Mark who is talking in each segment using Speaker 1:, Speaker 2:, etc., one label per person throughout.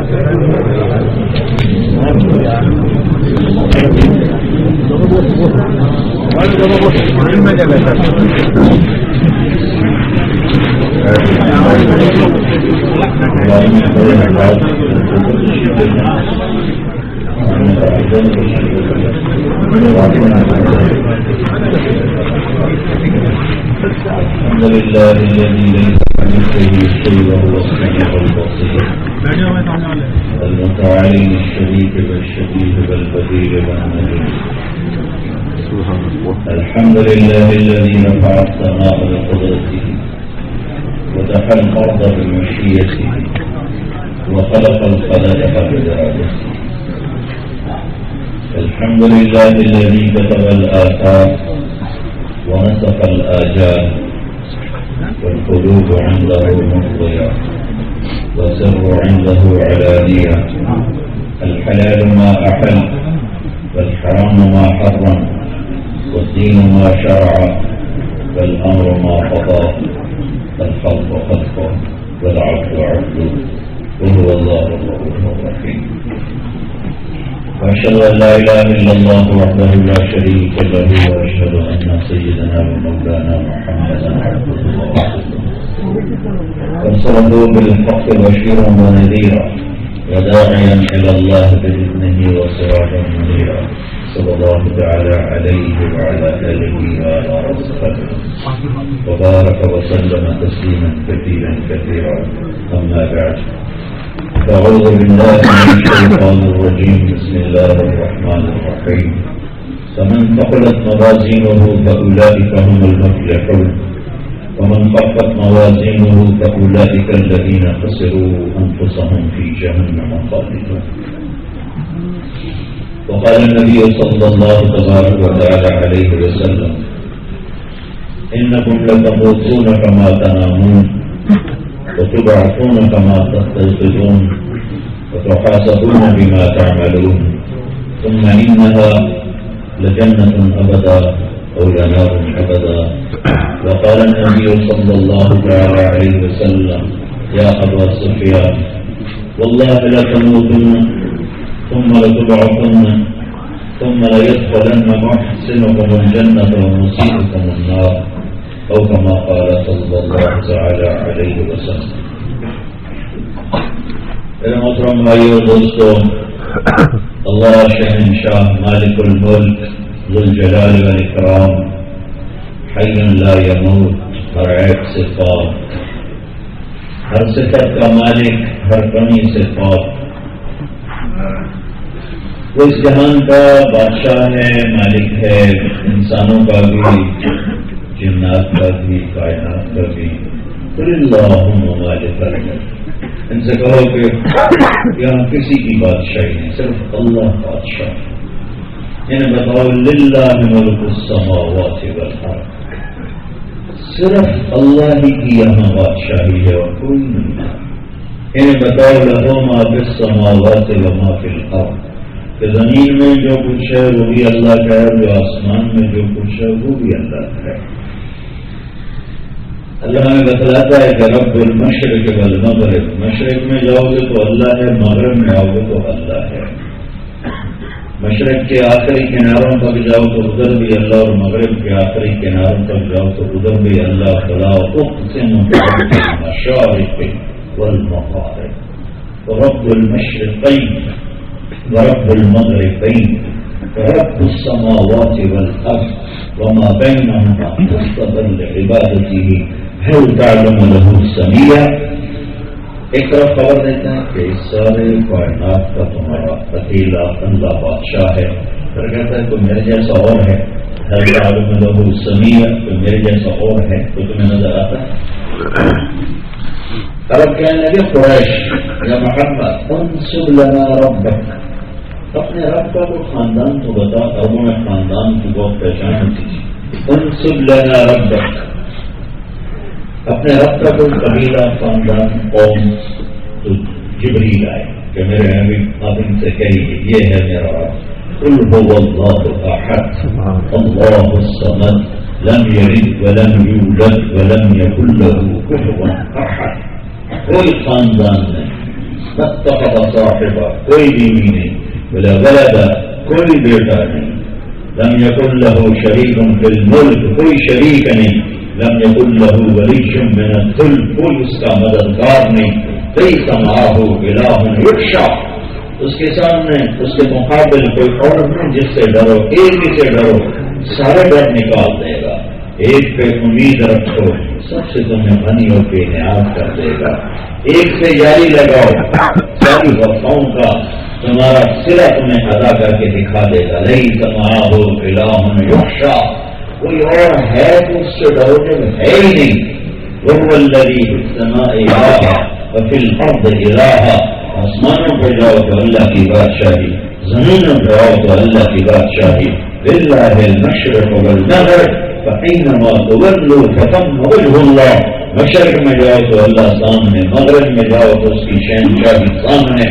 Speaker 1: الحمد لله الذي ليس كمثله شيء وهو السميع البصير المتعالي الشريك بالشبيه بالبديل والنذير. الحمد لله الذي رفع السماء بقدرته ودحى الارض بمشيته وخلق الخلائق بإرادته. الحمد لله الذي كتب الآثار ونسق الآجال والقلوب عنده مفضية والسر عنده علانية. الحلال ما أحل والحرام ما حرم والدين ما شرع والأمر ما قضى الخلق خلقه والعفو عفو وهو الله الغفور الرحيم. وأشهد أن لا إله إلا الله وحده لا شريك له وأشهد أن سيدنا ومولانا محمدا عبده ورسوله أرسله بالحق بشيرا ونذيرا وداعيا إلى الله بإذنه وسراجا منيرا صلى الله تعالى عليه وعلى آله وعلى أصحابه وبارك وسلم تسليما كثيرا أما بعد. أعوذ بالله من الشيطان الرجيم. بسم الله الرحمن الرحيم. فمن ثقلت موازينه فأولئك هم المفلحون ومن خفت موازينه فأولئك الذين خسروا أنفسهم في جهنم خالدون. وقال النبي صلى الله تبارك وتعالى عليه وسلم إنكم لتموتون كما تنامون وتبعثون كما تستيقظون وتحاسبون بما تعملون ثم إنها لجنة أبدا أو لنار أبدا. وقال النبي صلى الله تعالى عليه وسلم يا أبا سفيان والله لتموتن ثم لتبعثن ثم ليدخلن محسنكم الجنة ومسيئكم النار أو كما قال صلى الله تعالى عليه وسلم. میرے محترم بھائیو دوستو، اللہ شہنشاہ مالک الملک ذو الجلال والاکرام حی لا یموت، ہر عیب سے پاک، ہر صفت کا مالک، ہر کمی سے پاک، وہ اس جہان کا بادشاہ ہے، مالک ہے، انسانوں کا بھی، جنات کا بھی، کائنات کا بھی. قل اللہم مالک الملک، ان سے کہو کہ یہاں کسی کی بادشاہی نہیں، صرف اللہ بادشاہ. انہیں بتاؤ للہ ملک السماوات والارض، صرف اللہ ہی کی یہاں بادشاہی ہے اور کوئی نہیں. انہیں بتاؤ لہو ما فی السماوات وما فی الارض، کہ زمین میں جو کچھ ہے وہ بھی اللہ کا ہے، جو آسمان میں جو کچھ ہے وہ بھی اللہ کا ہے. اللہ ہمیں بتلاتا ہے کہ رب المشرق والمغرب، مشرق میں جاؤ گے تو اللہ ہے، مغرب میں آؤ گے تو اللہ ہے. مشرق کے آخری کناروں تک جاؤ تو ادھر بھی اللہ، اور مغرب کے آخری کناروں تک جاؤ تو ادھر بھی اللہ. فلا اقسم بالمشارق والمغارب ورب المشرقین ورب المغربین ورب السماوات والارض وما بینہما مستقر لعبادته هل تعلم له سمیع. ایک طرف خبر دیتے ہیں کہ اس سارے کائنات کا تمہارا اکیلا اللہ بادشاہ ہے، پھر کہتا ہے تو میرے جیسا اور ہے. هل تعلم له سمیع، تو میرے جیسا اور ہے تو تمہیں نظر آتا ہے. عرب کہنے لگے قریش یا محمد انصب لنا ربک، اپنے رب کا کوئی خاندان تو بتا. عربوں میں خاندان کی بہت پہچان ہوتی تھی. انصب لنا ربک، اپنے رب کا کوئی قبیلہ، خاندان، قوم. تو جبریل آئے کہ میرے نبی آپ ان سے کہیے یہ ہے میرا رب. قل هو اللہ احد اللہ الصمد لم یلد ولم یولد ولم یکن له کفوا احد. کوئی خاندان نہیں، متخذ صاحبہ کوئی بیوی نہیں، ولا ولد کوئی بیٹا نہیں، لم یکن لہ شریک فی الملک کوئی شریک نہیں، لم یکن لہ ولی من الذل کوئی اس کا مددگار نہیں، لیس معہ الہ یخشی اس کے سامنے اس کے مقابل کوئی اور نہیں جس سے ڈرو، ایک ہی سے ڈرو سارے ڈر نکال دے گا، ایک پہ امید رکھو سب سے تمہیں غنی اور بے نیاز کر دے گا، ایک سے جاری لگاؤ ساری وفاؤں کا تمہارا صلہ تمہیں ادا کر کے دکھا دے گا، لیس معہ الہ یخشی کوئی اور ہے تو اس سے ڈرو ہے ہی نہیں، وہو الذی فی السماء الہ وفی الارض الہ آسمانوں پہ جاؤ تو اللہ کی بادشاہی، زمینوں پہ جاؤ تو اللہ کی بادشاہی، للہ المشرق والمغرب فإنما تولوا فثم وجہ اللہ، مشرق میں جاؤ تو اللہ سامنے، مغرب میں جاؤ تو اس کی شہنشاہی سامنے،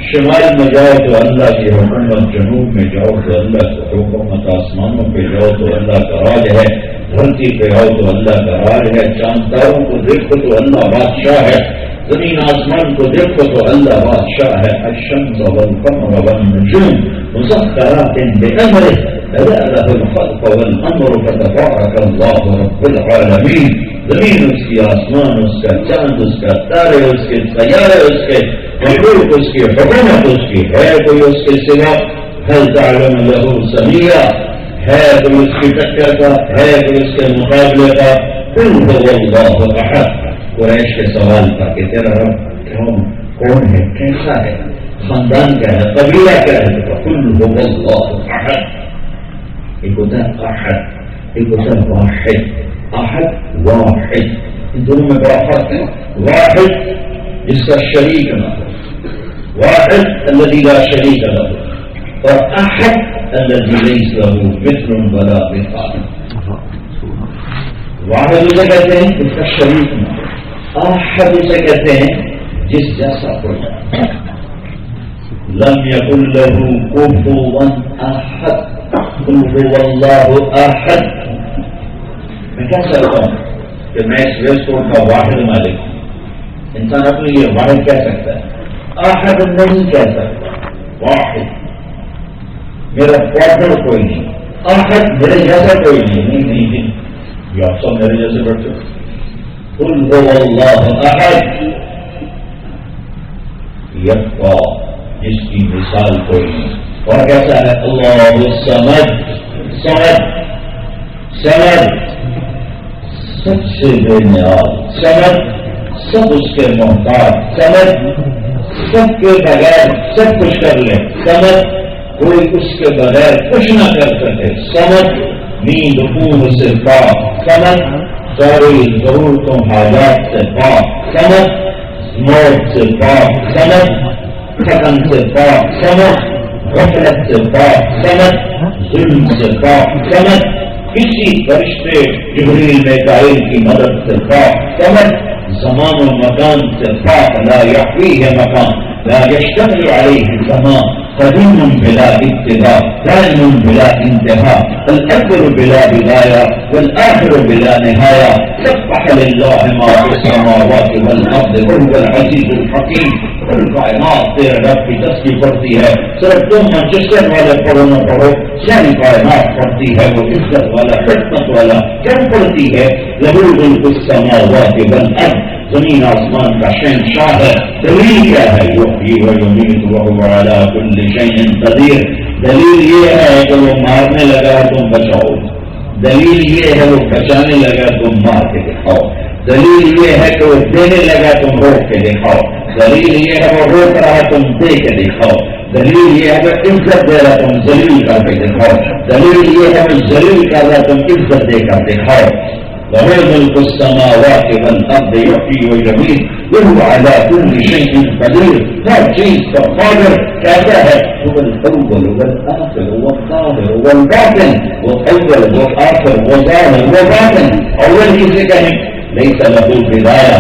Speaker 1: شمال میں جاؤ تو اللہ کی حکومت، جنوب میں جاؤ تو اللہ کی حکومت، آسمانوں پہ جاؤ تو اللہ کا راج ہے، دھرتی پہ جاؤ تو اللہ کا راج ہے، چاند تاروں کو دیکھو تو اللہ بادشاہ ہے، زمین آسمان کو دیکھو تو اللہ بادشاہ ہے، الشمس والقمر والنجوم مسخرات بأمره ألا له الخلق والأمر فتبارك الله رب العالمین، زمین اس کی، آسمان اس کا، چاند اس کا، تارے اس کے، سیارے اس کے، مخلوق اس کی، حکومت اس کی، ہے کوئی اس کے سوا؟ هل تعلم له سميا ہے کوئی اس کی ٹکر کا، ہے کوئی اس کے مقابلے کا؟ قل هو الله احد، قریش کے سوال تھا کہ تیرا رب کون ہے، کیسا ہے، خاندان کیا ہے، قبیلہ کیا ہے؟ قل هو الله احد، ایک ہوتا ہے احد، ایک ہوتا ہے واحد، احد واحد، ان دونوں میں بڑا فرق ہے، واحد جس کا شریک نہ ہو، واحد الذی لا شریک له، اور احد الذی لیس له مثل ولا مثال، واحد اسے کہتے ہیں جس کا شریک نہ ہو، احد اسے کہتے ہیں جس جیسا کوئی، لم یکن له کفوا احد، قل هو اللہ احد۔ میں کیا سکتا ہوں کہ میں اس ریسٹورینٹ کا واحد مالک ہوں، انسان اپنے لیے واحد کہہ سکتا ہے، احد نہیں کہہ سکتا، واحد میرا پارٹنر کوئی نہیں، احد میرے جیسا کوئی نہیں، نہیں یہ آپ سب میرے جیسے بیٹھتے ہو، قل هو اللہ احد، یکتا جس کی مثال کوئی نہیں، اور کیسا ہے؟ اللہ الصمد، صمد، صمد سب سے بے نیاز، صمد سب اس کے محتاج، صمد سب کے بغیر سب کچھ کر لے، صمد کوئی اس کے بغیر کچھ نہ کر سکے، صمد نیند پور سے پاک، صمد ساری ضرورتوں حاجات سے پاک، صمد موت سے پاک، صمد تھکن سے پاک، صمد غفلت سے پاک، صمد ظلم سے پاک، صمد کسی فرشتے جبریل میکائیل کی مدد سے پاک، صمد زمان و مکان سے پاک، لا یحویہ مکان لا یشتمل علیہ زمان، قدیم بلا ابتداء دائم بلا انتہا، الاول بلا بدایا والآخر بلا نہایا، سبح للہ ما فی السماوات والارض وهو العزیز الحکیم، کل کائنات تیرے رب کی تسبیح پڑھتی ہے، صرف تم مانچسٹر والے پڑھو نہ پڑھو، ساری کائنات پڑھتی ہے، وہ عزت والا حکمت والا کیوں پڑھتی ہے؟ لہ ملک السماوات والارض، زمین آسمان کا شہنشاہ ہے، دلیل کیا ہے؟ یحیی و یمیت وہو علی کل شیء قدیر، دلیل یہ ہے کہ وہ مارنے لگا تم بچاؤ، دلیل یہ ہے وہ بچانے لگا تم مار کے دکھاؤ، دلیل یہ ہے کہ وہ دینے لگا تم روک کے دکھاؤ، دلیل یہ ہے وہ روک رہا تم دے کے دکھاؤ، دلیل یہ ہے کہ عزت دے رہا تم ذلیل کر کے دکھاؤ، دلیل یہ ہے کہ ذلیل کر رہا تم عزت دے کر دکھاؤ، لہ ملک السماوات والارض یحیی و یمیت وہو علی کل شیء قدیر، ہر چیز کا قادر کہتا ہے، هو الاول والآخر والظاہر والباطن، وہ اول وہ آخر وہ ظاہر وہ باطن، اول کسے کہیں؟ لیس لہ البدایہ،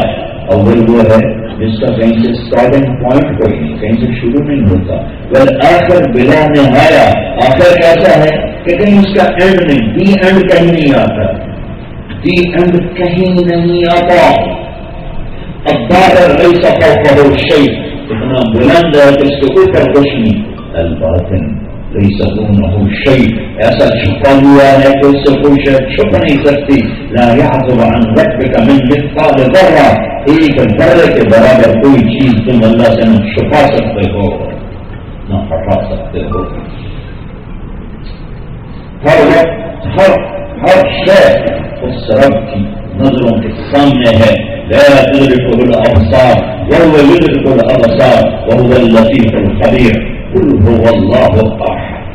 Speaker 1: اول وہ ہے جس کا کہیں سے اسٹارٹنگ پوائنٹ کوئی نہیں، کہیں سے شروع نہیں ہوتا، والآخر بلا نہایا، آخر کیسا ہے کہ کہیں اس کا اینڈ نہیں، دی اینڈ کہیں نہیں آتا، دی اینڈ کہیں نہیں آتا، الظاہر لیس فوقہ شیء، اتنا بلند ہے کہ اس کے اوپر روشنی الباطن ليس دونه شيء، ایسا چھپا ہوا ہے کہ اس سے کوئی شے چھپ نہیں سکتی. لا يعزب عن ربك من مثقال ذرة، ایک ذرے کے برابر کوئی چیز تم اللہ سے نہ چھپا سکتے ہو نہ ہٹا سکتے ہو. ہر وقت ہر شے اس رب کی نظروں کے سامنے ہے. لا تدركه الابصار وهو يدرك الابصار وهو اللطيف الخبير. قل هو الله احد،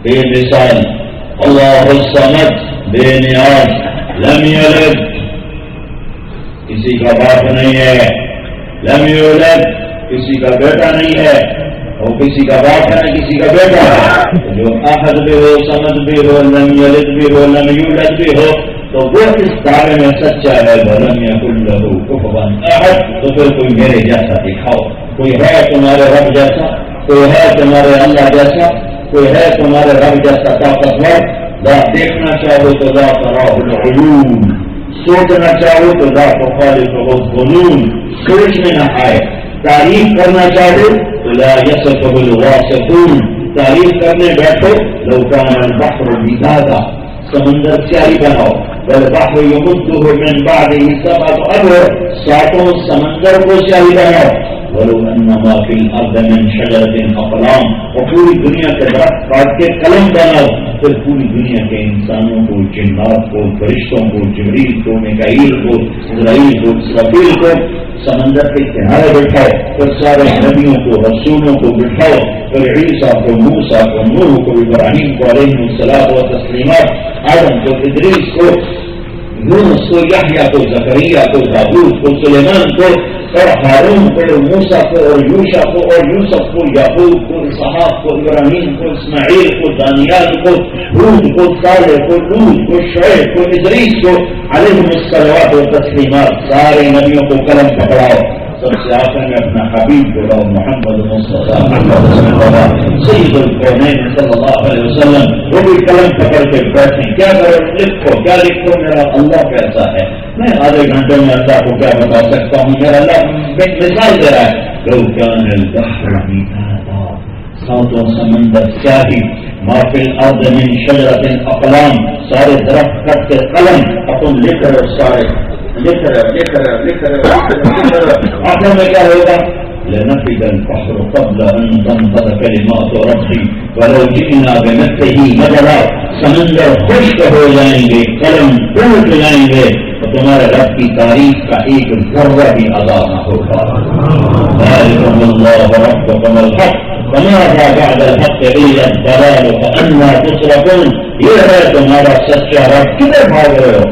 Speaker 1: بے مثال اللہ الصمد، بے نیاز، لم یلد، کسی کا باپ نہیں ہے، لم یولد، کسی کا بیٹا نہیں ہے، اور کسی کا باپ ہے کسی کا بیٹا ہے. جو احد بھی ہو، صمد بھی ہو، لم یلد بھی ہو، لم یولد بھی ہو، تو وہ اس دعوے میں سچا ہے. ولم یکن لہ کفوا احد، تو پھر کوئی میرے جیسا دکھاؤ. کوئی ہے تمہارے رب جیسا، کوئی ہے تمہارے اللہ جیسا، کوئی ہے تمہارے رب جیسا طاقتور. لا دیکھنا چاہو تو لا تراہ العیون، سوچنا چاہو تو لا تخالفہ الظنون، سوچ میں نہ آئے. تعریف کرنا چاہو تو لا یصفہ الواصفون، تعریف کرنے بیٹھو لو کان البحر مدادا، سمندر سیاہی بناؤ. والبحر یمدہ من بعدہ سبعۃ ابحر، ساتوں سمندر کو سیاہی بناؤ. ولو انما فی الارض من شجرۃ اقلام، اور پوری دنیا کے درخت کاٹ کے قلم بناؤ. پھر پوری دنیا کے انسانوں کو، جنات کو، فرشتوں کو، جبریل کو، میکائیل کو، اسرائیل کو، اسرافیل کو سمندر کے کنارے بٹھاؤ. پھر سارے نبیوں کو، رسولوں کو بٹھاؤ. پھر عیسیٰ کو، موسیٰ کو، نوح کو، ابراہیم کو علیہ الصلاۃ والتسلیمات، آدم کو، ادریس کو، یونس کو، یحییٰ کو، زکریا کو، داؤد کو، سلیمان کو، اور ہارون کو، موسیٰ کو، اور یوشع کو، اور یوسف کو، یعقوب کو، اسحاق کو، ابراہیم کو، اسماعیل کو، دانیال کو، ہود کو، صالح کو، لوط کو، شعیب کو، ادریس کو علیہم الصلوات والتسلیمات. سارے نبیوں کو قلم پکڑاؤ. سب سے آخر میں اپنا حبیب بلاؤ، محمد مصطفیٰ سید الکونین صلی اللہ علیہ وسلم. وہ بھی قلم پکڑ کے بیٹھیں. کیا کرو؟ لکھو. کیا لکھو؟ میرا اللہ کیسا ہے. میں آدھے گھنٹے میں اللہ کو کیا بتا سکتا ہوں؟ میرا اللہ مثال دے رہا ہے. لو کان البحر مدادا، ساتوں سمندر سیاہی، ما فی الارض من شجرۃ اقلام، سارے درخت کٹ کے قلم، اپن لکھ رہے سارے لکھ رہے. آخر میں کیا ہوگا؟ لنفد البحر قبل ان تنفد کلمات ربی ولو جئنا بمثله مددا. سمندر خشک ہو جائیں گے، قلم ٹوٹ جائیں گے، اور تمہارے رب کی تعریف کا ایک ذرہ بھی ادا نہ ہوگا. ذلکم اللہ ربکم الحق وماذا بعد الحق الا الضلال فأنا تصرفون. یہ ہے تمہارا سچا رب. کدھر بھاگ رہے ہو؟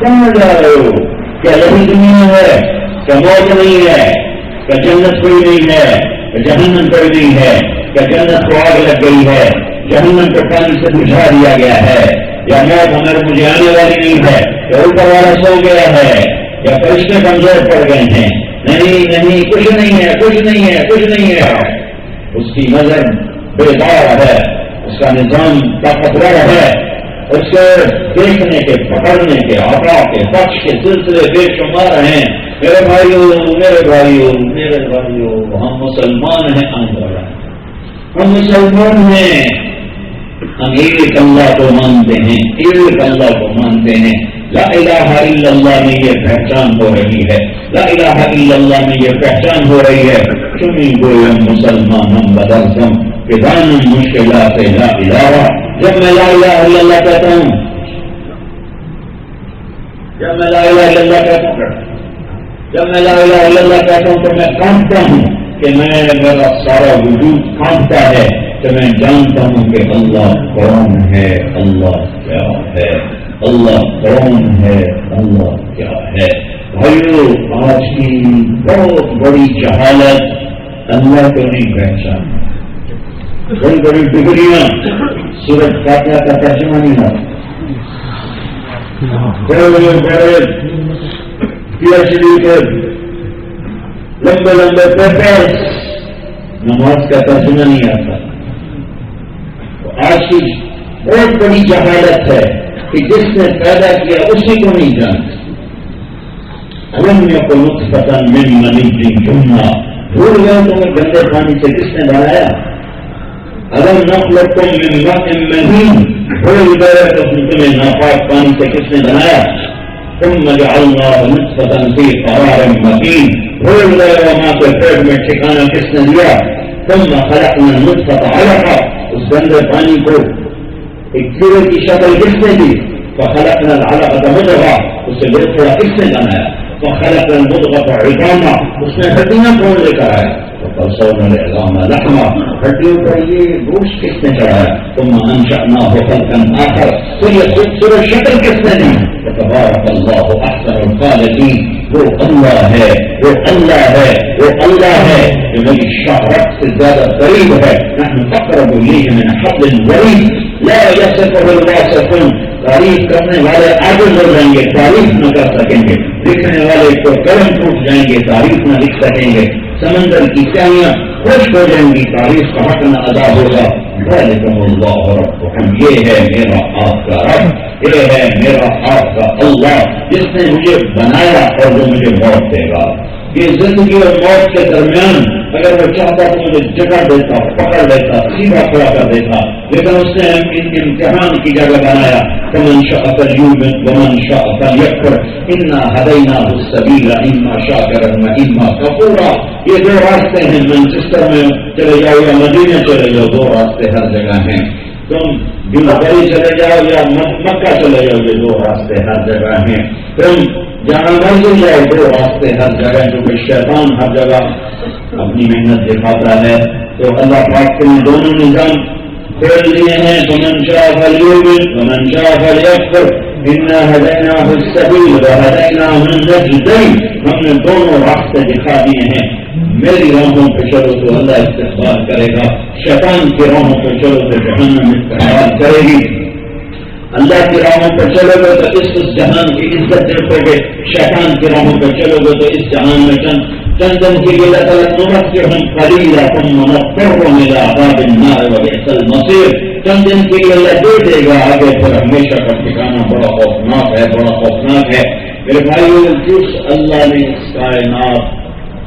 Speaker 1: کہاں جا رہے ہو؟ کیا یہی دنیا ہے؟ کیا موت نہیں ہے؟ کیا جنت کوئی نہیں ہے؟ کیا جہنم کوئی نہیں ہے؟ کیا جنت کو آگ لگ گئی ہے؟ جہنم کو پانی سے بجھا دیا گیا ہے؟ یا موت ہمارے مجھے آنے والی نہیں ہے؟ یا اوپر والا سو گیا ہے؟ یا فرشتے کمزور پڑ گئے ہیں؟ نہیں، کچھ نہیں ہے، کچھ نہیں ہے، کچھ نہیں ہے. اس کی نظر بیدار ہے، اس کا نظام طاقتور ہے. اس کے دیکھنے کے، پکڑنے کے، عطا کے، بخش کے سلسلے بے شمار ہیں. میرے بھائیوں، ہم مسلمان ہیں. ہم مسلمان ہیں. ہم ایک اللہ کو مانتے ہیں، ایک اللہ کو مانتے ہیں. لا الہ الا اللہ میں یہ پہچان ہو رہی ہے. لا الہ الا اللہ میں یہ پہچان ہو رہی ہے. چنی گویم مسلمان ہم بدلتم بدان مشکلات لا الہ. جب میں لا الہ الا اللہ کہتا ہوں، جب میں لا الہ الا اللہ کہتا ہوں تو میں کانپتا ہوں کہ میرا سارا وجود کانپتا ہے کہ میں جانتا ہوں کہ اللہ کون ہے، اللہ کیا ہے، اللہ کون ہے، اللہ کیا ہے. بھائیو، آج کی بہت بڑی جہالت اللہ کو نہیں پہچان. بڑی بڑی ڈگریاں، سورج فاتحہ کا ترجمہ نہیں ہے. بڑے پی ایچ ڈی کے لمبے پیپرز، نماز کا ترجمہ نہیں آتا. آج کی بہت بڑی جہالت ہے کہ جس نے پیدا کیا اسی کو نہیں جانتا. علم کو نطفۃ من منی جمنا بھول گئے تمہیں گندے پانی سے کس نے بنایا؟ الم نخلقکم من ماء مہین، بھول گئے تو تمہیں ناپاک پانی سے کس نے بنایا؟ ثم جعلناه نطفة في قرار مكين، بھول گئے وہاں کے پیٹ میں ٹھکانا کس نے دیا؟ ثم خلقنا النطفة علقة، اس گندے پانی کو ایک کیڑے کی شکل کس نے دی؟ فخلقنا العلقة مضغة، اسے لوٹڑا کس نے بنایا؟ فخلقنا المضغة عظاما، اس نے ہڈیاں کون لے کر آیا؟ فقصرنا العظام لحما، ہڈیوں پر یہ گوشت کس نے چڑھایا؟ ثم انشأناه خلقا آخر، تو یہ خوبصورت شکل کس نے دی؟ تبارک اللہ احسن الخالقین، وہ اللہ ہے، وہ اللہ ہے، وہ اللہ ہے جو میری شہرت سے زیادہ قریب ہے۔ نحن اقرب الیہ من حبل الورید لا یصفہ الواصفون، تعریف کرنے والے عاجز ہو جائیں گے، تعریف نہ کر سکیں گے، لکھنے والے کو قلم ٹوٹ جائیں گے، تعریف نہ لکھ سکیں گے، سمندر کی سیاحیاں خشک ہو جائیں گی، تعریف کا حق نہ ادا ہوگا۔ ذالکم اللہ ربکم، یہ ہے میرا آپ کا رب، یہ ہے میرا آپ کا اللہ جس نے مجھے بنایا اور جو مجھے موت دے گا۔ یہ زندگی اور موت کے درمیان اگر وہ چاہتا تو مجھے جگہ دیتا، پکڑ لیتا، سیدھا کھڑا کر دیتا، لیکن اس نے امتحان کی جگہ بنایا۔ فمن شاء فلیؤمن ومن شاء فلیکفر انا ہدیناہ السبیل اما شاکرا واما کفورا، یہ دو راستے ہیں، مانچسٹر میں چلے جاؤ یا مدینہ چلے جاؤ، دو راستے ہر جگہ ہیں، تم دبئی چلے جاؤ یا مکہ چلے جاؤ، یہ دو راستے ہر جگہ ہیں، تم جہاں مرضی جائے، دو راستے ہر جگہ، کیونکہ شیطان ہر جگہ اپنی محنت دکھاتا ہے۔ تو اللہ پاک نے دونوں نظام کھول دیے ہیں، فمن شاء فلیؤمن ومن شاء فلیکفر انا ہدیناہ السبیل وہدیناہ النجدین، ہم نے دونوں راستے دکھا دیے ہیں، میری راہوں پہ چلو تو اللہ استقبال کرے گا، شیطان کی راہوں پہ چلو تو جہنم استقبال کرے گی۔ اللہ کی راہوں پہ چلو گے تو اس جہان کی عزت دیکھو گے، شیطان کی راہوں پہ چلو گے تو اس جہان میں چند دن کے لیے اللہ تعالیٰ نمتعہم قلیلا ثم نضطرہم الی عذاب النار وبئس المصیر، چند دن کے لیے اللہ دے دے گا، آگے پھر ہمیشہ کا ٹھکانا بڑا خوفناک ہے، بڑا خوفناک ہے۔ میرے بھائیو، جس اللہ نے اس کائنات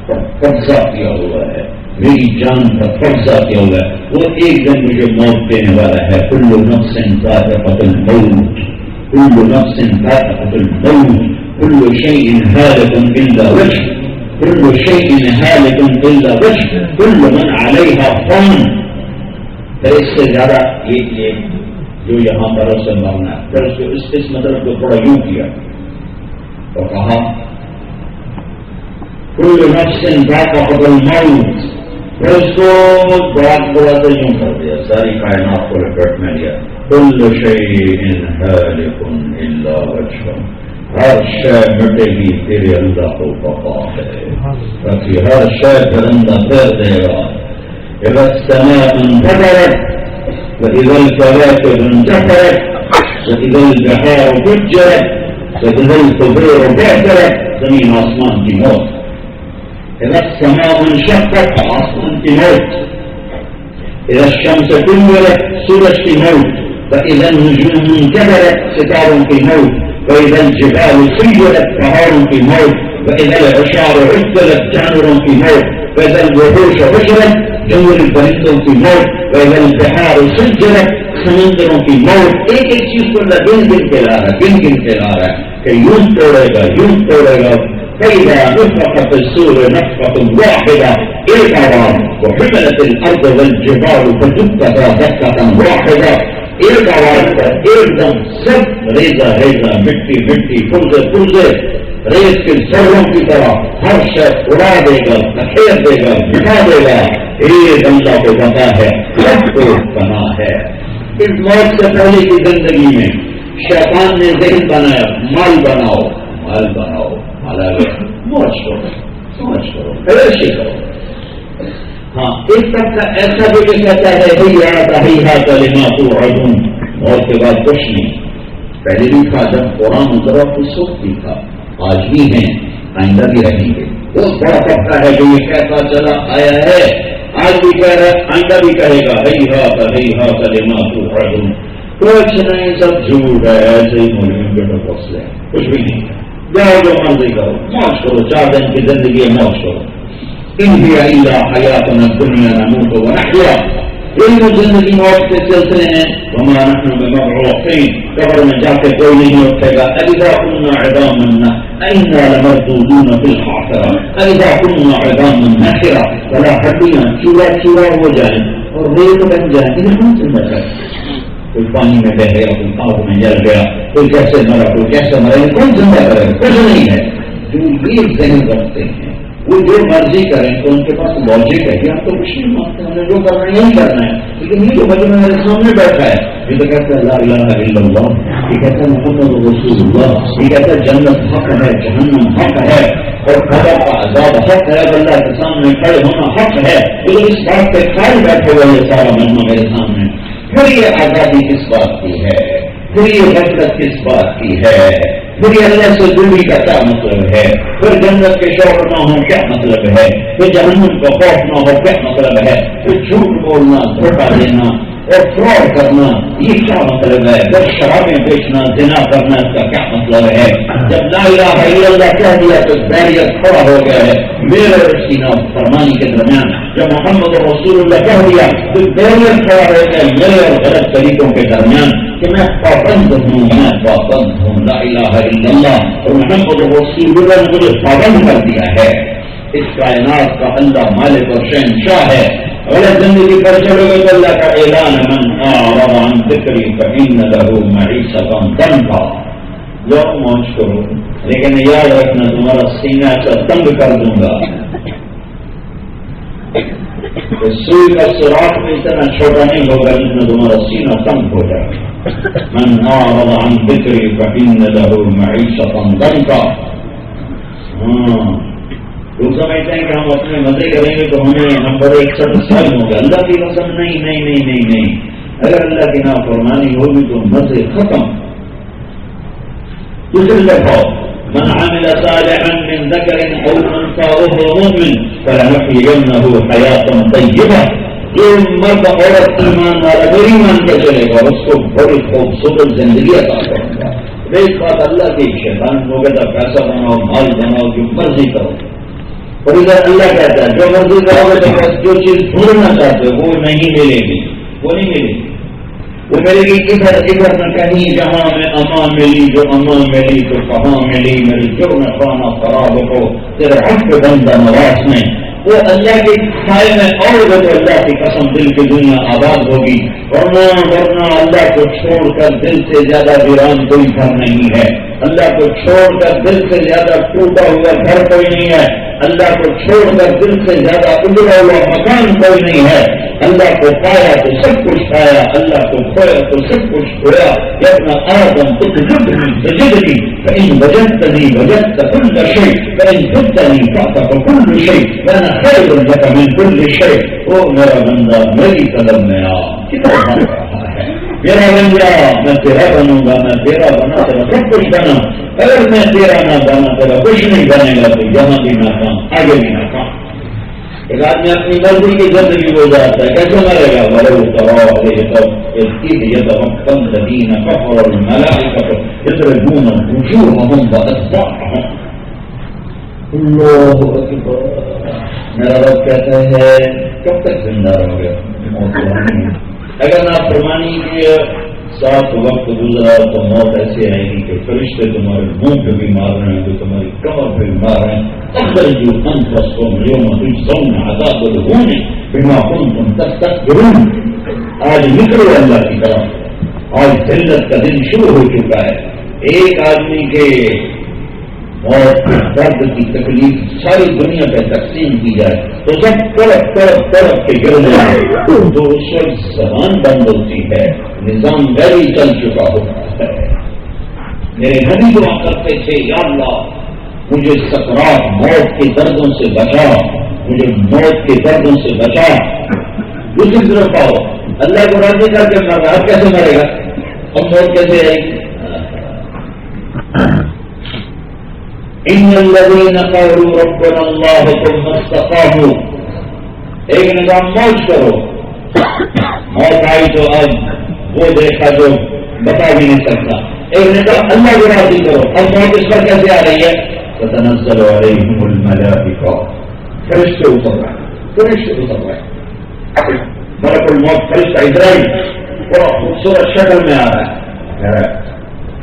Speaker 1: پر قبضہ کیا ہوا ہے، میری جان پر قبضہ کیا ہوا ہے، وہ ایک دن مجھے موت دینے والا ہے۔ کل نفس ذائقۃ الموت، کل نفس ذائقۃ الموت، کل شیء ہالک الا وجہ، کل شیء ہالک الا وجہ، کل من علیہا فان۔ پھر اس سے زیادہ یہ جو یہاں پر اسے مرنا ہے، پھر اس مطلب کو تھوڑا یوں کیا اور کہا کل نفس ذائقۃ الموت، پھر اس کو بڑا سے یوں کر دیا، ساری کائنات کو لپیٹ میں لیا، کل شیء ہالک الا وجہ، ہر شے مٹے گی تیرے اللہ کو بقا ہے، باقی ہر شے درندہ پھر دے گا۔ اذا السماء انفطرت واذا الكواكب انتثرت واذا البحار فجرت واذا القبور بعثرت، زمین آسمان کی موت۔ اذا السماء انشقت، آسمان کی موت۔ اذا الشمس كورت، سورج کی موت۔ فاذا النجوم انكدرت، ستاروں کی موت۔ واذا الجبال سيرت، پہاڑوں کی موت۔ واذا العشار عطلت، جانوروں کی موت۔ واذا الوحوش حشرت، جنگلی پرندوں کی موت۔ واذا البحار سجرت، سمندروں کی موت۔ ایک ایک چیز کو اللہ گن گن کے لا رہا ہے، گن گن کے لا رہا ہے کہ یوں توڑے گا، یوں توڑے گا۔ فإذا نفخ في الصور نفخة واحدة، ایک آواز، وحملت الأرض والجبال فدكتا دكة واحدة، ایک آواز پر ایک دم سب ریزہ ریزہ، مٹی مٹی، پرزے پرزے، ریز کے ذروں کی طرح ہر شخص اڑا دے گا، دھکیل دے گا، مٹا دے گا۔ ایک اللہ کو پتا ہے، سب کو پناہ ہے۔ اس موت سے پہلے کی زندگی میں شیطان نے ذہن بنایا، مال بناؤ، مال بناؤ، مالا گیا، موج کرو، ایشی کرو۔ ہاں، ایک طبقہ ایسا بھی کہ کہتا ہے لما توعدون، موت کے بعد کچھ نہیں۔ پہلے بھی تھا جب قرآن اترا اس وقت بھی تھا، آج بھی ہیں، آئندہ بھی رہیں گے۔ بہت بڑا طبقہ ہے جو یہ کہتا چلا آیا ہے، آج بھی کہہ رہا ہے، آئندہ بھی کہے گا ہیہات لما توعدون۔ کچھ نہیں، سب جھوٹ ہے، ایسے ہی مولویوں کے ٹپوسلے ہیں، کچھ بھی نہیں۔ جاؤ جو مرضی کرو، موج کرو، 4 دن کی زندگی ہے، موج کرو۔ ان هي الا حیاتنا الدنیا نموت ونحیا، علم زندگی موت کے سلسلے ہیں. وما نحن بمبعوثین، قبر میں جا کے کوئی نہیں اٹھے گا. اذا كنا عظاما انا لمردودون في الحافرة، اذا كنا عظاما نخرة، بلا ہڈیاں چورا چورا ہو جائیں اور ریت بن جائیں. انہیں کون زندہ کرے؟ کوئی پانی میں بہ گیا، کوئی آگ میں جل گیا، کوئی کیسے مرا، کوئی کیسے مرا، کون زندہ کرے؟ کچھ نہیں ہے. جو یہ ذہن رکھتے ہیں وہ جو مرضی کریں تو ان کے پاس لاجک ہے کہ ہم تو کچھ نہیں مانگتے، ہمیں جو کرنا ہے یہی کرنا ہے. لیکن یہ جو مجمع میرے سامنے بیٹھا ہے یہ تو کہتا ہے لا الہ الا اللہ، یہ کہتا ہے محمد رسول اللہ، یہ کہتا ہے جنت حق ہے، جہنم حق ہے، اور قبر کا عذاب حق ہے، اللہ کے سامنے کھڑے ہونا حق ہے. تو اس بات پہ قائم بیٹھے ہوئے یہ سارا مجمع میرے سامنے. پھر یہ آزادی کس بات کی ہے؟ پھر یہ غفلت کس بات کی ہے؟ پھر یہ اللہ سے دوری کا کیا مطلب ہے؟ پھر جنت کے شوق نہ ہو کیا مطلب ہے؟ پھر جہنم کا خوف نہ ہو کیا مطلب ہے؟ پھر جھوٹ بولنا، دھوکہ دینا اور فراڈ کرنا یہ کیا مطلب ہے؟ جب شرابیں بیچنا، زنا کرنا اس کا کیا مطلب ہے؟ جب لا الہ الا اللہ کہہ دیا تو بیریئر کھڑا ہو گیا ہے میرے اور سینہ فرمانی کے درمیان. جب محمد رسول اللہ کہہ دیا تو بیریئر کھڑا ہو گیا میرے اور غلط طریقوں کے درمیان کہ میں پابند ہوں، میں پابند ہوں. لا الہ الا اللہ اور محمد رسول اللہ نے مجھے پابند کر دیا ہے. اس کائنات کا اللہ مالک اور شہنشاہ ہے. غلط زندگی پر چلو گے تو اللہ کا اعلان من اعرض عن ذکری فإن له معیشۃ ضنکا. جو موج کرو لیکن یاد رکھنا تمہارا سینہ سے تنگ کر دوں گا. سوئی کا سوراخ میں اتنا چھوٹا نہیں ہوگا جتنا تمہارا سینہ تنگ ہو جائے. من اعرض عن ذکری فإن له معیشۃ ضنکا. لوگ سمجھتے ہیں کہ ہم اپنے مزے کریں گے تو ہم بڑے سیٹسفائی ہوں گے. اللہ کی قسم نہیں نہیں نہیں نہیں نہیں. اگر اللہ کی نافرمانی ہوگی تو مزے ختم. دوسری دفعہ من عمل صالحا من ذکر او انثى وهو مؤمن فلنحيينه حیاة طیبہ. جو مرد عورت ایمان والا میری مان کے چلے گا اس کو بڑی خوبصورت زندگی عطا کروں گا. ایک بات اللہ کی شیطان کو کہتا پیسہ بناؤ، مال بناؤ، جو مرضی کرو. اور ادھر اللہ کہتا ہے جو مرضی کرو گے تو بس جو چیز ڈھونڈنا چاہتے ہو وہ نہیں ملے گی، وہ نہیں ملے گی. وہ ملے گی ادھر ادھر نہ کہیں جہاں میں امان ملی، جو امان ملی تو کہاں ملی. میری جو نہ خانہ خراب ہو تیرے حق پہ بندہ نواز میں وہ اللہ کے کھائے میں اور وہ تو اللہ کی قسم دل کی دنیا آباد ہوگی. ورنہ اللہ کو چھوڑ کر دل سے زیادہ ویران کوئی گھر نہیں ہے. اللہ کو چھوڑ کر دل سے زیادہ ٹوٹا ہوا گھر کوئی نہیں ہے. اللہ کو چھوڑ کر دل سے زیادہ اجڑا ہوا مکان کوئی نہیں ہے. اللہ کو پایا تو سب کچھ پایا، اللہ کو کھویا تو سب کچھ کھویا. اپنا آدم تجدنی فإن وجدتنی وجدت كل شيء فإن جئتنی فأتت كل شيء وأنا خير لك من كل شيء. او میرا بندہ میری قدم میں آ. کتنا بن رہا ہے میرا بندہ، میں تیرا بنوں گا، میں تیرا بنا تیرا سب کچھ بنا. اگر میں تیرا نہ بنا تیرا کچھ نہیں بنے گا تو یہاں بھی ناکام، آگے بھی ناکام. ایک آدمی اپنی مرضی کی زندگی گزارتا ہے، کیسے مرے گا؟ ولو ترى إذ يتوفى الذين كفروا الملائكة يضربون وجوههم وأدبارهم. اللہ اکبر. میرا رب کہتا ہے کب تک زندہ رہو گے؟ اگر نافرمانی کے ساتھ وقت گزرا تو موت ایسے آئے گی کہ فرشتے تمہارے منہ پہ بھی مار رہے ہیں، جو تمہاری کمر پہ بھی مار رہے ہیں. اخرجوا انفسکم یوم تجزون عذاب الہون بما کنتم تستکبرون. آج نکلو اللہ کی طرف. آج ذلت کا دن شروع ہو چکا ہے. ایک آدمی کے اور درد کی تکلیف ساری دنیا پہ تقسیم کی جائے تو سب طرف کے گر جائے تو اس وقت زبان بند ہوتی ہے، نظام ویلی چل چکا ہوتا ہے. میرے نبی دعا کرتے تھے یا اللہ مجھے سکرات موت کے دردوں سے بچا، مجھے موت کے دردوں سے بچا. دوسری طرف آؤ اللہ کو راضی کر کے مرنا. اب کیسے مرے گا؟ اب موت کیسے آئے گی؟ ان الذين قالوا ربنا الله ثم استقاموا. ایک نظام موج کرو. موت آئی تو اب وہ دیکھا جو بتا بھی نہیں سکتا. ایک نظام اللہ کو راضی کرو. اب موت اس پر کیسے آ رہی ہے؟ تتنزل عليهم الملائكة فرشتے اتر رہے ملک الموت فرشتہ اسرائیل بڑا خوبصورت شکل میں آ رہا ہے.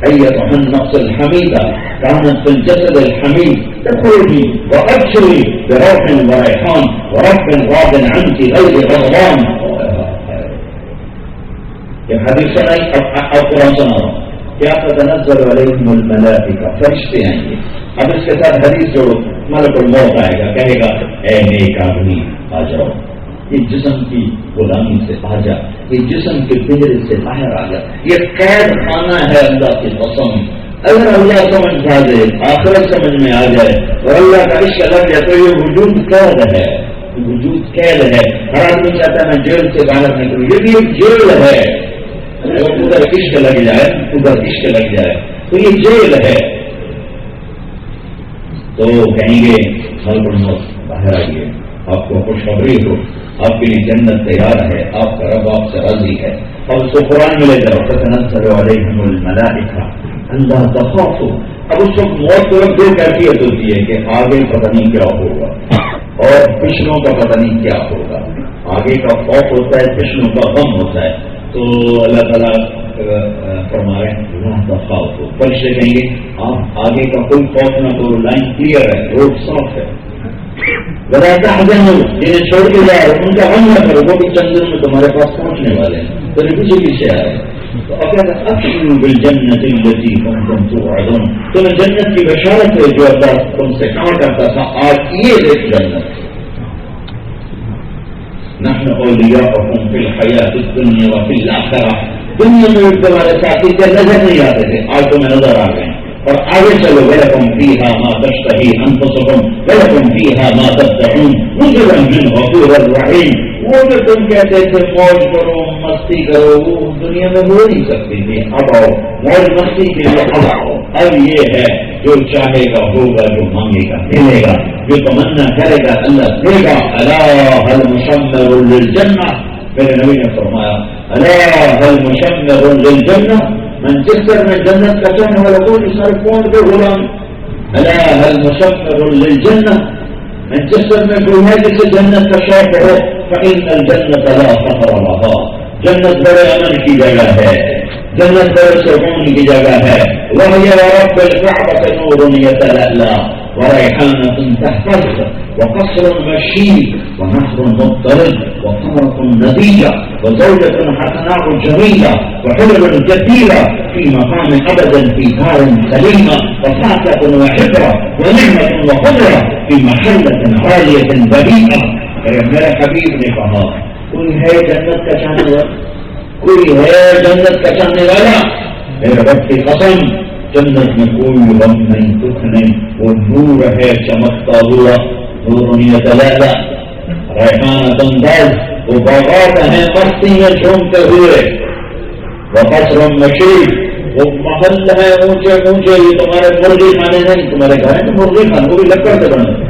Speaker 1: أيتها النفس الحميدة كانت في الجسد الحميد تخرجي وأبشري بروح وريحان ورب راض عنك غير غضبان. یہ حدیث سنائی اب قرآن سنا رہا ہوں. کیا تتنزل علیہم الملائکہ فرشتے آئیں گے. اب اس کے ساتھ حدیث جوڑو. ملک الموت آئے گا کہے گا اے نیک آدمی آ جاؤ, یہ جسم کی غلامی سے آ جا, یہ جسم کے پنجرے سے باہر آ جا. یہ قید خانہ ہے اللہ کی قسم. اگر اللہ سمجھ آ جائے, آخرت سمجھ میں آ جائے اور اللہ کا عشق لگ جائے تو یہ وجود قید ہے, وجود قید ہے. ہر آدمی چاہتا ہے میں جیل سے باہر نکلوں, یہ بھی ایک جیل ہے. اگر ادھر عشق لگ جائے, ادھر عشق لگ جائے تو یہ جیل ہے. تو کہیں گے ملک الموت باہر آئیے, آپ کو خوشخبری ہو, آپ کے لیے جنت تیار ہے, آپ کا رب آپ سے راضی ہے. اور اس کو قرآن میں لے جاؤ فتنزل علیہم الملائکہ اللہ تخافوا. اب اس وقت موت کو دو کیفیت ہوتی ہے کہ آگے پتہ نہیں کیا ہوگا اور پچھلوں کا پتہ نہیں کیا ہوگا. آگے کا خوف ہوتا ہے, پچھلوں کا غم ہوتا ہے. تو اللہ تعالیٰ فرمائے اللہ تخافوا. فرشتے کہیں گے آپ آگے کا کوئی خوف نہ کرو, لائن کلیئر ہے, روڈ صاف ہے. بتاتا جنہیں چھوڑ کے جائے ان کا غم نہ کرو, وہ بھی چند دن میں تمہارے پاس پہنچنے والے ہیں. تو پیچھے پیچھے آئے تو ابشروا بالجنۃ التي كنتم توعدون. تمہیں جنت کی بشارت ہے جو اللہ تم سے کہا کرتا تھا, آج یہ دیکھ جنت. نحن اولیاؤکم فی الحیاۃ الدنیا وفی الآخرہ. دنیا میں تمہارے ساتھی سے نظر نہیں آتے تھے, آج تمہیں نظر آ گئے. اور آگے چلو وَلَكُمْ فِيهَا مَا تَشْتَهِي أَنفُسُكُمْ وَلَكُمْ فِيهَا مَا تَدَّعُونَ نُزُلًا مِّنْ غَفُورٍ رَّحِيمٍ. وہ جو تم کہتے تھے موج کرو مستی کرو, وہ دنیا میں ہو نہیں سکتی تھی. اب آؤ موج مستی کے لیے, اب آؤ. اب یہ ہے جو چاہے گا ہوگا, جو مانگے گا ملے گا, جو تمنا کرے گا اللہ دے گا. الا هل مشمر للجنہ, میرے نبی نے فرمایا الا هل مشمر للجنہ, مانچسٹر میں جنت کا چاہنے والا کوئی سارے کون کے غلام. الا هل مشمر للجنہ, مانچسٹر میں کوئی ہے جسے جنت کا شوق ہو. فإن الجنة لا فخر لها, جنت بڑے امن کی جگہ ہے, جنت بڑے سکون کی جگہ ہے. وهي ورب الكعبة نور يتلألأ وريحانة تهتز وقصر مشيد ونهر مضطرد وثمرة نضية وزوجة حسناء جميلة وحلل كثيرة في مقام أبدا في دار سليمة وفاكهة وحبرة ونعمة وقدرة في محلة عالية بريئة. میرے حبیب نے کہا کوئی ہے جنت کا چاہنے والا, کوئی ہے جنت کا چاہنے والا. میرے رب کی قسم جنت میں کوئی غم نہیں, دکھ نہیں. وہ نور ہے چمکتا ہوا, نور یتلألأ ریحانۃ انداز. وہ باغات ہیں مستی میں جھومتے ہوئے. وقصر مشید, وہ محل ہے اونچے اونچے. یہ تمہارے مرغی خانے نہیں, تمہارے گھر میں مرغی خانے وہ بھی لکڑ سے بنے.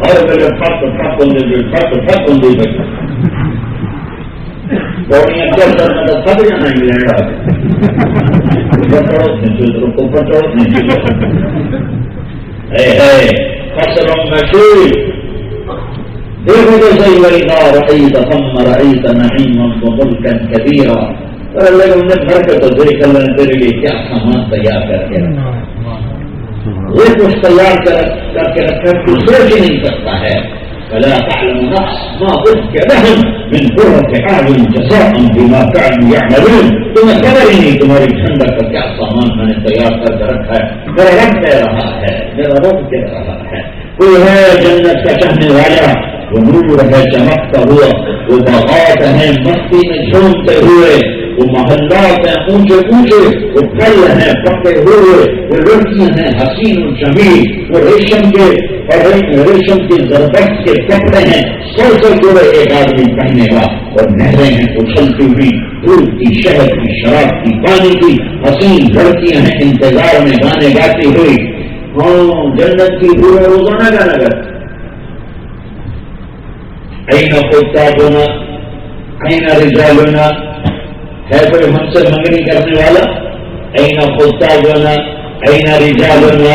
Speaker 1: اور میرے پھٹ بن دے گا بوڑیاں چل کر مطلب سب جانا انگلینڈ آ گئے. فصل مشہور دیکھو تو صحیح وریدا رأیت ثم رأیت نعیما وملکا کبیرا. اور اللہ نے گھر کے تو دیکھ اللہ نے تیرے لیے کیا سامان تیار کر کے رکھا, وہ کچھ تیار کر کے رکھا تو سوچ ہی نہیں سکتا ہے. فلا تعلم نفس ما أخفي لهم من قرة أعين جزاء بما كانوا يعملون. تمہیں خبر ہی نہیں تمہاری ٹھنڈک کا کیا سامان میں نے تیار کر کے رکھا ہے. میرا رب کہہ رہا ہے, میرا رب کہہ رہا ہے. کوئی ہے جنت کا چاہنے والا, وہ نور ہے چمکتا ہوا, وہ باغات ہیں مستی میں جھومتے ہوئے, وہ محلات ہیں اونچے اونچے, وہ پھل ہیں پکے ہوئے, وہ لڑکیاں ہیں حسین و جمیل, وہ ریشم کے اور ریشم کے زربست کے کپڑے ہیں 100 جوڑے ایک آدمی پہنے گا. اور نہریں ہیں اچھلتی ہوئی دودھ کی, شہد کی, شراب کی, پانی کی. حسین لڑکیاں ہیں انتظار میں گانے گاتی ہوئی. ہاں جنت کی روح روزانہ گانا گاتی. اینا خطابنا اینا رجالنا, ہے کوئی ہم سے منگنی کرنے والا. اینا خطابنا اینا رجالنا,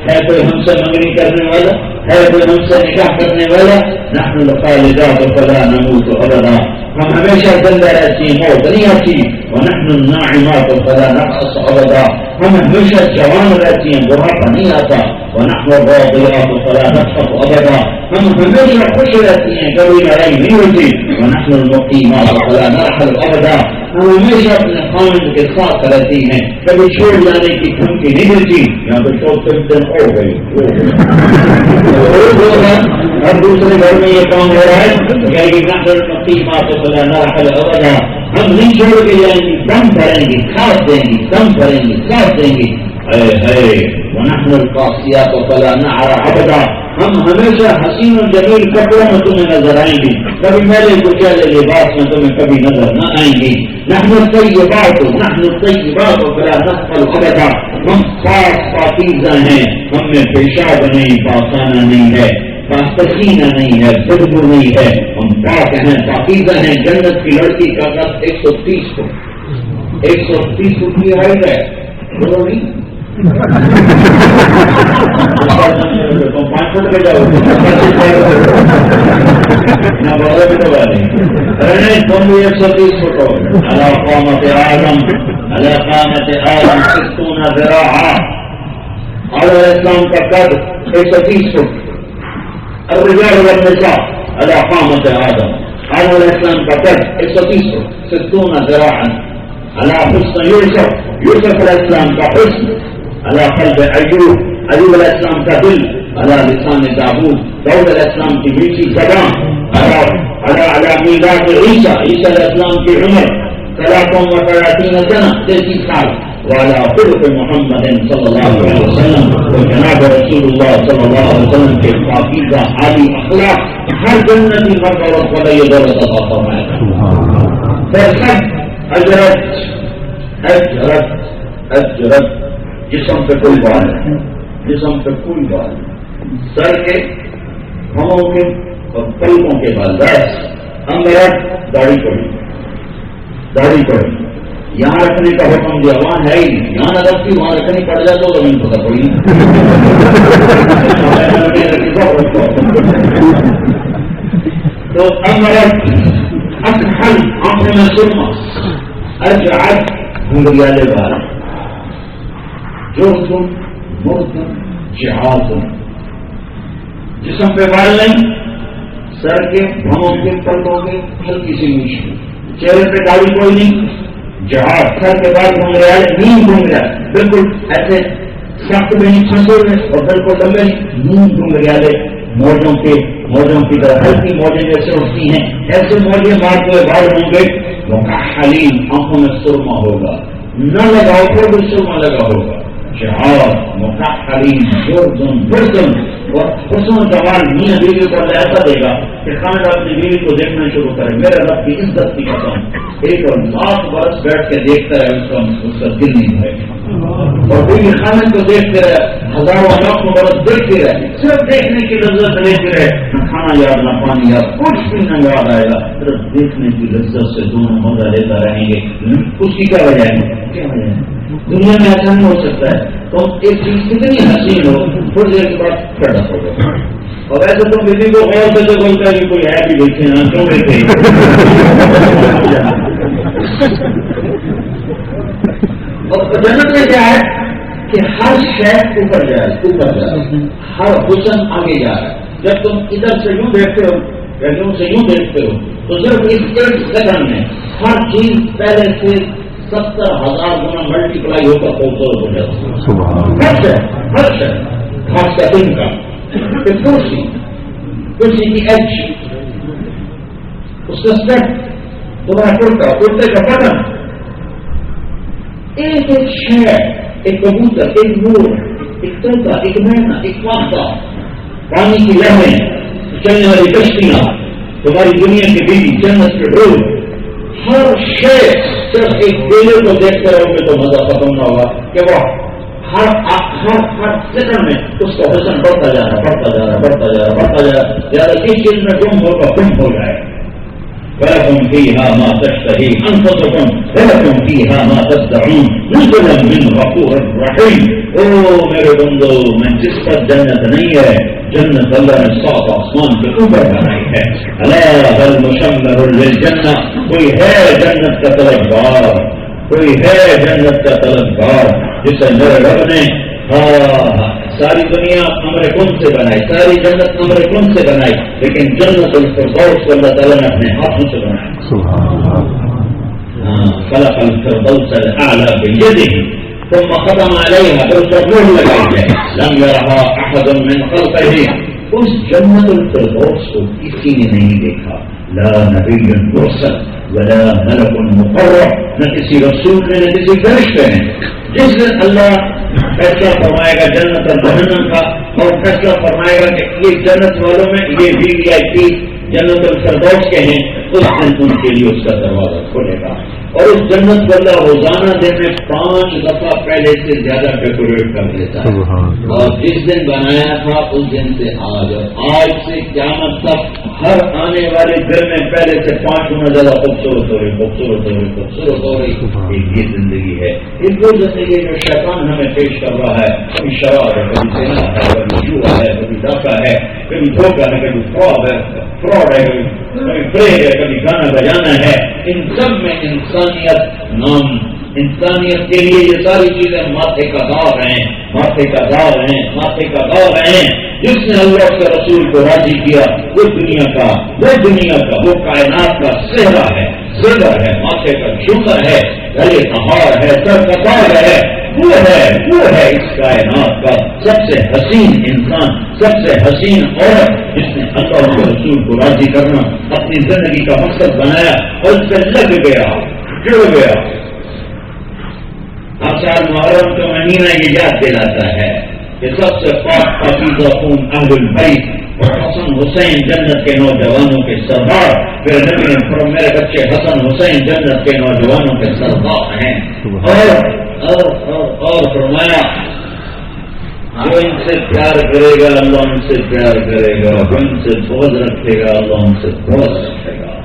Speaker 1: ہے کوئی ہم سے منگنی کرنے والا. ہے کوئی ہم سے نکاح کرنے والا؟ نحن الخالدات فلا نموت ابدا، ہم ہمیشہ زندہ رہتی ہیں، موت نہیں آتی. ونحن الناعمات فلا نبعث ابدا، ہم ہمیشہ جوان رہتی ہیں، بڑھاپا نہیں آتا. ونحن الراضيات فلا نسخط ابدا، ہم ہمیشہ خوش رہتی ہیں، کبھی لڑائی نہیں ہوتی. ونحن المقيمات فلا نرحل ابدا، ہم ہمیشہ اپنے خامد کے ساتھ رہتی ہیں، کبھی چھوڑ جانے کی دھمکی نہیں ملتی. یہاں پہ 34 دن ہو گئی، ہر دوسرے گھر میں یہ کام ہو رہا ہے کہ نحن المقيمات فلا نرحل ابدا، ہم نہیں چھوڑ کے جائیں گے، دم بھریں گے، ساتھ دیں گے، دم بھریں گے، ساتھ دیں گے. ونحن القاسيات فلا نعرى ابدا، ہم ہمیشہ حسین و جمیل کپڑوں میں تمہیں نظر آئیں گی، کبھی میلے کچیلے لباس میں تمہیں کبھی نظر نہ آئیں گی. نحن الطیبات فلا نسأل ابدا، ہم خاص پاکیزہ ہیں، ہم میں پیشاب نہیں، پاخانہ نہیں ہے، پسینہ نہیں ہے، بدبو نہیں ہے، ہم پاک ہیں، پاکیزہ ہیں. جنت کی لڑکی کا قد 130 فٹ، 130 فٹ کی ہائٹ ہے، بولو نہیں 5 فٹ پہ جاؤ نہ بڑا بھی تو بات نہیں، تم بھی 130 فٹ ہو. علی قامت آدم 60 ذراعا، علیہ السلام کا قد 130 فٹ. الرجال والنساء على قامة آدم، آدم علیہ السلام کا قد 130 فٹ 60 ذراعا. على حسن یوسف علیہ السلام کا حسن، على قلب ایوب علیہ السلام کا دل، على لسان داؤد علیہ السلام کی میٹھی زبان، على میلاد عیسیٰ علیہ السلام کی عمر 33 سنة 33 سال. وعلى خلق محمد صلی اللہ علیہ وسلم، اور جناب رسول اللہ صلی اللہ علیہ وسلم کے پاکیزہ عالی اخلاق ہر جنتی مرد عورت کو یہ دولت عطا فرمائے. اجرت جسم پہ کوئی بال ہے، جسم پہ کوئی بال، سر کے، ہموں کے اور پلکوں کے بال بس. امرت داڑھی پڑی، یہاں رکھنے کا حکم دیا، وہاں ہے ہی نہیں، یہاں نہ رکھتی وہاں رکھنی پڑ جائے تو زمین پتہ پڑی. تو امرت اکحل، آنکھوں میں سرما، ارجعت گھنگریالے بال، جرد مرد جہاز، جسم پہ بال نہیں، سر کے، بھموں کے، پلکوں کے، ہلکی سی موچھ، چہرے پہ داڑھی کوئی نہیں، جہاز، سر کے بعد گھوم رہا ہے، نیند گھوم رہا ہے، بالکل ایسے سخت میں نہیں پھنسے ہوئے اور بالکل لمبے نہیں، نیند گھوم رہا ہے. موجوں کی طرح ہلکی موجیں جیسے اٹھتی ہیں ایسے موجیں مارتے ہوئے بال ہوں گے. مکحلین، آنکھوں میں سرما ہوگا، نہ لگاؤ پھر بھی سرما لگا ہوگا. جہاز مکحلین جرد اور حسن جمال میاں بیوی کو ایسا دے گا کہ خامد اپنی بیوی کو دیکھنا شروع کرے. میرے رب کی عزت کی قسم، ایک اور 7 برس بیٹھ کے دیکھتا ہے اس کا دل نہیں ہے، اور بیوی خامد کو دیکھتے رہے، ہزاروں لاکھوں برس دیکھتے رہے، صرف دیکھنے کی لذت لیتے رہے، نہ کھانا یاد، نہ پانی یاد، کچھ بھی نہ یاد آئے گا، صرف دیکھنے کی لذت سے دونوں مزہ لیتا رہیں گے. اس کی کیا وجہ ہے؟ دنیا میں ایسا نہیں ہو سکتا ہے. تو ایک چیز کتنی حسین ہو، تھوڑی دیر کے بعد پیدا ہو گیا. اور ایسے تو کسی کو غور سے تو بولتا ہے کہ کوئی ہے بھی دیکھے نا کیوں دیکھے. اور جنت میں کیا ہے کہ ہر شہر اوپر جائے، ہر حسن آگے جا رہا ہے. جب تم ادھر سے یوں دیکھتے ہو یا یوں سے یوں دیکھتے ہو تو صرف اس 1 سیکنڈ میں ہر چیز پہلے سے 70,000 گنا ملٹی پلائی ہوتا خوبصورت ہو جاتا ہے. ہر شہر خاص کا دن کا کرسی کی ایج، اس کا سیٹ، تمہارا کرتے کا بٹن، ایک شہر، ایک کبوتر، ایک مور، ایک طوطا، ایک مینا، ایک پانتا، پانی کی لہریں، چلنے والی کشتیاں، تمہاری دنیا کی بیوی، جنت کے ڈول، ہر شہر صرف ایک بیلے کو دیکھتے رہو گے تو مزہ ختم نہ ہوگا کہ وہ ہر سیکنڈ میں اس کا حسن بڑھتا جا رہا زیادہ کس چیز میں گم ہوگا گم ہو جائے. وَلَكُمْ فِيهَا مَا تَشْتَهِي أَنفُسُكُمْ وَلَكُمْ فِيهَا مَا تَدَّعُونَ نُزُلًا مِّن غَفُورٍ رَّحِيمٍ. او میرے بندو، میں جس پر جنت نہیں ہے جنت اللہ نے 7 آسمان کے اوپر بنائی ہے. الا بل مشمر للجنہ، کوئی ہے جنت کا طلبگار، کوئی ہے جنت کا طلبگار جسے میرے رب نے ساری دنیا امر کن سے بنائی، ساری جنت امر کن سے بنائی، لیکن جنت الفردوس کو اللہ تعالیٰ نے اپنے ہاتھوں سے بنایا. خلق الفردوس الاعلی بیدہ ثم ختم علیہا، پھر اس پر مہر لگائی ہے. لم یرہا احد من خلقہ، اس جنت الفردوس کو کسی نے نہیں دیکھا، لا نبی مرسل ولا ملک مقرب، نہ کسی رسول نے نہ کسی فرشتے نے. جس دن اللہ فیصلہ فرمائے گا جنت اور جہنم کا، اور فیصلہ فرمائے گا کہ یہ جنت والوں میں یہ VIP جنت الفردوس کے ہیں، اس دن ان کے لیے اس کا دروازہ کھولے گا. اور اس جنت کو اللہ روزانہ دن میں 5 دفعہ پہلے سے زیادہ ڈیکوریٹ کر دیتا ہے. اور جس دن بنایا تھا اس دن سے آج، اور آج سے قیامت تک ہر آنے والے دن میں پہلے سے 5 گنا زیادہ خوبصورت ہو رہی، خوبصورت ہو رہی، خوبصورت ہو رہی. یہ زندگی ہے، ایک وہ زندگی جو شیطان ہمیں پیش کر رہا ہے. کبھی شراب ہے، کبھی زنا ہے، کبھی جوا ہے، کبھی ڈاکہ ہے، کبھی دھوکہ ہے، کبھی فراڈ ہے، کبھی پریڈ ہے، کبھی گانا بجانا ہے. ان سب میں انسانیت کے لیے یہ ساری چیزیں ماتھے کا داغ ہیں، ماتھے کا داغ ہیں، ماتھے کا داغ ہیں. جس نے اللہ کے رسول کو راضی کیا وہ دنیا کا وہ کائنات کا صحرا ہے، زیور ہے، ماتھے کا جھومر ہے، گلے کا ہار ہے، سر کا تاج ہے. وہ ہے اس کائنات کا سب سے حسین انسان، سب سے حسین عورت، جس نے اللہ کے رسول کو راضی کرنا اپنی زندگی کا مقصد بنایا اور اس سے لگ گیا، جڑ گیا. آشار محرم کا مہینہ یہ یاد دلاتا ہے کہ سب سے پاک پاکیزہ خون اہل البیت اور حسن حسین جنت کے نوجوانوں کے سردار. پھر نبی نے میرے بچے حسن حسین جنت کے نوجوانوں کے سردار ہیں. اور فرمایا جو ان سے پیار کرے گا اللہ ان سے پیار کرے گا، جو ان سے بغض رکھے گا اللہ ان سے بغض رکھے گا.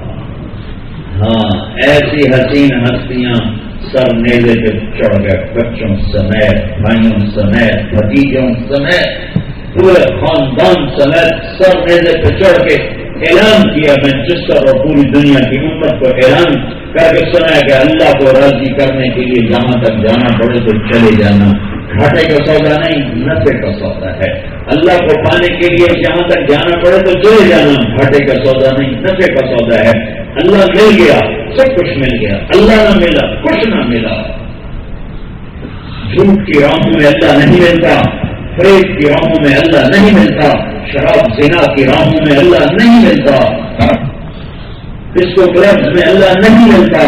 Speaker 1: ہاں، ایسی حسین ہستیاں سر نیزے پہ چڑھ گئے، بچوں سمیت، بھائیوں سمیت، بھتیجوں سمیت، پورے خاندان سمیت سر نیزے پہ چڑھ کے اعلان کیا. مانچسٹر اور پوری دنیا کی امت کو اعلان کر کے سنا کہ اللہ کو راضی کرنے کے لیے جہاں تک جانا پڑے تو چلے جانا. گھاٹے کا سودا نہیں، نفع کا سودا ہے. اللہ کو پانے کے لیے جہاں تک جانا پڑے تو چلے جانا، گھاٹے کا سودا نہیں، نفع کا سودا ہے. اللہ مل گیا، سب کچھ مل گیا. اللہ نہ ملا، کچھ نہ ملا. جھوٹ کی راہوں میں اللہ نہیں ملتا، فریب کی راہوں میں اللہ نہیں ملتا، شراب زنا کی راہوں میں اللہ نہیں ملتا، ڈسکو کلبز میں اللہ نہیں ملتا.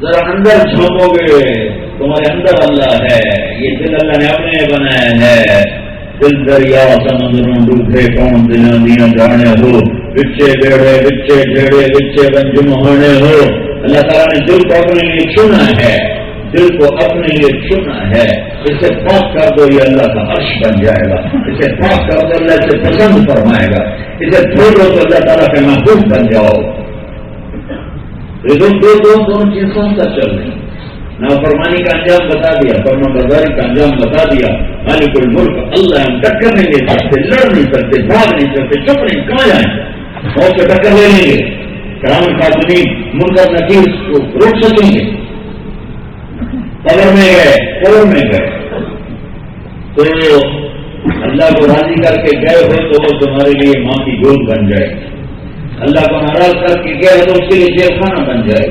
Speaker 1: ذرا اندر جھونکو گے تمہارے اندر اللہ ہے. یہ دل اللہ نے اپنے بنایا ہے. دل دریا سمندروں ڈوبے کون دلوں دیا جانے ہو، بچے بیڑے بچے جھیڑے بچے بنجم ہونے ہو. اللہ تعالیٰ نے دل کو اپنے لیے چنا ہے، دل کو اپنے لیے چنا ہے. اسے پاک کر دو یہ اللہ کا عرش بن جائے گا. اسے پاک کر دو اللہ سے پسند فرمائے گا. اسے چھوڑ دو تو اللہ تعالیٰ کے محبوب بن جاؤ. دونوں چیزوں کا چل رہی. نافرمانی کا انجام بتا دیا، فرما برداری کا انجام بتا دیا. مالک الملک اللہ، ہم ٹکر نہیں لے سکتے، لڑ نہیں سکتے، بھاگ نہیں سکتے، چپ نہیں، کہاں جائیں؟ بہت سے ٹکر لے لیں گے، کرام خاتمین منکر نکیر کو روک سکیں گے. قبر میں گئے تو اللہ کو راضی کر کے گئے ہو تو وہ تمہارے لیے ماں کی گود بن جائے. اللہ کو ناراض کر کے گئے تو اس کے لیے جیل خانہ بن جائے.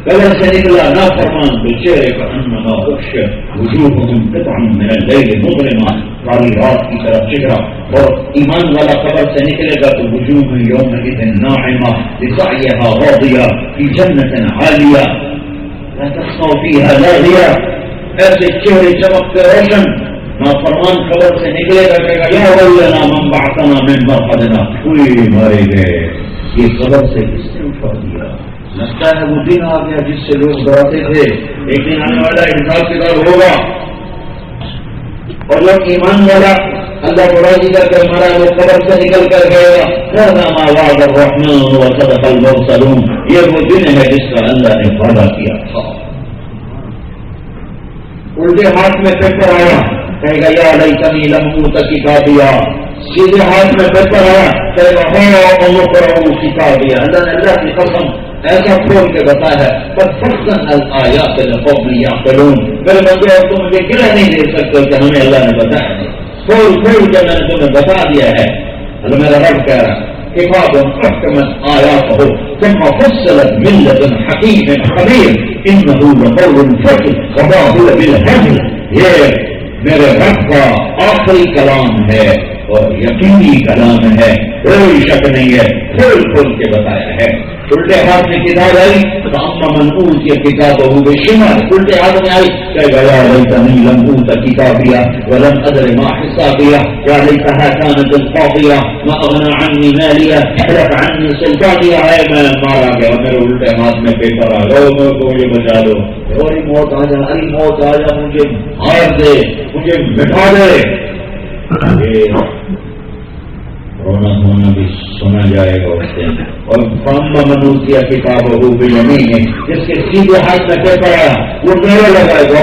Speaker 1: قبر سے نکلا نافرمان تو چہرے کا انما اخش وجوہہم قطع من اللیل مظلمہ، کالی رات کی طرف چہرہ. اور ایمان والا قبر سے نکلے گا تو وجوہ یومئذ ناعمہ لسعیہا راضیہ فی جنت عالیہ لا تسمع فیہا لاغیہ. ایسے چہرے چمکتے روشن. نافرمان قبر سے نکلے گا کہے گا یا ویلنا من بعثنا من مرقدنا، کوئی مارے گئے، یہ قبر سے کس نے اٹھا دیا. لگتا ہے وہ دن آ گیا جس سے لوگ ڈراتے تھے. ایک دن آنے والا حساب کتاب ہوگا اور لوگ ایمان والا اللہ کو راضی کر کے ہمارا وہ قبر سے نکل کر گئے گا. یہ وہ دن ہے جس کا اللہ نے وعدہ کیا تھا. الٹے ہاتھ میں پیپر آیا کہے گا یا لیتنی لم اوت کتابیا، سیدھے ہاتھ میں پیپر ہے، کہے گا ہاں اقرؤ کتابیا، اللہ نے اللہ کی قسم ایسا کھول کے بتایا ہے، فَفَصَّلْنَا الْآيَاتِ لِقَوْمٍ يَعْقِلُونَ، میرے بندے اور تم مجھے گرہ نہیں دے سکتے کہ ہمیں اللہ نے بتایا ہے، کھول کے میں نے تمہیں بتا دیا ہے۔ اللہ میرا رب کہہ رہا کتاب احکمت آیاتہ ثم فصلت من لدن حکیم خبیر انہ لقول فصل وما هو بالهزل، یہ میرے رب کا آخری کلام ہے اور یقینی کلام ہے، کوئی شک نہیں ہے، کھول کے بتایا ہے۔ الٹے ہاتھ میں کتاب آئی تو اما من اوتی کتابہ بشمال، الٹے ہاتھ میں آئی کہ یا لیتنی لم اوت کتابیا ولم ادر ما حسابیا یا لیتہا کانت القاضیہ ما اغنى عنی مالیا حلق عنی سلطانیہ، ہے میں مارا گیا، میرے الٹے ہاتھ میں پیپر آ گیا، میں کو یہ بچا دو، اور موت آ جا، اری موت آ جا، مجھے مار دے، مجھے مٹا دے۔ رونا دھونا بھی سنا جائے گا اس دن۔ اور فاما من اوتی کتابہ بیمینہ، جس کے سیدھے ہاتھ میں پیپر آیا وہ نعرے لگائے گا،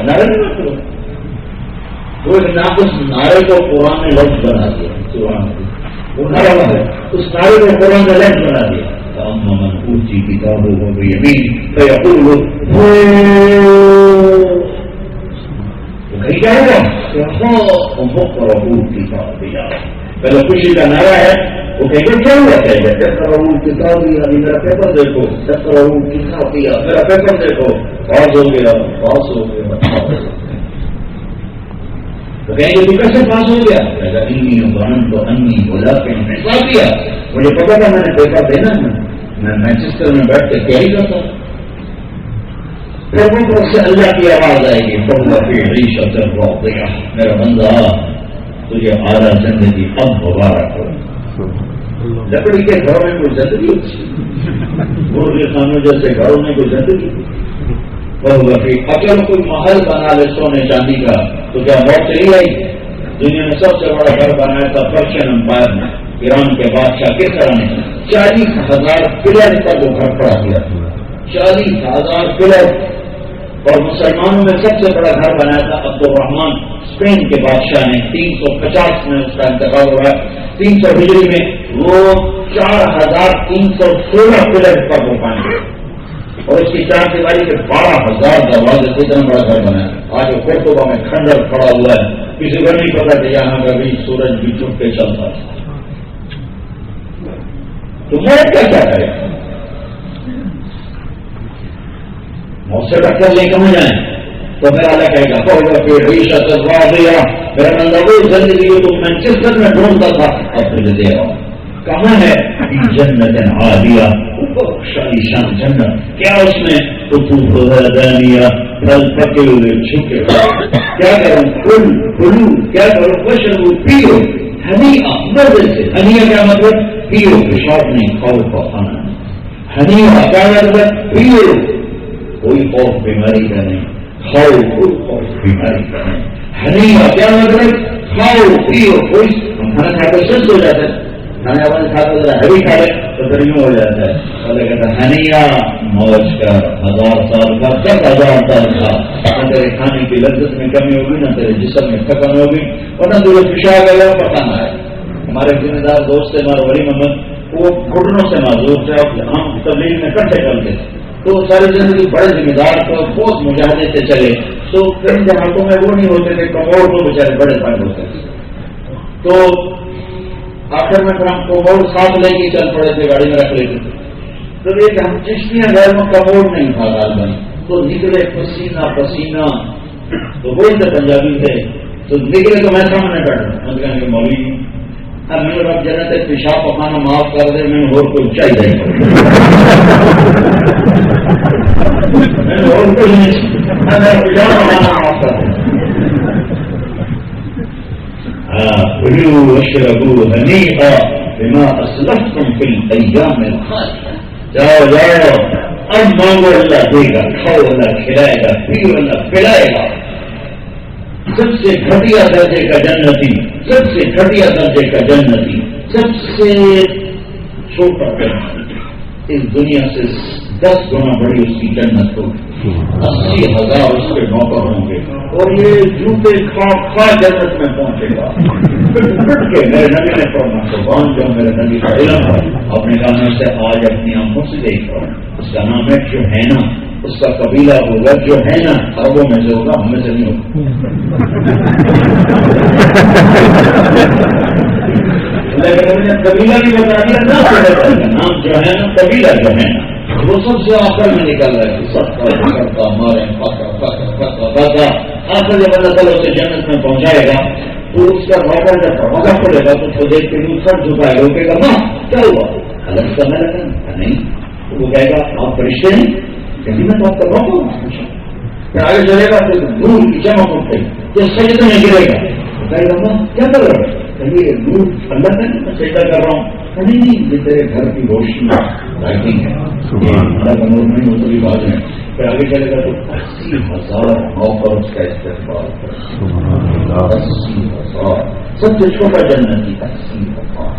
Speaker 1: نعرے نہیں کرو، وہ اس نعرے کو قرآن نے لفظ بنا دیا، وہ نعرہ ہے اس نعرے کو قرآن نے لفظ بنا دیا۔ فاما من اوتی کتابہ بیمینہ فیقول کیا ہوگا پہلے خوشی کا نعرہ ہے، وہ کہیں گے کیا ہوا، کہیں گے کتاب دیا، میرا پیپر دیکھو، کتاب دیا، میرا پیپر دیکھو، پاس ہو گیا، پاس ہو گیا، تو کہیں گے تو کیسے پاس ہو گیا، بولا کہ حساب دیا، مجھے پتا تھا میں نے پیپر دینا ہے، میں مینچسٹر میں بیٹھ کے تیاری کرتا ہوں۔ پھر سے اللہ کی آواز آئے گی، عیشت راضیہ، میرا بندہ تجھے اعلیٰ زندگی اب مبارک ہو۔ لکڑی کے گھروں میں کوئی زندگی ہوتی، مرغی خانوں جیسے گھروں میں کوئی زندگی، اگر کوئی محل بنا لے سونے چاندی کا تو کیا موت چلی آئی؟ دنیا میں سب سے بڑا گھر بنایا تھا پرشین امپائر نے، ایران کے بادشاہ کس طرح نے 40,000 پلر کا وہ گھر کھڑا کیا، 40,000 پلر۔ اور مسلمانوں میں سب سے بڑا گھر بنایا تھا عبد الرحمان اسپین کے بادشاہ نے، 350 میں اس کا انتقال ہوا ہے، 300 ہجری میں وہ 4,316 پلر پر وہ پائیں، اور اس کی چار دیواری کے 12,000 دروازے، اتنا بڑا گھر بنایا۔ آج وہ کورڈوبا میں کھنڈر کھڑا ہوا ہے، کسی کو نہیں پتا کہ یہاں کا بھی سورج بھی چھپ کے چلتا ہے۔ تو موت کا کیا کرے، موت سے ٹکر لے کہاں جائیں؟ تو میرا اللہ کہے گا پھر عیشت راضیہ، میرا بندہ وہ زندگی جو تم مینچسٹر میں ڈھونڈتا تھا اب تجھے دے رہا ہوں، کہاں ہے؟ جنت عالیہ، شان جنت، کیا اس میں قطوفها دانیہ، پھل پکے ہوئے چھکے ہوئے، کیا کروں پھل پھلو، کیا کروں وشربوا پیو ہنیئا، مزے سے، ہنیئا کیا مطلب؟ پیو، پیشاب نہیں، کھاؤ کا کھانا نہیں، ہنیئا کیا مطلب؟ پیو، کوئی خوف بیماری کا نہیں، کھاؤ، کوئی خوف بیماری کا نہیں، ہنیئا کیا مطلب؟ کھاؤ پیو، کوئی کھانا کھا کر سست ہو جاتا ہے، کھانا والا کھاتا ذرا ہیوی کھا لے تو پھر یوں ہو جاتا ہے، اللہ کہتا ہے ہنیئا، موج کر 1000 سال کا، 10,000 سال کا، نہ تیرے کھانے کی لذت میں کمی ہوگی، نہ تیرے جسم میں تھکن ہوگی، اور نہ تجھے پیشاب گیا پتہ نہ ہے۔ ہمارے ذمہ دار دوست ہمارے ولی محمد، وہ گھٹنوں سے معذور تھے، ہم تبلیغ میں کٹھے کرتے تھے، تو ساری زندگی بڑے ذمہ دار کو بہت مجاہدے سے چلے، تو کئی جہاتوں میں وہ نہیں ہوتے تھے، کمور تو بیچارے بڑے پائے ہوتے تھے، تو آخر میں پھر ہم کمور ساتھ لے کے چل پڑے تھے، گاڑی میں رکھ لیتے تھے، تو یہ کہ ہم چشتیاں گھر میں کمور نہیں تھا غالباً، تو نکلے پسینہ پسینہ، تو وہی تھے پنجابی تھے، تو نکلے تو میں سامنے بیٹھا، میں کہنے کہ مولوی اب میرے رب جنت ہے، پیشاب پکانا معاف کر دے، میں نے اور کوئی چاہیے میں نے اور کوئی نہیں، میں پیشاب پکانا معاف کر دے۔ کلوا واشربوا ہنیئا بما اسلفتم فی الایام الخالیہ، جاؤ جاؤ اب مانگو اللہ دے گا، کھاؤ اللہ کھلائے گا، پیو اللہ پلائے گا۔ سب سے گھٹیا درجے کا جنتی، سب سے گھٹیا درجے کا جنتی، سب سے چھوٹا جنتی، اس دنیا سے 10 گنا بڑی اس کی جنت ہوگی، 80,000 اس کے نوکر ہوں گے، اور یہ جوتے کھا جنت میں پہنچے گا پٹ کے۔ میرے نبی نے فرمایا قربان جو میرے نبی کا علم ہے، اپنے کاموں سے آج اپنی آنکھوں سے دیکھ رہا ہوں، اس کا نام ہے جوہینہ، اس کا قبیلہ ہوگا جوہینہ، عربوں میں سے ہوگا، ہم میں سے نہیں ہوگا۔ لیکن قبیلہ بھی بتا دیا، نام جوہینہ، قبیلہ جوہینہ، وہ سب سے آخر میں نکل رہا ہے، سب کرتا ہمارے آخر جب اللہ تعالیٰ اسے جنت میں پہنچائے گا تو اس کا نوکر جب دروازہ کھولے گا تو اس کو دیکھ کے سر جھکائے گا، وہ کہے گا ماں کیا ہوا، الگ سمے لگا نہیں، تو وہ کہے گا آپ فرشتے ہیں، کہیں میں تو آپ کا نوکر ہوں، پھر آگے چلے گا تو نور کی چمک اٹھے تو سجدے میں گرے گا، وہ کہے گا ماں کیا کر رہا ہے، کہیں نور اللہ کا نہیں میں سجدہ کر رہا ہوں، نہیں یہ تیرے گھر کی روشنی لائٹنگ ہے، ہمارا نور نہیں ہو تو بھی بات ہے۔ پھر آگے چلے گا تو 80,000 نوکر اس کا استقبال کرے، 80,000 سب سے چھوٹا جنتی 80,000۔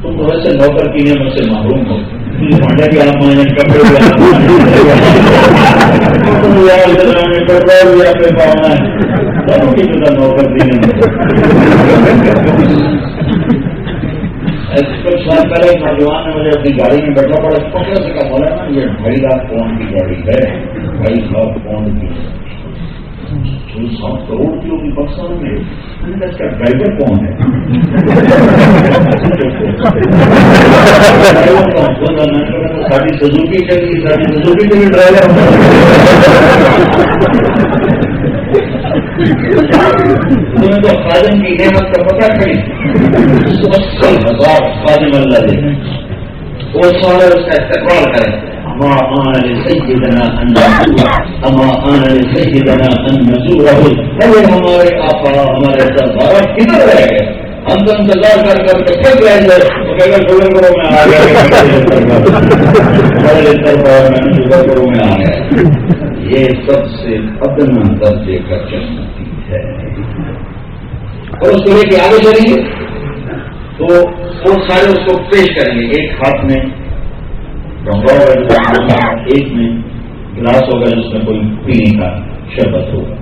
Speaker 1: تم تو ویسے نوکر کی نعمت سے محروم ہو، پانڈا بھی آپ مانے، کپڑے بھی آپ مانے، پیٹرول بھی آپ نے پاؤنا ہے، سب کی جگہ نوکر کی نعمت۔ کچھ سال پہلے ایک نوجوان نے مجھے اپنی گاڑی میں بیٹھا پڑا پکڑا سے کہا مولانا یہ 2.5 لاکھ پاؤنڈ کی گاڑی ہے، 2.5 لاکھ پاؤنڈ کی، 7 کروڑ کی ہوگی پاکستان میں، اس کا ڈرائیور کون ہے؟ ساری سزوکی چلی، ساری سزوکی کے بھی ڈرائیور تمہیں تو خادم کی نعمت کا پتہ کھڑی، 80,000 خادم اللہ دے، وہ سارے اس کا استقبال کریں، اما آن لسیدنا ان نزورہ، ہمارے آقا ہمارے سردار کدھر رہ گئے، ہم تو انتظار کر کر کے پھر رہ گئے، وہ کہہ کر شوگر کرو میں آ گیا، شوگر کرو میں آ گیا۔ یہ سب سے ادنا درجے کا جنتی ہے، اور اس کو لے کے آگے چلیں گے تو وہ سارے اس کو پیش کریں گے، ایک ہاتھ میں ڈونگا ہوگا، ایک میں گلاس ہوگا جس میں کوئی پینے کا شربت ہوگا،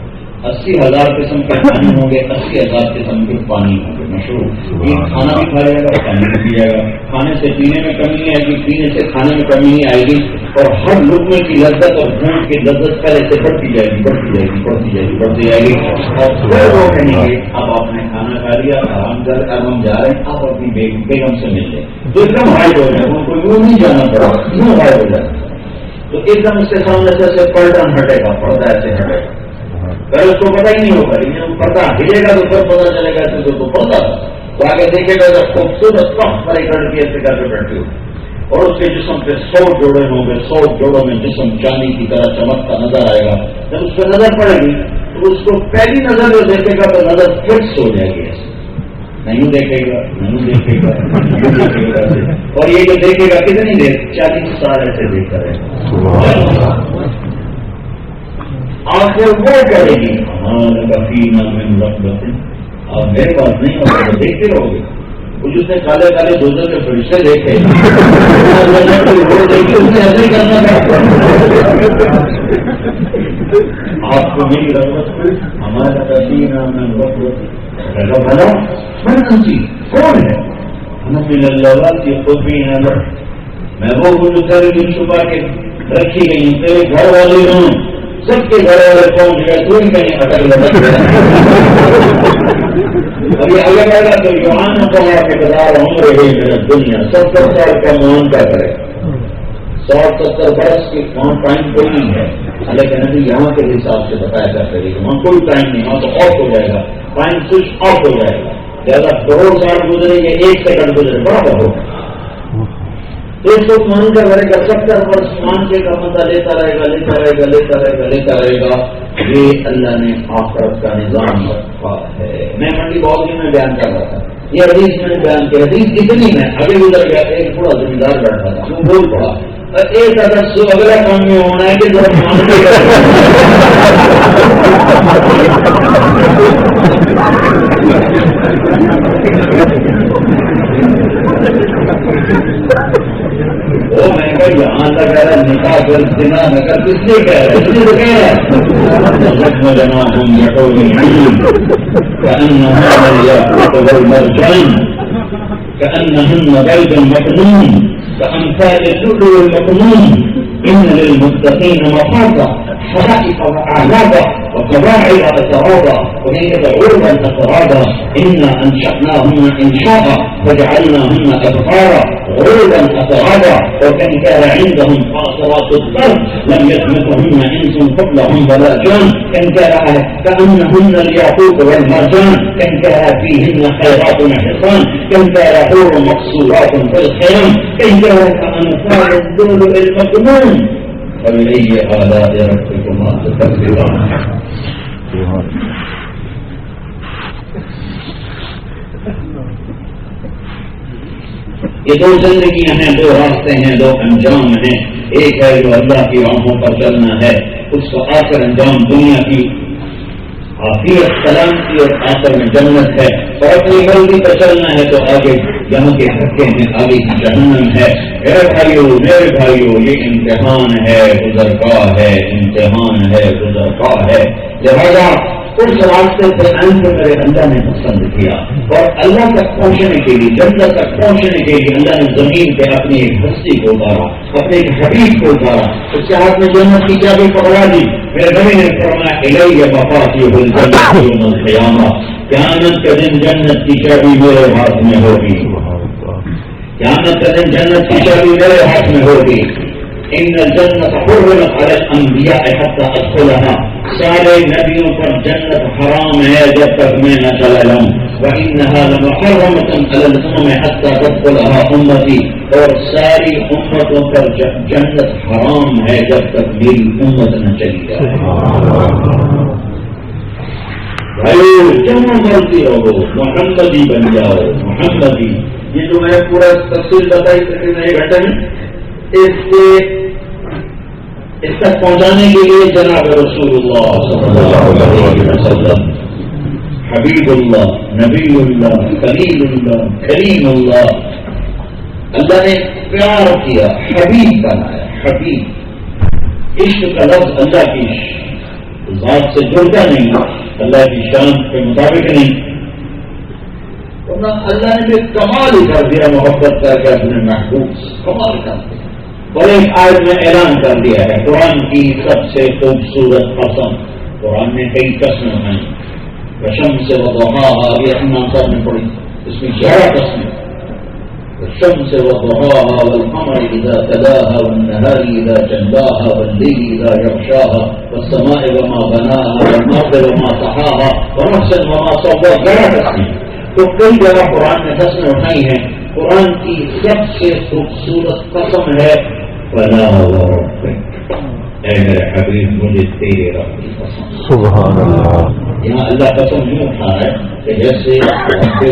Speaker 1: 80,000 قسم کے کھانے ہوں گے، 80,000 قسم کے پانی ہوں گے مشروب، یہ کھانا بھی کھا جائے گا، پانی بھی پی جائے گا، کھانے سے پینے میں کمی نہیں آئے گی، پینے سے کھانے میں کمی نہیں آئے گی، اور ہر لقمے کی لذت اور بھوک کی لذت پہلے سے بڑھتی جائے گی، بڑھتی جائے گی، بڑھتی جائے گی، بڑھتی جائے گی، اور پھر وہ کہیں گے اب آپ نے کھانا کھا لیا، آرام کر، اب ہم جا رہے ہیں، آپ اپنی بیگم سے مل لیں، تو ایک دم ہائڈ ہو جائے، ان کو یوں نہیں جانا پڑا، یوں ہائڈ ہو جائے، تو ایک دم اس کے سامنے سے پلٹن ہٹے گا، پردہ ایسے ہٹے گا، پہلے اس کو پتہ ہی نہیں ہوگا، لیکن پردہ ہلے گا تو پھر پتہ چلے گا تو پردہ، تو آگے دیکھے گا جب خوبصورت کم پر ایک لڑکی ایسے کر کے بیٹھی ہوگی، اور اس کے جسم پہ 100 جوڑے ہوں گے، 100 جوڑوں میں جسم چاندی کی طرح چمکتا نظر آئے گا، جب اس پہ نظر پڑے گی تو اس کو پہلی نظر جو دیکھے گا تو نظر فکس ہو جائے گی، ایسے نہیں دیکھے گا، نہیں دیکھے گا، نہیں دیکھے گا، اور یہ جو دیکھے گا کتنی دیر، 40 سال ایسے دیکھتا رہے گا، آخر وہ کرے گی ہمارا کفینا میں رغبت، آپ میرے پاس نہیں ہوگا تو دیکھتے رہو گے، وہ جس نے کالے کالے دوزوں کے فرشتے دیکھے وہ دیکھے اس نے ایسے ہی کرنا چاہتا، آپ کو میری رغبت ہمارا کفینا میں رغبت، بھلا کون ہے، میں وہ ہوں جو تیرے دل چھپا کے رکھی گئی ہوں، تیرے گھر والے ہوں، سب کے گھر والے پہنچ گئے، تو ہی کہیں اٹک لٹک گیا، ابھی آگے بڑھ گا تو یہاں کہا کہ بازار عمر ہے دنیا 70 سال کا مان کیا کرے، 100-70 برس کے وہاں ٹائم کوئی نہیں ہے، لیکن ابھی یہاں کے حساب سے بتایا جاتا ہے کہ وہاں کوئی ٹائم نہیں، وہاں تو آف ہو جائے گا، ٹائم سوئچ آف ہو جائے گا، زیادہ کروڑ سال گزرے گے 1 سیکنڈ گزرے برابر ہوگا، تو اس کو مان کر رہے گا 70 برس مان کے کا مزہ لیتا رہے گا، لیتا رہے گا، لیتا رہے گا، لیتا رہے گا، یہ اللہ نے آخرت کا نظام رکھا ہے۔ میں منڈی بہت دن میں بیان کر رہا تھا، یہ حدیث میں نے بیان کیا، حدیث اتنی میں آگے گزر گیا، ایک بڑا ذمہ دار بیٹھا تھا، وہ بول پڑا ایک اگر سو اگلا کام میں ہونا ہے کہ ذرا مانتے وہ میں کہ یہاں تک نکاح کافر زنا نہ کر، کس لیے کہہ رہے ہیں؟ اس لیے تو کہہ رہے ہیں جناحهم بحور عين كأنهن الياقوت والمرجان كأنهن بيض مكنون كأمثال اللؤلؤ المكنون إن للمتقين مفازا حدائق وأعنابا وكواعب أترابا وهي عربا أترابا إنا أنشأناهن إنشاء فجعلناهن أبكارا عربا أترابا وكان كان عندهم قاصرات الطرف لم يطمثهن إنس قبلهم ولا جان كأنهن الياقوت والمرجان كان فيهن خيرات حصان كان حور مقصورات في الخيام كان كأمثال اللؤلؤ المكنون فبأي آلاء ربكما تكذبان. یہ دو زندگیاں ہیں، دو راستے ہیں، دو انجام ہیں. ایک ہے جو اللہ کی راہوں پر چلنا ہے، اس کا آخر انجام دنیا کی عافیت سلامتی اور آخر میں جنت ہے. اور اپنی غلطی پر چلنا ہے تو آگے یہاں کے حقے ہیں، آگے کی جہنم ہے. میرے بھائیو یہ امتحان ہے، گزرگاہ ہے، امتحان ہے، گزرگاہ ہے. لہذا اس راستے سے میرے اللہ نے پسند کیا اور اللہ تک پہنچنے کے لیے، جنت تک پہنچنے کے لیے اللہ نے زمین پہ اپنی ایک ہستی کو اتارا، اپنے ایک حبیب کو اتارا. اس کے ہاتھ میں جنت کی چابی پکڑا دی. میرے نبی نے فرمایا الیہ مفاتیح الجنۃ یوم القیامہ، قیامت کے دن جنت کی چابی میرے ہاتھ میں ہوگی. قیامت کے دن جنت کی چابی میرے ہاتھ میں ہوگی. ان الجنت حرمت علی الانبیاء حتی ادخلها، سارے نبیوں پر جنت حرام ہے جب تک میں نہ چلا جاؤں. وانها لمحرمۃ علی الامم حتی تدخلها امتی، اور ساری امتوں پر جنت حرام ہے جب تک میری امت نہ چلی جائے. بھائیو جمع مرضی رہو، محمدی بن جاؤ، محمدی. یہ جو میں پورا تفصیل بتائی تقریباً 1 گھنٹے میں، اس تک پہنچانے کے لیے جناب رسول اللہ صلی اللہ علیہ وسلم، حبیب اللہ، نبی اللہ، خلیل اللہ، کریم اللہ، اللہ نے پیار کیا، حبیب بنایا. حبیب عشق کا لفظ اللہ کی ذات سے جڑتا نہیں، اللہ کی شان کے مطابق نہیں. اللہ نے بھی کمال ہی کر دیا محبت کر کے اپنے محبوب سے، کمال کر دیا. اور ایک آیت میں اعلان کر دیا ہے قرآن کی سب سے خوبصورت قسم. قرآن نے کئی قسمیں ہیں، قسم سے وضحاها، یہ امام صاحب نے پڑھی، اس میں 11 قسمیں. قسم سے وضحاها والقمر اذا تلاها والنهار اذا جلاها والليل اذا يغشاها والسماء وما بناها والارض وما طحاها ونفس وما سواها. 11 قسمیں. تو کئی جگہ قرآن نے قسمیں اٹھائی ہیں. قرآن کی سب سے خوبصورت قسم ہے فلا وربک، اے میرے حبیب مجھے تیرے رب کی قسم. سبحان اللہ. یہاں اللہ قسم یوں اٹھا ہے کہ جیسے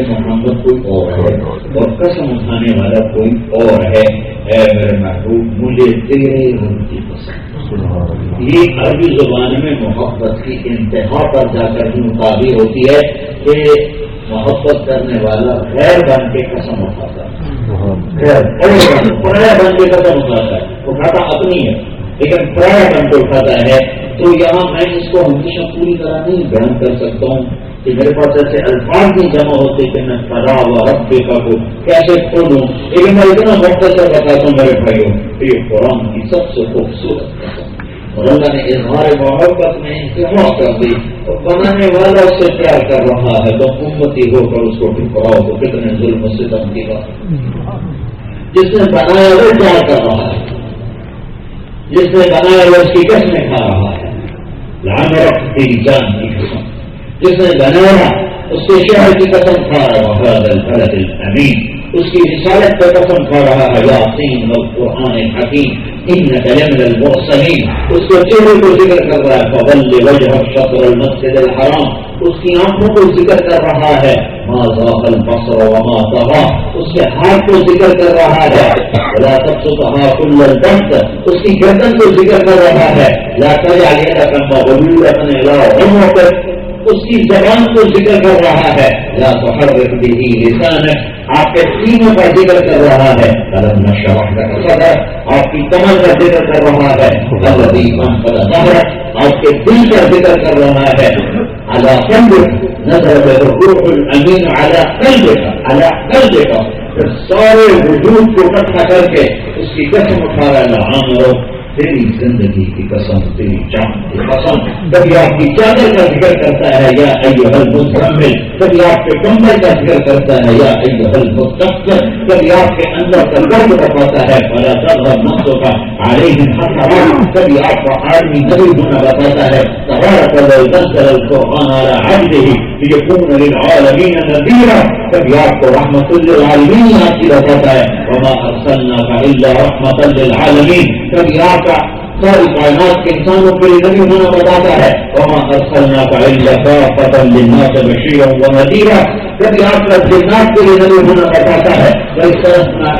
Speaker 1: محمد کوئی اور ہے اور قسم اٹھانے والا کوئی اور ہے. اے میرے محبوب مجھے تیرے رب کی قسم. یہ عربی زبان میں محبت کی انتہا پر جا کر یوں تعبیر ہوتی ہے کہ محبت کرنے والا غیر بن کے قسم اٹھاتا ہے، پرایا بن کے قسم اٹھاتا ہے. اٹھاتا اپنی ہے لیکن پرایا بن کے اٹھاتا ہے. تو یہاں میں اس کو ہمیشہ پوری طرح نہیں بیان کر سکتا ہوں کہ میرے پاس ایسے الفاظ نہیں جمع ہوتے کہ میں فلا و ربک کو کیسے کھولوں، لیکن میں اتنا مختصر بتاتا ہوں میرے بھائیوں کہ یہ قرآن کی سب سے خوبصورت قسم. اور اللہ نے اظہار محبت میں انتہا کر دی. اور بنانے والا اس سے پیار کر رہا ہے تو امتی ہو کر اس کو ٹھکراؤ تو کتنے ظلم و ستم کی بات. جس نے بنایا وہ پیار کر رہا ہے، جس نے بنایا وہ اس کی قسمیں کھا رہا ہے. لعن رب تیری جان کی قسم. جس نے بنایا اس کے شہر کی قسم کھا رہا ہے، البلد الامین، اس کی رسالت پر قسم کھا رہا ہے. یاسین والقرآن الحکیم انک لمن المرسلین، اس کے چہرے کو ذکر کر رہا ہے. فول وجهک شطر المسجد الحرام، اس کی آنکھوں کو ذکر کر رہا ہے. ما زاغ البصر وما طغى، اس کے ہاتھ کو ذکر کر رہا ہے. ولا تبسطها كل البسط، اس کی گردن کو ذکر کر رہا ہے. لا تجعل يدك مغلولة إلى عنقك اس کی زبان کو ذکر کر رہا ہے، لا تحرک به لسانک، آپ کے سینے کا ذکر کر رہا ہے، الم نشرح لک صدرک، آپ کی کمر کا ذکر کر رہا ہے، الذی انقض ظہرک، آپ کے دل کا ذکر کر رہا ہے، علی قلبک نزل به الروح الامین علی قلبک، علی قلبک، پھر سارے وجود کو اکٹھا کر کے اس کی قسم اٹھا رہا ہے، لعامرو، تیری زندگی کی قسم، تیری جان کی قسم، کبھی آپ کی چادر کا ذکر کرتا ہے یا ایھا المزمل، کبھی آپ کے کمبل کا ذکر کرتا ہے یا ایھا المدثر، کبھی آپ کے اندر کا درد بتاتا ہے فلا تغضب نفسک علیہم حسرات، کبھی آپ کا عالمی نبی ہونا بتاتا ہے تبارک الذی نزل القرآن علی عبدہ لیکون للعالمین نذیرا، کبھی آپ کو رحمت للعالمین آپ کی بتاتا ہے وما ارسلناک الا رحمۃ للعالمین، کبھی آپ کا ساری کائنات کے انسانوں کے لیے نبی ہونا بتاتا ہے وما ارسلناک الا کافۃ للناس بشیرا ونذیرا، کبھی آپ کا جنات کے لیے نبی ہونا بتاتا ہے وَإِذْ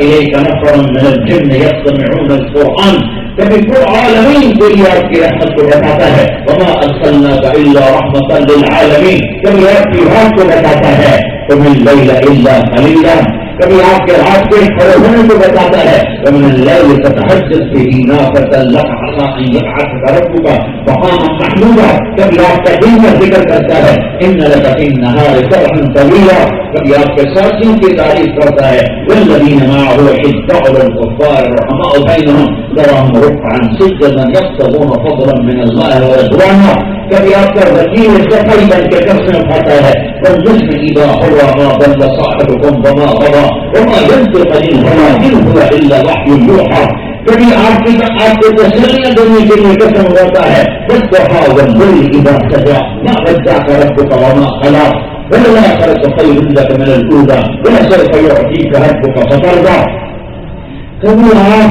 Speaker 1: إِلَيْكَ نَفَرٌ مِّنَ الْجِنِّ يَسْتَمِعُونَ الْقُرْآنَ، کبھی پورے عالمین کے لیے آپ کی رحمت کو بتاتا ہے وما ارسلناک الا رحمۃ للعالمین، کبھی آپ کی رات کو بتاتا ہے قُمِ اللَّيْلَ إِلَّا قَلِيلًا، کبھی آپ کے رات کے کھڑے ہونے کو بتاتا ہے وَمِنَ اللَّيْلِ فَتَهَجَّدْ بِهِ نَافِلَةً لَكَ عَسَىٰ أَن يَبْعَثَكَ رَبُّكَ مَقَامًا مَحْمُودًا، کبھی آپ کا دن کا ذکر کرتا ہے إِنَّ لَكَ فِي النَّهَارِ سَبْحًا طَوِيلًا، کبھی آپ کے ساتھیوں کی تعریف کرتا ہے وَالَّذِينَ مَعَهُ أَشِدَّاءُ عَلَى الْكُفَّارِ رُحَمَاءُ بَيْنَهُمْ تَرَاهُمْ رُكَّعًا سُجَّدًا يَبْتَغُونَ فَضْلًا مِّنَ اللَّهِ وَرِضْوَانًا، کبھی آپ کا وکیل صفائی بن کے قسم اٹھاتا ہے وَالنَّجْمِ إِذَا هَوَىٰ مَا ضَلَّ صَاحِبُكُمْ وَمَا غَوَىٰ وَمَا يَنطِقُ عَنِ الْهَوَىٰ إِنْ هُوَ إِلَّا وَحْيٌ يُوحَىٰ، کبھی آپ کو تسلیاں دینے کے لیے قسم کرتا ہے وَالضُّحَىٰ وَاللَّيْلِ إِذَا سَجَىٰ مَا وَدَّعَكَ رَبُّكَ وَمَا قَلَىٰ وَلَلْآخِرَةُ خَيْرٌ لَّكَ مِنَ الْأُولَىٰ وَلَسَوْفَ يُعْطِيكَ رَبُّكَ فَتَرْضَىٰ، کبھی آپ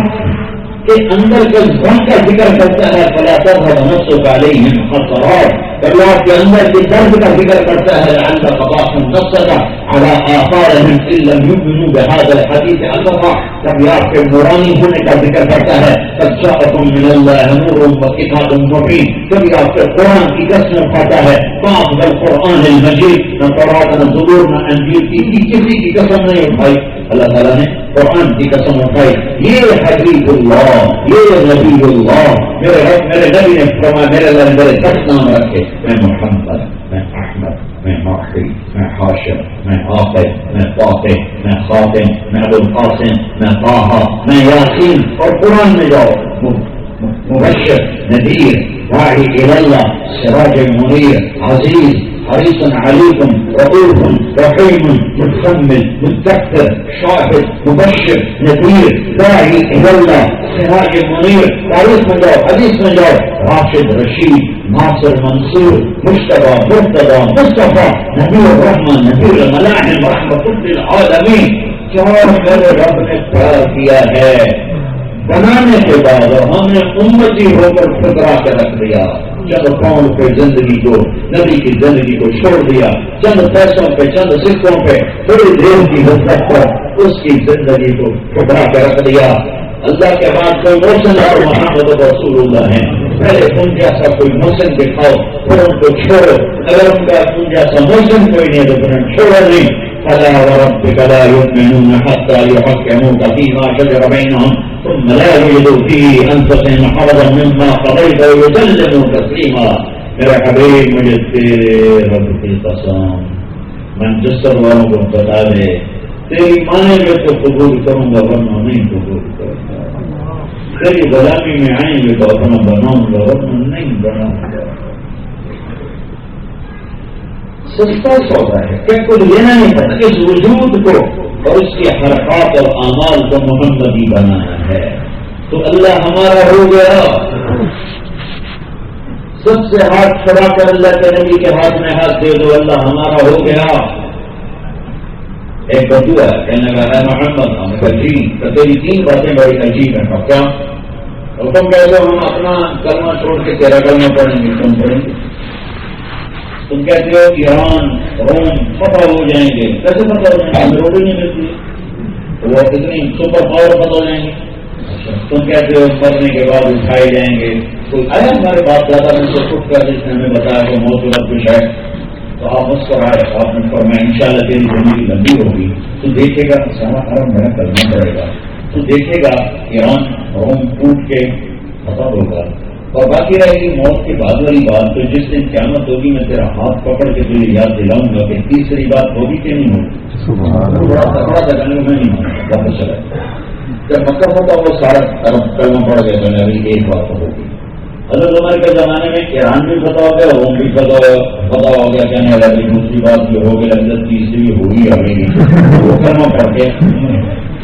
Speaker 1: کے اندر کے غم کا ذکر کرتا ہے فلا تذهب نفسك عليهم حسرات، کبھی آپ کے اندر کے درد کا ذکر کرتا ہے لعلك باخع نفسك على آثارهم إن لم يؤمنوا بهذا الحديث أسفا، کبھی آپ کے نورانی ہونے کا ذکر کرتا ہے قد جاءكم من الله نور وكتاب مبين، کبھی آپ کے قرآن کی قسم اٹھاتا ہے فاخذ القرآن المجيد، نہ تورات نہ زبور نہ انجیل کسی کی قسم نہیں اٹھائی، اللہ تعالیٰ نے قرآن کی قسم اٹھائی، یہ حبیب اللہ، یہ نبی اللہ، میرے نبی نے فرمایا میرے اللہ نے میرے 10 نام رکھے، میں محمد، میں احمد، میں ماحی، میں حاشر، میں عاقب، میں فاتح، میں خاتم، میں ابو القاسم، میں طٰہٰ، میں یاسین، اور قرآن میں جاؤ مبشر، نذیر، داعی الی اللہ، سراج منیر، عزیز، حریص علیکم، رؤوف رحیم، متحمل، مدثر، شاہد، مبشر، نذیر، داعی الی اللہ، سراج منیر، تاریخ میں جاؤ، حدیث میں جاؤ، راشد، رشید، ناصر، منصور، مجتبیٰ، مرتضیٰ، مصطفیٰ، نبی الرحمن، نبی الملاحم، رحمۃ للعالمین، کیا میرے رب نے پیار کیا ہے بنانے کے بعد، اور ہم نے امتی ہو کر ٹھکرا کے رکھ دیا، چند قوم پہ زندگی کو، نبی کی زندگی کو چھوڑ دیا، چند پیسوں پہ، چند سکوں پہ، تھوڑی دیر کی حسرت پر اس کی زندگی کو ٹھکرا کے رکھ دیا۔ اللہ کے بعد کوئی محسن اور محمد رسول اللہ ہیں، پہلے ان جیسا کوئی محسن دکھاؤ پھر ان کو چھوڑو، اگر ان جیسا محسن کوئی نہیں تو پھر چھوڑو نہیں۔ فلا وربك لا يؤمنون حتى يحكموك فيما شجر بينهم ثم لا يجدوا في أنفسهم حرجا مما قضيت ويسلموا تسليما۔ میرے حبیب مجھے تیرے رب کی قسم، میں جسر والوں کو بتا دے تیری مانے میں تو قبول کروں گا ورنہ نہیں قبول کروں گا، تیری غلامی میں آئیں گے تو اپنا بناؤں گا ورنہ نہیں بناؤں گا۔ سستا سودا ہے کہ کچھ لینا نہیں پڑتا، اس وجود کو اور اس کی حرکات اور اعمال کو محمدی بنانا ہے تو اللہ ہمارا ہو گیا۔ سب سے ہاتھ چھڑا کر اللہ کے نبی کے ہاتھ میں ہاتھ دے دو، اللہ ہمارا ہو گیا۔ ایک بدوا کہنے لگا ہے محمد، ہم نے کہا جی تو تیری 3 باتیں بڑی عجیب ہیں، کیا؟ اور تم کہتے ہو ہم اپنا کلمہ چھوڑ کے تیرا کلمہ پڑھیں گے، تم پڑھیں گے؟ تم کہتے ہو ایران، روم فتح ہو جائیں گے، کیسے فتح ہو جائیں گے؟ ہمیں روٹی نہیں ملتی، وہ اتنی سپر پاور فتح ہو جائیں گے۔ تم کہتے ہو مرنے کے بعد اٹھائے جائیں گے، کوئی آیا ہمارے باپ دادا نے تو خود کر جس نے ہمیں بتایا کہ موت وقت کچھ ہے، تو آپ مسکرائے. آپ نے فرمایا انشاءاللہ تیری زندگی لمبی ہوگی تو دیکھے گا سارا عرب میرا کرنا پڑے گا, تو دیکھے گا ایران روم ٹوٹ کے ختم ہوگا, اور باقی رہے گی موت کے بعد والی بات. تو جس دن قیامت ہوگی میں تیرا ہاتھ پکڑ کے تجھے یاد دلاؤں گا کہ تیسری بات ہوگی کہ نہیں ہوگی. بڑا تکڑا تھا میں نہیں مانا واپس چلا. جب مکہ ہوتا وہ سارا عرب کلمہ پڑ گیا تو ابھی ایک بات ہوگی. حضرت عمر کے زمانے میں ایران بھی پتا ہو گیا, روم بھی پتا ہو گیا, کہنے لگا دوسری بات جو ہو گئی لگتا تیسری بھی ہوگی ابھی وہ کلمہ پڑھ کے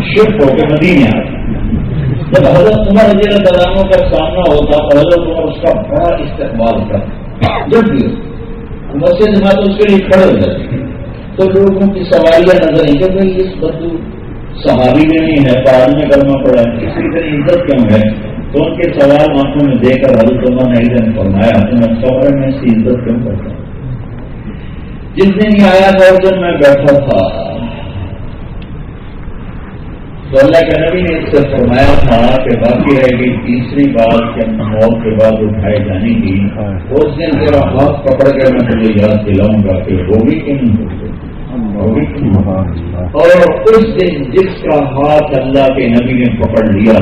Speaker 1: شفٹ ہو کے مدینے آ گیا. جب حضرت عمر رضی اللہ عنہ کا سامنا ہوتا تو حضرت عمر اس کا بڑا استقبال کرتا. جب بھی مسجد میں تو اس کے لیے کھڑے ہو جاتے تو لوگوں کی سواریاں نظر آئی کہ بھائی اس بدو صحابی میں نہیں ہے, پہاڑ میں کرنا پڑا ہے, اس کی اتنی عزت کیوں ہے. تو ان کے سوال آنکھوں میں دے کر حضرت عمر نے ایک دن فرمایا تمہیں خبر ہے میں اس کی عزت کیوں کرتا ہوں. جس دن یہ آیا تھا اس دن میں بیٹھا تھا تو اللہ کے نبی نے اس سے فرمایا تھا کہ باقی رہے گی تیسری بات کہ موت کے بعد اٹھائے جانے کی. اس دن تیرا ہاتھ پکڑ کر میں تجھے یاد دلاؤں گا کہ ہوگی کہ نہیں ہوگی. اور اس دن جس کا ہاتھ اللہ کے نبی نے پکڑ لیا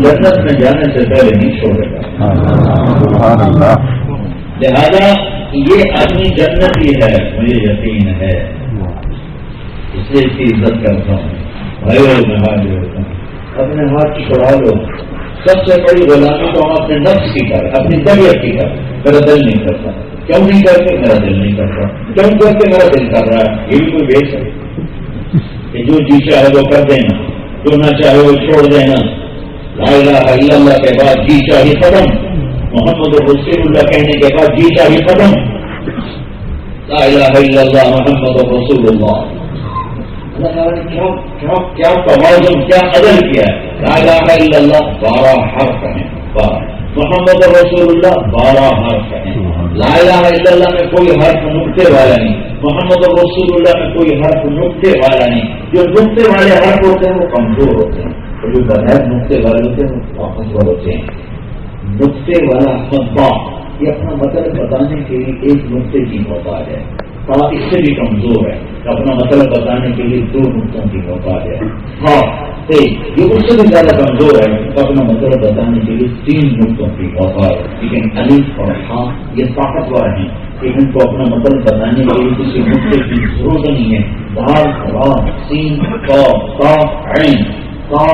Speaker 1: جنت میں جانے سے پہلے نہیں چھوڑے گا. لہذا یہ آدمی جنت ہی ہے مجھے یقین ہے, اس لیے اس کی عزت کرتا ہوں. میں ہاتھ جوڑتا ہوں, اپنے ہاتھ چھڑا لو. سب سے بڑی غلامی تو ہم اپنے نفس کی کر, اپنی طبیعت کی کر. میرا دل نہیں کرتا, کیوں نہیں کرتے میرا دل نہیں کرتا, کیوں کرتے میرا دل کر رہا ہے. یہ بھی کوئی بیچ ہے کہ جو جی چاہے وہ کر دینا, جو نہ چاہے وہ چھوڑ دینا. لا الہ الا اللہ کے بعد جی چاہیے ختم, محمد رسول اللہ کہنے کے بعد جی چاہیے ختم. لا الہ الا اللہ محمد رسول اللہ. اللہ تعالیٰ نے کیا توازن کیا عدل کیا ہے. لا الہ الا اللہ 12 حرف ہیں, 12. محمد رسول اللہ 12 حرف ہیں. لا الہ الا اللہ میں کوئی حرف نقطے والا نہیں, محمد رسول اللہ میں کوئی حرف نقطے والا نہیں. جو نقطے والے حرف ہوتے ہیں وہ کمزور ہوتے ہیں, اور جو بغیر نقطے والے ہوتے ہیں وہ طاقتور ہوتے ہیں. نقطے والا خطبہ یہ اپنا مطلب بتانے کے لیے ایک نقطے کی محتاج ہے, اس سے بھی کمزور ہے. اپنا مطلب بتانے کے لیے 2 نقطوں کی محتاج ہے. ہاں یہ اس سے بھی زیادہ کمزور ہے, اپنا مطلب بتانے کے لیے 3 نقطوں کی محتاج ہے. لیکن الف اور ہاں یہ طاقتور ہیں کہ ان کو اپنا مطلب بتانے کے لیے کسی نقطے کی ضرورت نہیں ہے. دال را سین کا عین کا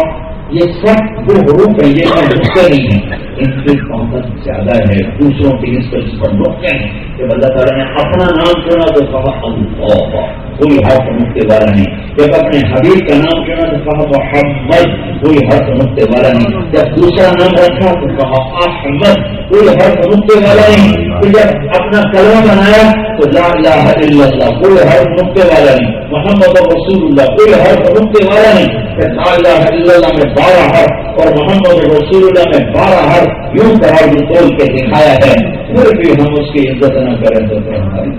Speaker 1: یہ سب وہ حروف ہیں, یہ نقطے نہیں ہیں, ان کی طاقت زیادہ ہے دوسروں کی نسبت پر نقطے ہیں. کہ اللہ تعالیٰ نے اپنا نام چنا تو کہا اللہ, کوئی حرف نقطے والا نہیں. جب اپنے حبیب کا نام چنا تو کہا محمد, کوئی حرف نقطے والا نہیں. جب دوسرا نام رکھا تو کہا احمد, کوئی حرف نقطے والا نہیں. تو جب اپنا کلمہ بنایا تو لا الہ الا اللہ, کوئی حرف نقطے والا نہیں. محمد رسول اللہ, کوئی حرف نقطے والا نہیں. لا الہ الا اللہ میں 12 حرف اور محمد رسول اللہ میں 12 حرف یوں طرح تول کے دکھایا ہے. پھر بھی ہم اس کی عزت نہ کریں تو ہماری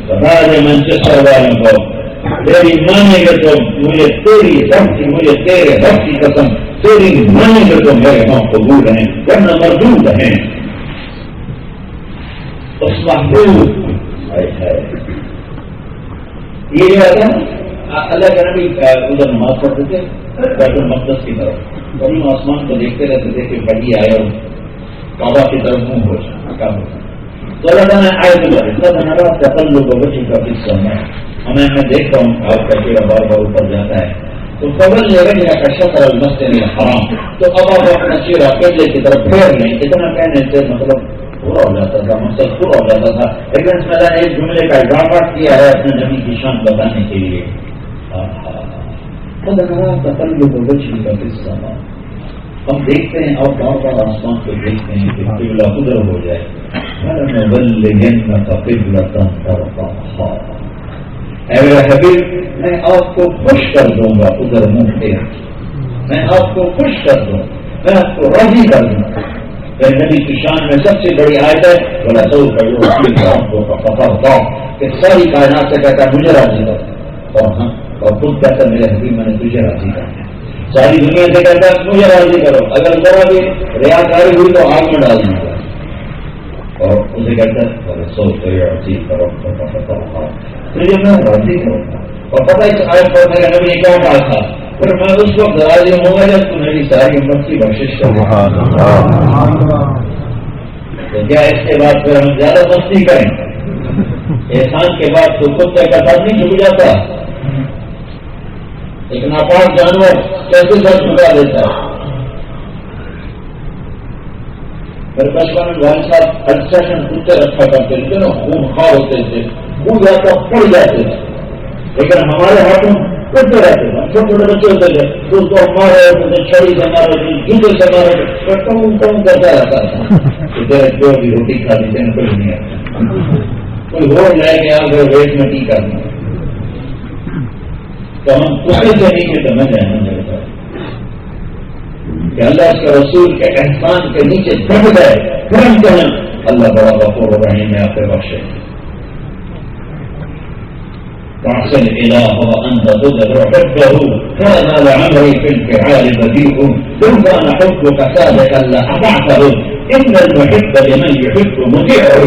Speaker 1: بتا دے مینچسٹر والوں کو تیری مانیں گے تو مجھے تیری رب کی, مجھے تیرے رب کی قسم تیری مانیں گے تو میرے ہاں قبول رہیں ورنہ مردود رہیں. اس محبوب یہ جو ہے اللہ کے نبی ادھر نماز پڑھتے تھے بیت المقدس کی طرف, کبھی آسمان کو دیکھتے رہتے تھے کہ بڑی آئے اور کعبہ کی طرف منہ ہو جائے. تو اللہ تعالیٰ نے آئے تو تقلب وجہ کا قصہ میں دیکھتا ہوں آپ کا چہرہ بار بار اوپر جاتا ہے. تو قبل وجہ کا شطر المسجد الحرام, تو اب آپ اپنا چہرہ قبلے کی طرف پھیر لیں. اتنا کہنے سے مطلب پورا ہو جاتا تھا, مقصد پورا ہو جاتا تھا. لیکن اس میں نے ایک جملے کا اضافہ کیا ہے اپنے نبی کی شان بتانے کے لیے. تقلب وجہ کا قصہ ہم دیکھتے ہیں اور بار بار آسمان کو دیکھتے ہیں کہ قبلہ ادھر ہو جائے. اے میرے حبیب میں آپ کو خوش کر دوں گا ادھر منہ پھیر, میں آپ کو خوش کر دوں, میں آپ کو راضی کر دوں. میرے نبی کی شان میں سب سے بڑی آیت ہے بڑا سو کا جو پتہ ہوتا کہ ساری کائنات سے کہتا ہے مجھے راضی کر, اور خود کہتا میرے حبیب میں نے تجھے راضی کرنا. ساری دنیا سے کہتا ہے مجھے راضی کرو, اگر ذرا بھی ریاکاری ہوئی تو آگ میں ڈال دوں گا. اور اسے کہتا ہے سو تو یہ میں راضی کروں گا. اور پتہ اس آیت پر میرے نبی نے کیا کہا تھا؟ پھر میں اس وقت راضی ہوں گا جب تو میری ساری امت کی بخشش کروں. تو کیا اس کے بعد پھر ہم زیادہ مستی کریں؟ احسان کے بعد تو کتے کا ساتھ نہیں جھک جاتا. ایک ناپاک جانور کیسے سر جھکا دیتا ہے. پھر بچپن میں بھائی صاحب السیشن کتے رکھا کرتے تھے نا، خون خواہ ہوتے تھے، خون جاتا پڑ جاتے تھے. لیکن ہمارے ہاتھوں کتے رہتے تھے، چھوٹے چھوٹے بچے ہوتے تھے تو اس کو مارے ہوتے تھے، چھڑی سے مارے تھے، جوتے سے مارے تھے، ٹم کرتا رہتا تھا. جو بھی روٹی کھا لی تھی کوئی نہیں آتا، کوئی اور لے کے آ گئے ویٹ میں کی کرنا. تو ہم کتے سے نیچے سمجھ جائیں میرے پاس کہ اللہ اس کے رسول کے احسان کے نیچے دب گئے، پھر ہم کہیں اللہ بڑا غفور رحیم ہے، آپ کے بخشے. فاحسن الى وانت تدعو حبه كان لعمري في الفعال بديع لو كان حبك صادقا لاطعته ان المحب لمن يحب مطيعه.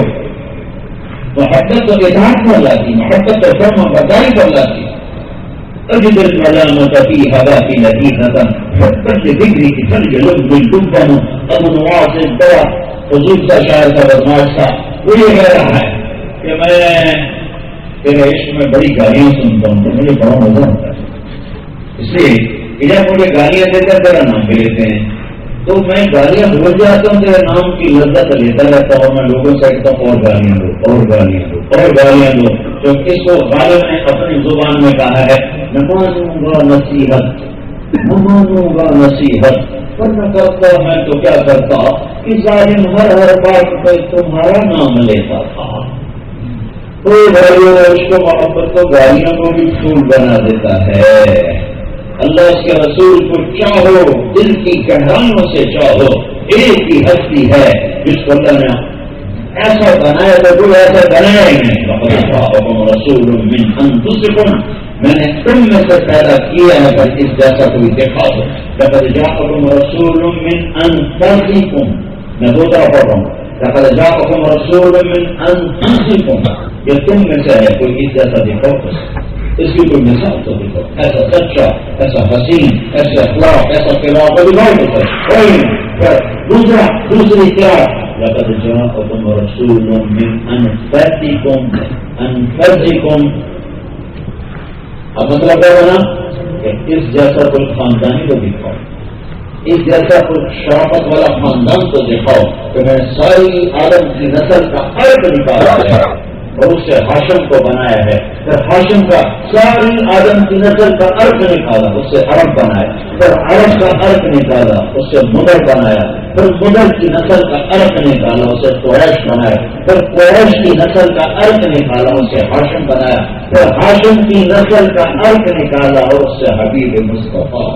Speaker 1: محبت تو اطاعت والا تھی، محبت تو فرما برداری والا تھی. اجد الملامة في هواك لذيذة حبت لذكرك ترجل بالدبن. ابو نواس الدواء حضور کا شاعر کا بدماش تھا، وہ یہ کہہ رہا ہے کہ میں تیرے عشق میں بڑی گالیاں سنتا ہوں تو مجھے بڑا مزہ آتا ہے. اس لیے ادھر مجھے گالیاں دے کر تیرا نام بھی لیتے ہیں تو میں گالیاں بھول جاتا ہوں، تیرے نام کی لذت لیتا رہتا ہوں. میں لوگوں سے کہتا ہوں اور گالیاں دو اور گالیاں دو اور گالیاں دو. جو اس کو غالب نے اپنی زبان میں کہا ہے نہ مانوں گا نصیحت، نہ مانوں گا نصیحت، پر نہ کرتا میں تو کیا کرتا کہ ظالم ہر بات پہ تمہارا نام لیتا تھا. کوئی بھائیو اس کو محبت کو گالیوں کو بھی پھول بنا دیتا ہے. اللہ اس کے رسول کو چاہو، دل کی گہرائیوں سے چاہو. ایک ہی ہستی ہے جس کو اللہ نے ایسا بنایا تو کوئی ایسا بنایا ہی نہیں. رسول من انفسکم، میں نے تم میں سے پیدا کیا ہے پر اس جیسا کوئی دیکھا ہو. لقد جاءکم رسول من انفسکم، میں دو طرح پڑھ رہا ہوں. لقد جاءکم رسول من انفسکم، یہ تم میں سے ہے کوئی اس جیسا دیکھو، اس کی کوئی مثال تو دیکھو. ایسا سچا، ایسا حسین، ایسا اخلاق، ایسا قرآن کو دکھائی دیتا ہے. دوسری کیا لقد جاءکم رسول من انفسکم. انفسکم اب مطلب کیا بنا کہ اس جیسا کوئی خاندانی کو دکھاؤ، اس جیسا کوئی شرافت والا خاندان کو دکھاؤ کہ میں ساری آدم کی نسل کا عرب نکالا ہے اور اس سے ہاشم کو بنایا ہے. پھر ہاشم کا ساری آدم کی نسل کا عرب نکالا، اس سے عرب بنایا. پھر عرب کا عرب نکالا، اس سے مدر بنایا. پھر مدر کی نسل کا عرب نکالا، اسے قریش بنایا. پھر قریش کی نسل کا عرب نکالا، اسے ہاشم بنایا. پھر ہاشم کی نسل کا عرب نکالا اور اس سے حبیب مصطفیٰ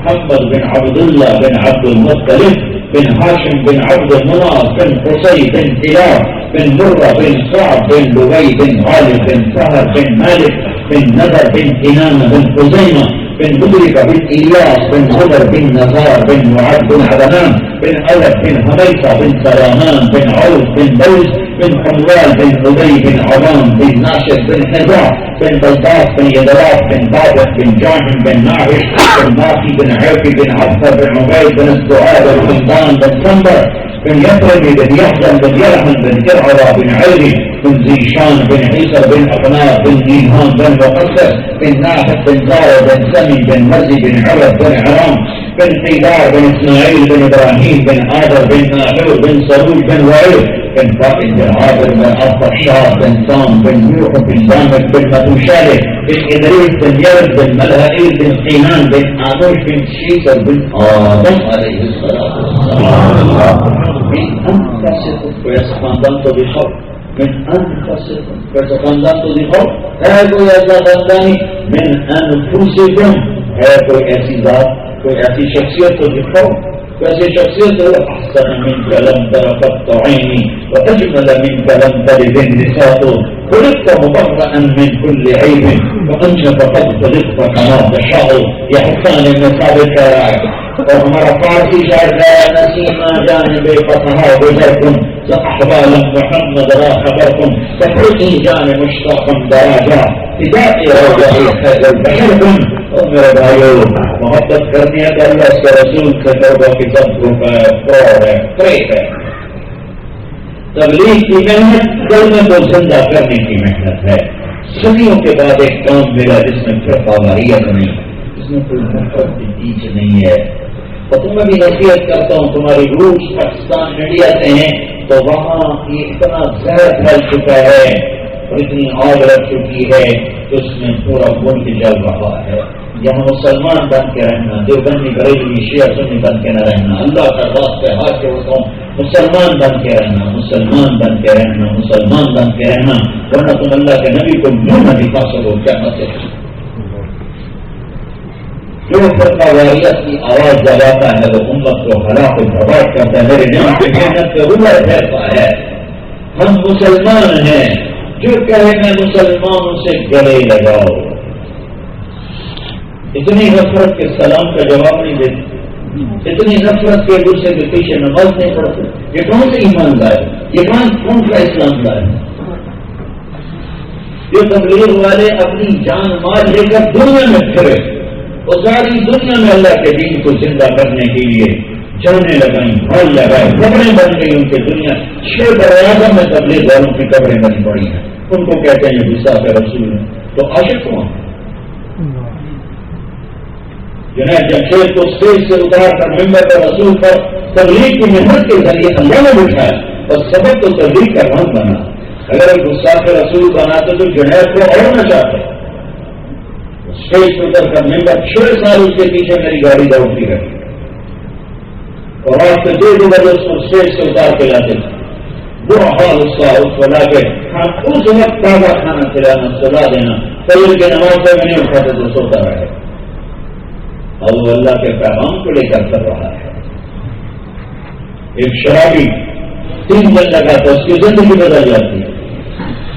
Speaker 1: محمد بن عبداللہ بن عبد المطلب بن هاشم بن عبد مناف بن قصي بن كلاب بن مرة بن صعب بن لبي بن غالب بن سهر بن مالك بن نذر بن كنانة بن خزيمة بن مدركة بن إياس بن عمر بن نزار بن معد بن عدنان بن ألف بن هميصة بن سلامان بن عوف بن بوس بن حموال بن أبي بن عوام بن ناشد بن حزاع بن بلطاس بن يدراس بن بابك بن جاهم بن ناعش بن ماقي بن عوفي بن عبد بن عبيد بن السعاد بن حمدان بن سنبر بن يثرب بن يحزن بن يلحن بن كرعرة بن عيري بن زيشان بن عيسى بن أقناء بن إيهان بن مقصر بن ناحف بن زارة بن سمي بن مرزي بن عرب بن عرام بن قيدار بن إسماعيل بن إبراهيم بن آدر بن ناحور بن صروج بن وعير بن فائد بن عابر بن أرطشار بن سام بن نوح بن دامك بن متوشالة بن إدريس بن يرد بن ملهائيل بن قينان بن آنوش بن شيسر بن آدم عليه الصلاة والسلام. من أنفسكم ويسخاندان تضيخوا من أنفسكم ويسخاندان تضيخوا هذا يسخانداني من أنفسكم هذا ایسی ذات کوئی ایسی شخصیت تضيخوا ویسے شخصیت هو أحسن منك لم تر قط عيني وأجمل منك لم تلد النساء خلقت مبرأ من كل عيب کما تشاء یہ حسان میں ثابت کر رہا ہے. اور ہمارا فارسی شاعر گایا نسیما جانب فتحا گزرکم احوالا محمد را خبرکم تفرقی جان مشتاقا دراجا فدائی روضائی خیر البشر کن. اور میرے بھائیو محبت کرنی ہے تو اللہ کے رسول سے توبہ کی سب گروپ ہے فراڈ ہے فریق ہے. تبلیغ کی محنت کلمے کو زندہ کرنے کی محنت ہے. صدیوں کے بعد ایک کام ملا جس میں پھر قواریت نہیں, اس میں کوئی محبت بیچ نہیں ہے. اور تمہیں بھی نصیحت کرتا ہوں, تمہاری روس پاکستان انڈیا سے ہیں تو وہاں یہ اتنا زہر پھیل چکا ہے اور اتنی آگ لگ چکی ہے کہ اس میں پورا ملک جل رہا ہے. یہاں مسلمان بن کے رہنا, دیوبندی بریلوی شیعہ سنی بن کے نہ رہنا, اللہ کا واسطے ہاتھ جوڑتا ہوں مسلمان بن کے رہنا, مسلمان بن کے رہنا, مسلمان بن کے رہنا, ورنہ تم اللہ کے نبی کو منہ نہ دکھا سکو. کیا مسئلہ جو فرقہ واریت کی آواز دباتا ہے وہ امت کو ہلاک و برباد کرتا ہے. میرے نام کی محنت پہ روح پھیرتا ہے. ہم مسلمان ہیں, جو کہے میں مسلمانوں سے گلے لگاؤ. اتنی نفرت کے سلام کا جواب نہیں دیتے, اتنی نفرت کے دوسرے کے پیچھے نماز نہیں پڑھتے. یہ کون سے ایمان لائے, یہ کون کا اسلام لائے؟ یہ تبلیغ والے اپنی جان مال لے کر دنیا میں پھرے اور ساری دنیا میں اللہ کے دین کو زندہ کرنے کے لیے جانے لگائیں, پھل لگائے, قبریں بن گئی ان کی دنیا. 6 براعظم میں تبلیغ والوں کی قبریں بنی پڑی ہیں. ان کو کہتے ہیں یہ گساخ رسول ہیں. تو عاشق کون؟ جنید جمشید کو اسٹیج سے اتار کر ممبر پر رسول پر تبلیغ کی محنت کے ذریعے اللہ نے بٹھایا اور سبب تو تبلیغ کا رنگ بنا. اگر گساخ رسول بناتے تو جنید کو اور نہ چاہتے. اسٹیج سے اتر کر ممبر 6 سال اس کے پیچھے میری گاڑی دوڑتی رہی اور رات سے 2 بجے اس کو اسٹیج سے اتار کے لاتے تھے. برا حال اس کا, اس کو لا کے اس وقت تازہ کھانا کھلانا, سلا دینا, فجر کی نماز سے میں نہیں اٹھاتے تو سوتا رہے. اور وہ اللہ کے پیغام کو لے کر کر رہا ہے. ایک شرابی 3 دن لگاتا اس کی زندگی بدل جاتی ہے.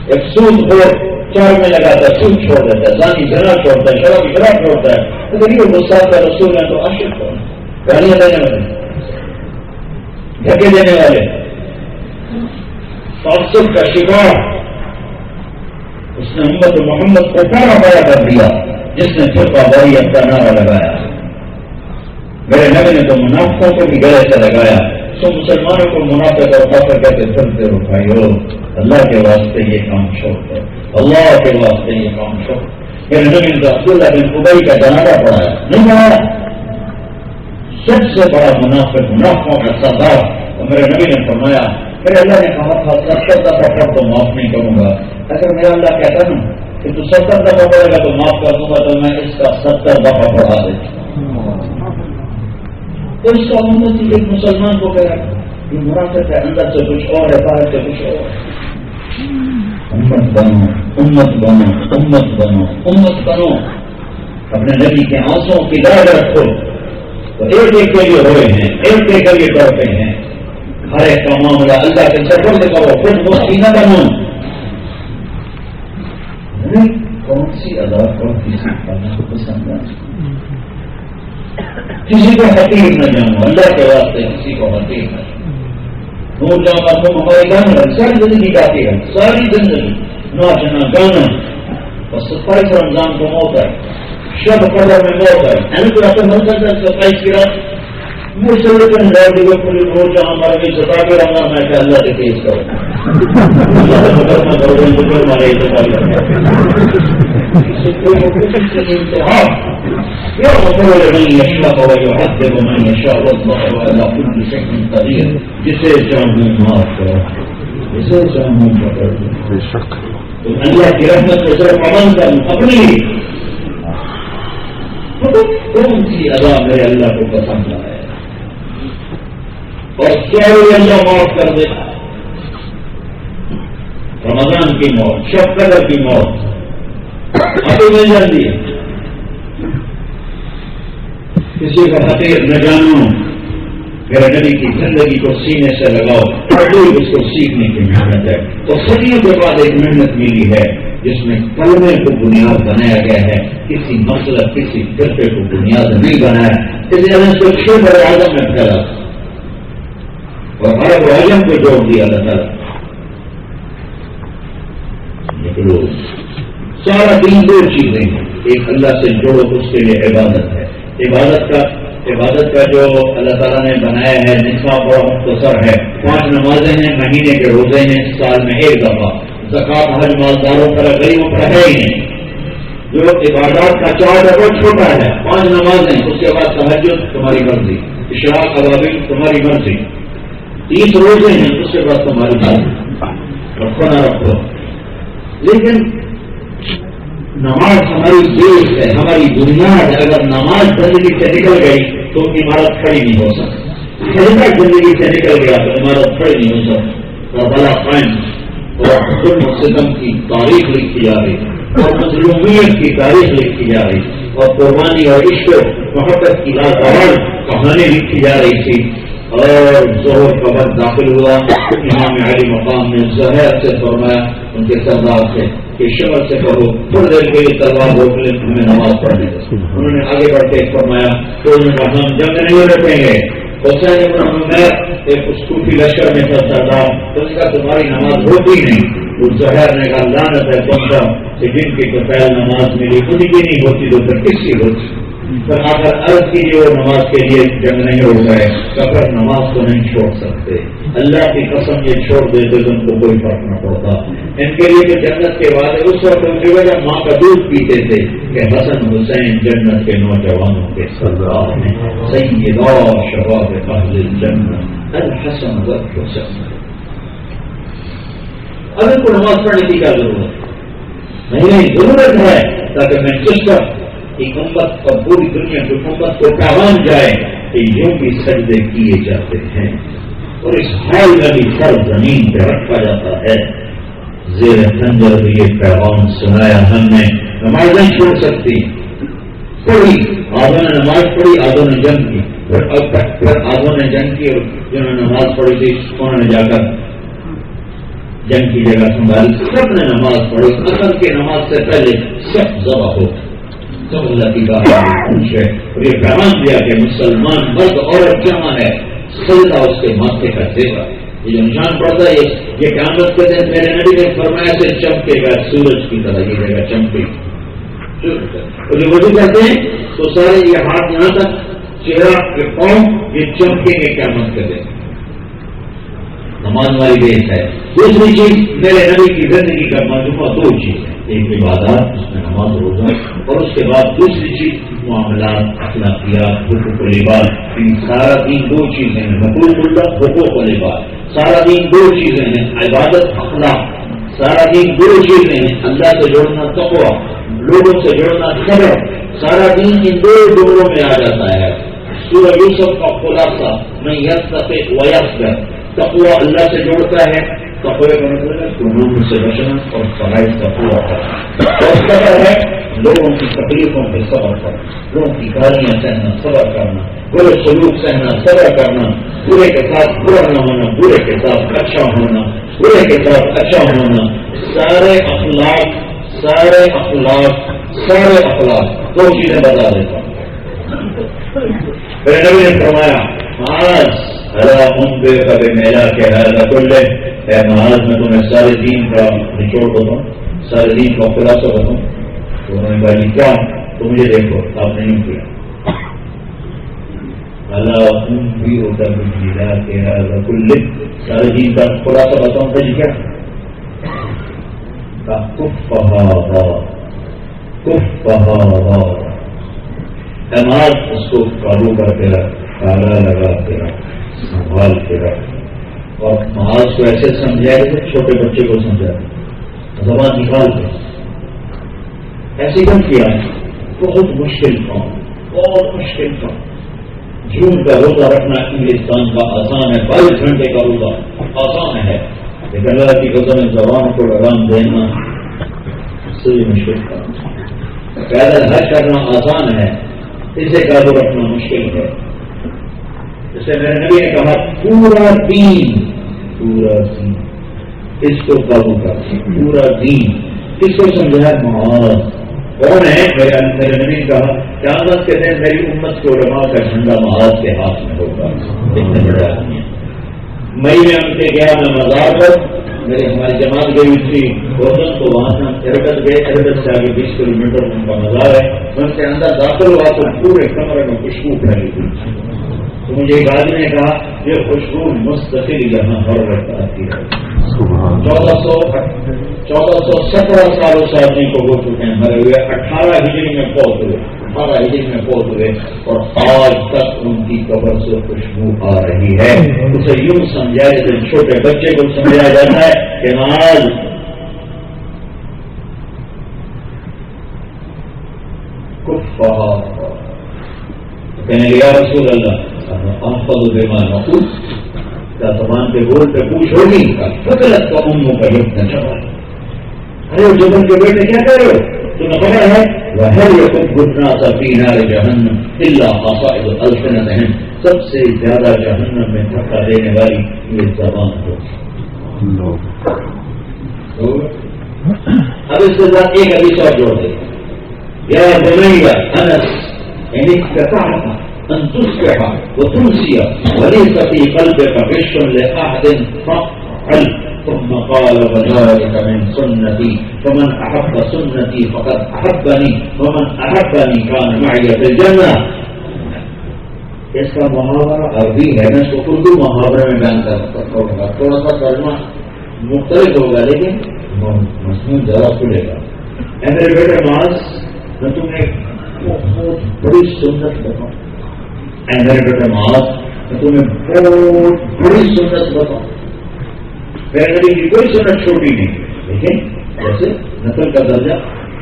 Speaker 1: ایک سود خور 4 میں لگاتا ہے, سود چھوڑ دیتا ہے, زانی زنا چھوڑتا ہے, شرابی شراب چھوڑتا ہے. تو یہ غصہ کا رسول ہے تو عاشق کون؟ گالیاں دینے والے, دھکے دینے والے, تعصب کا شکار. اس نے امت محمد کو پورا بڑا کر دیا جس نے فرقہ واریت کا نعرہ لگایا. میرے نبی نے تو منافقوں کو بھی گلے سے لگایا. سو مسلمانوں کو منافق اور کافر کہتے چلتے ہو بھائیو, اللہ کے واسطے یہ کام چھوڑ دو, اللہ کے واسطے یہ کام چھوڑ. میرے نبی نے عبداللہ بن ابی کا جنازہ پڑھایا, نہیں پڑھایا. سب سے بڑا منافق, منافقوں کا سردار. اور میرے نبی نے فرمایا, میرے اللہ نے کہا تھا 70 دفعہ پڑھ تو معاف نہیں کروں گا. اگر میرا اللہ کہتا نا کہ تو 70 دفعہ پڑھے گا تو معاف کر دوں گا, تو میں اس کا 70 دفعہ پڑھا دیتا. تو اس کا امت ایک مسلمان کو کہہ رہا یہ منافق ہے, اندر سے کچھ اور ہے, باہر سے کچھ اور. امت بنو, امت بنو, امت بنو, امت بنو. اپنے نبی کے آنسوں کی داد رکھو تو ایک ایک کے لیے ہوئے ہیں, ایک ایک کے لیے کرتے ہیں. ہر ایک کا معاملہ اللہ کے سفر سے کرو, پھر مفتی نہ بنو. کون سی ادا کو کسی کو پسند ہے, کسی کو حقیر نہ جانو, اللہ کے واسطے کسی کو حقیر نہ جانو. نور جانا تم ہمارے گانا ساری زندگی گاتی ہے, ساری زندگی ناچنا گانا. اور 27 رمضان کو موت ہے, شب قدر میں موت ہے. یعنی تو آپ من کرتا ہے 27 کی رات مسلم ڈر دیو پوری روز جہاں ہمارے بھی 27 رمضان میں کہ اللہ کے تیز کرو, اللہ کے مگر میں کرو گے تو ہمارے اتفاق انتہا. جسے چاہوں معاف کرو, جسے چاہوں پکڑ دو. اللہ کی رحمت کو صرف عمل کروں اپنی. کون سی ادا میرے اللہ کو پسند ہے اور کیا اللہ معاف کر دے. رمضان کی موت, شب قدر کی موت ابھی مل جاتی ہے. کسی کا حقیر نہ جانو, میرے نبی کی زندگی کو سینے سے لگاؤ, اس کو سیکھنے کی محنت ہے. تو صدیوں کے بعد ایک محنت ملی ہے جس میں کلمے کو بنیاد بنایا گیا ہے، کسی مسلک کسی فرقے کو بنیاد نہیں بنایا، اس لیے اس کو 6 بڑے اعظم میں پھیلا اور عرب و عجم کو جوڑ دیا اللہ تعالیٰ۔ نکلو، سارا دین 2 چیزیں ہیں، ایک اللہ سے جوڑو، اس کے لیے عبادت ہے۔ عبادت کا جو اللہ تعالیٰ نے بنایا ہے نصاب بڑا مختصر ہے، 5 نمازیں ہیں، مہینے کے روزے ہیں، سال میں 1 دفعہ، زکوٰۃ حج مالداروں پر غریبوں پر ہے ہی نہیں۔ جو عبادات کا چارٹ ہے وہ چھوٹا ہے، 5 نمازیں، اس کے بعد تہجد تمہاری مرضی، اشراق اوابل تمہاری مرضی، 30 روزے ہیں، اس کے بعد تمہاری مرضی، رکھو نہ رکھو۔ لیکن نماز ہماری بیس ہے، ہماری بنیاد ہے۔ اگر نماز زندگی سے نکل گئی تو عمارت کھڑی نہیں ہو سکتی، سجدہ زندگی سے نکل گیا تو عمارت کھڑی نہیں ہو سکتی۔ اور بڑا قائم اور ظلم و ستم کی تاریخ لکھی جا رہی اور مظلومیت کی تاریخ لکھی جا رہی اور قربانی اور عشق و محبت کی لازوال کہانی لکھی جا رہی تھی۔ اور ظہر کا وقت داخل ہوا، امام علی مقام نے ظہر سے فرمایا ان کے سردار سے کہ شمر سے کہو تھوڑی دیر کے لیے تلوار روک لیں، ہمیں نماز پڑھنے دو۔ انہوں نے آگے بڑھ کے فرمایا تو انہوں نے کہا ہم جنگ نہیں رکھیں گے۔ حسین ابن عمیر ایک صوفی لشکر میں تھا سردار، تو اس کا تمہاری نماز ہوتی نہیں۔ وہ ظہر نے کہا لعنت ہے تم کا کہ جن کی تو پہل نماز ملی ان کی نہیں ہوتی تو پھر کس کی ہوتی؟ پر آ کر عرض کیجیے وہ نماز کے لیے جنگ نہیں ہو گئے، کفر نماز کو نہیں چھوڑ سکتے۔ اللہ کی قسم یہ چھوڑ دیتے تو ان کو کوئی فرق نہ پڑتا۔ ان کے لیے تو جنت کے بعد اس وقت ان کی وجہ ماں کا دودھ پیتے تھے کہ حسن حسین جنت کے نوجوانوں کے سردار ہیں، سیدا شباب اہل الجنت الحسن والحسین۔ اب ان کو نماز پڑھنے کی کیا ضرورت نہیں؟ ضرورت ہے تاکہ مانچسٹر کی امت اور پوری دنیا کی امت کو پیغام جائے کہ یوں بھی سجدے کیے جاتے ہیں اور اس حال میں بھی سر زمین پہ رکھا جاتا ہے۔ زیر خنجر بھی یہ پیغام سنایا ہم نے، نماز نہیں چھوڑ سکتی۔ پڑھی آدھوں نے نماز پڑھی، آدھوں نے جنگ کی، پھر آدھوں نے جنگ کی اور جنہوں نے نماز پڑھی تھی انہوں نے جا کر جنگ کی جگہ سنبھالی۔ سب نے نماز پڑھی، اصل کی نماز سے پہلے سب ذبح ہو سب اللہ کی بات ہے اور یہ پیغام دیا کہ مسلمان مرد عورت جمع ہے، سجدہ اس کے ماتھے کا زیور۔ یہ جو نشان پڑتا ہے یہ قیامت کے دن میرے نبی نے فرمایا سے چمکے گا سورج کی طرح، یہ جگہ چمکے اور جو وضو کرتے ہیں تو سارے یہ ہاتھ یہاں تک چہرہ کے پاؤں یہ چمکیں گے قیامت کے دن۔ نماز والی بیس ہے۔ دوسری چیز میرے نبی کی زندگی کا مجموعہ 2 چیزیں، ایک عبادات اس میں نماز روزہ اور اس کے بعد دوسری چیز معاملات اخلاقیات حقوق و لباس۔ ان سارا دین 2 چیزیں ہیں، حقوق اللہ حقوق و لباس۔ سارا دین 2 چیزیں ہیں، عبادت اخلاق۔ سارا دین 2 چیزیں ہیں، اللہ سے جوڑنا تقویٰ، لوگوں سے جوڑنا صبر۔ سارا دین ان 2 جملوں میں آ جاتا ہے۔ سورہ یوسف کا خلاصہ من یتق ویصبر، تقویٰ اللہ سے جوڑتا ہے، تقوی کا مطلب ہے گناہوں سے بچنا اور فرائض کا پورا کرنا، اور صبر ہے لوگوں کی تکلیفوں پہ صبر کرنا، لوگوں کی گالیاں سہنا صبر کرنا، برے سلوک سہنا صبر کرنا، برے کے ساتھ برا نہ ہونا، برے کے ساتھ اچھا ہونا، برے کے ساتھ اچھا ہونا۔ سارے اخلاق 2 چیزیں بتا دیتا ہوں۔ میرے نبی نے فرمایا میلا کے کلے اے محاذ میں تمہیں سارے دین کا نچوڑ بتاؤں، سارے دین کا خلاصہ بتاؤں۔ تو انہوں نے کہا جی کیا؟ تو مجھے دیکھو آپ نے نہیں کیا۔ اللہ بھی ہوتا میلا کے کلے سارے دین کا خلاصہ بتاؤں تھا جی کیا؟ محاذ اس کو قابو کر کے رکھ، تالا لگا کے رکھ، سنبھال کے رکھ، اور محاذ کو ایسے سمجھائے کہ چھوٹے بچے کو سمجھائے، زبان نکال کے ایسے کیوں کیا؟ بہت مشکل کام، بہت مشکل کام۔ جون کا روزہ رکھنا انگلستان کا آسان ہے، 22 گھنٹے کا روزہ آسان ہے، لیکن اللہ کی قسم زبان کو لگام دینا اس سے مشکل کام۔ پیدل حج کرنا آسان ہے، اسے قابو رکھنا مشکل ہے۔ جیسے میرے نبی نے کہا پورا دین اس کو قابو کر، پورا دین کس کو سمجھایا؟ معاذ کون ہے؟ میرے نبی نے کہا قیامت کے دن میری امت کے علماء کا جھنڈا معاذ کے ہاتھ میں ہوگا. اتنے بڑے آدمی ہیں. مئی میں ان سے گیا میں مزار پر، میری ہماری جماعت گئی ہوئی تھی گوردن، تو وہاں سے ہم اربت گئے. اربت سے آگے 20 کلومیٹر ان کا مزار ہے. میں ان کے اندر داخل ہوا تو پورے کمرے میں خوشبو پھیلی ہوئی تھی. تو مجھے ایک آدمی نے کہا یہ خوشبو مستقل یہاں ہر وقت آتی ہے. 1417 سال اس آدمی کو ہو چکے ہیں مرے ہوئے. 18 ہجری میں فوت ہوئے، 18 ہجری میں فوت ہوئے، اور آج تک ان کی قبر سے خوشبو آ رہی ہے. اسے یوں سمجھا جیسے چھوٹے بچے کو سمجھایا جاتا ہے کہ آج کہنے لگا رسول اللہ احفظ بما نقول، کیا زبان کے بول پہ پوچھ ہوگی فطرت کا اموں کا یقین نہ چلا. ارے جبن کے بیٹے کیا کہہ رہے ہو؟ تمہیں خبر ہے وَهَلْ يَكُبُّ النَّاسَ فِي نَارِ جَهَنَّمَ إِلَّا حَصَائِدُ أَلْسِنَتِهِمْ، سب سے زیادہ جہنم میں دھکا دینے والی یہ زبان ہو. اب اس کے ساتھ ایک حدیث اور جوڑ دیں. یا بني أنس إن استطعت أن تصبح وتمسي وليس في قلبك غش لأحد فافعل. ثم قال وذلك من سنتي فمن أحب سنتي فقد أحبني ومن أحبني كان معي في الجنة. اس کا محاورہ عربی ہے، میں اس کو اردو محاورے میں بیان کروں گا. تھوڑا سا ترجمہ مختلف ہوگا لیکن مضمون ذرا کھلے گا. اے میرے بیٹے معاذ، میں تمہیں بہت بڑی سنت بتاؤں. اے میرے بیٹے معاذ، میں تمہیں بہت بڑی سنت بتاؤں. میرے نبی کی کوئی سنت چھوٹی نہیں، لیکن جیسے نفل کا درجہ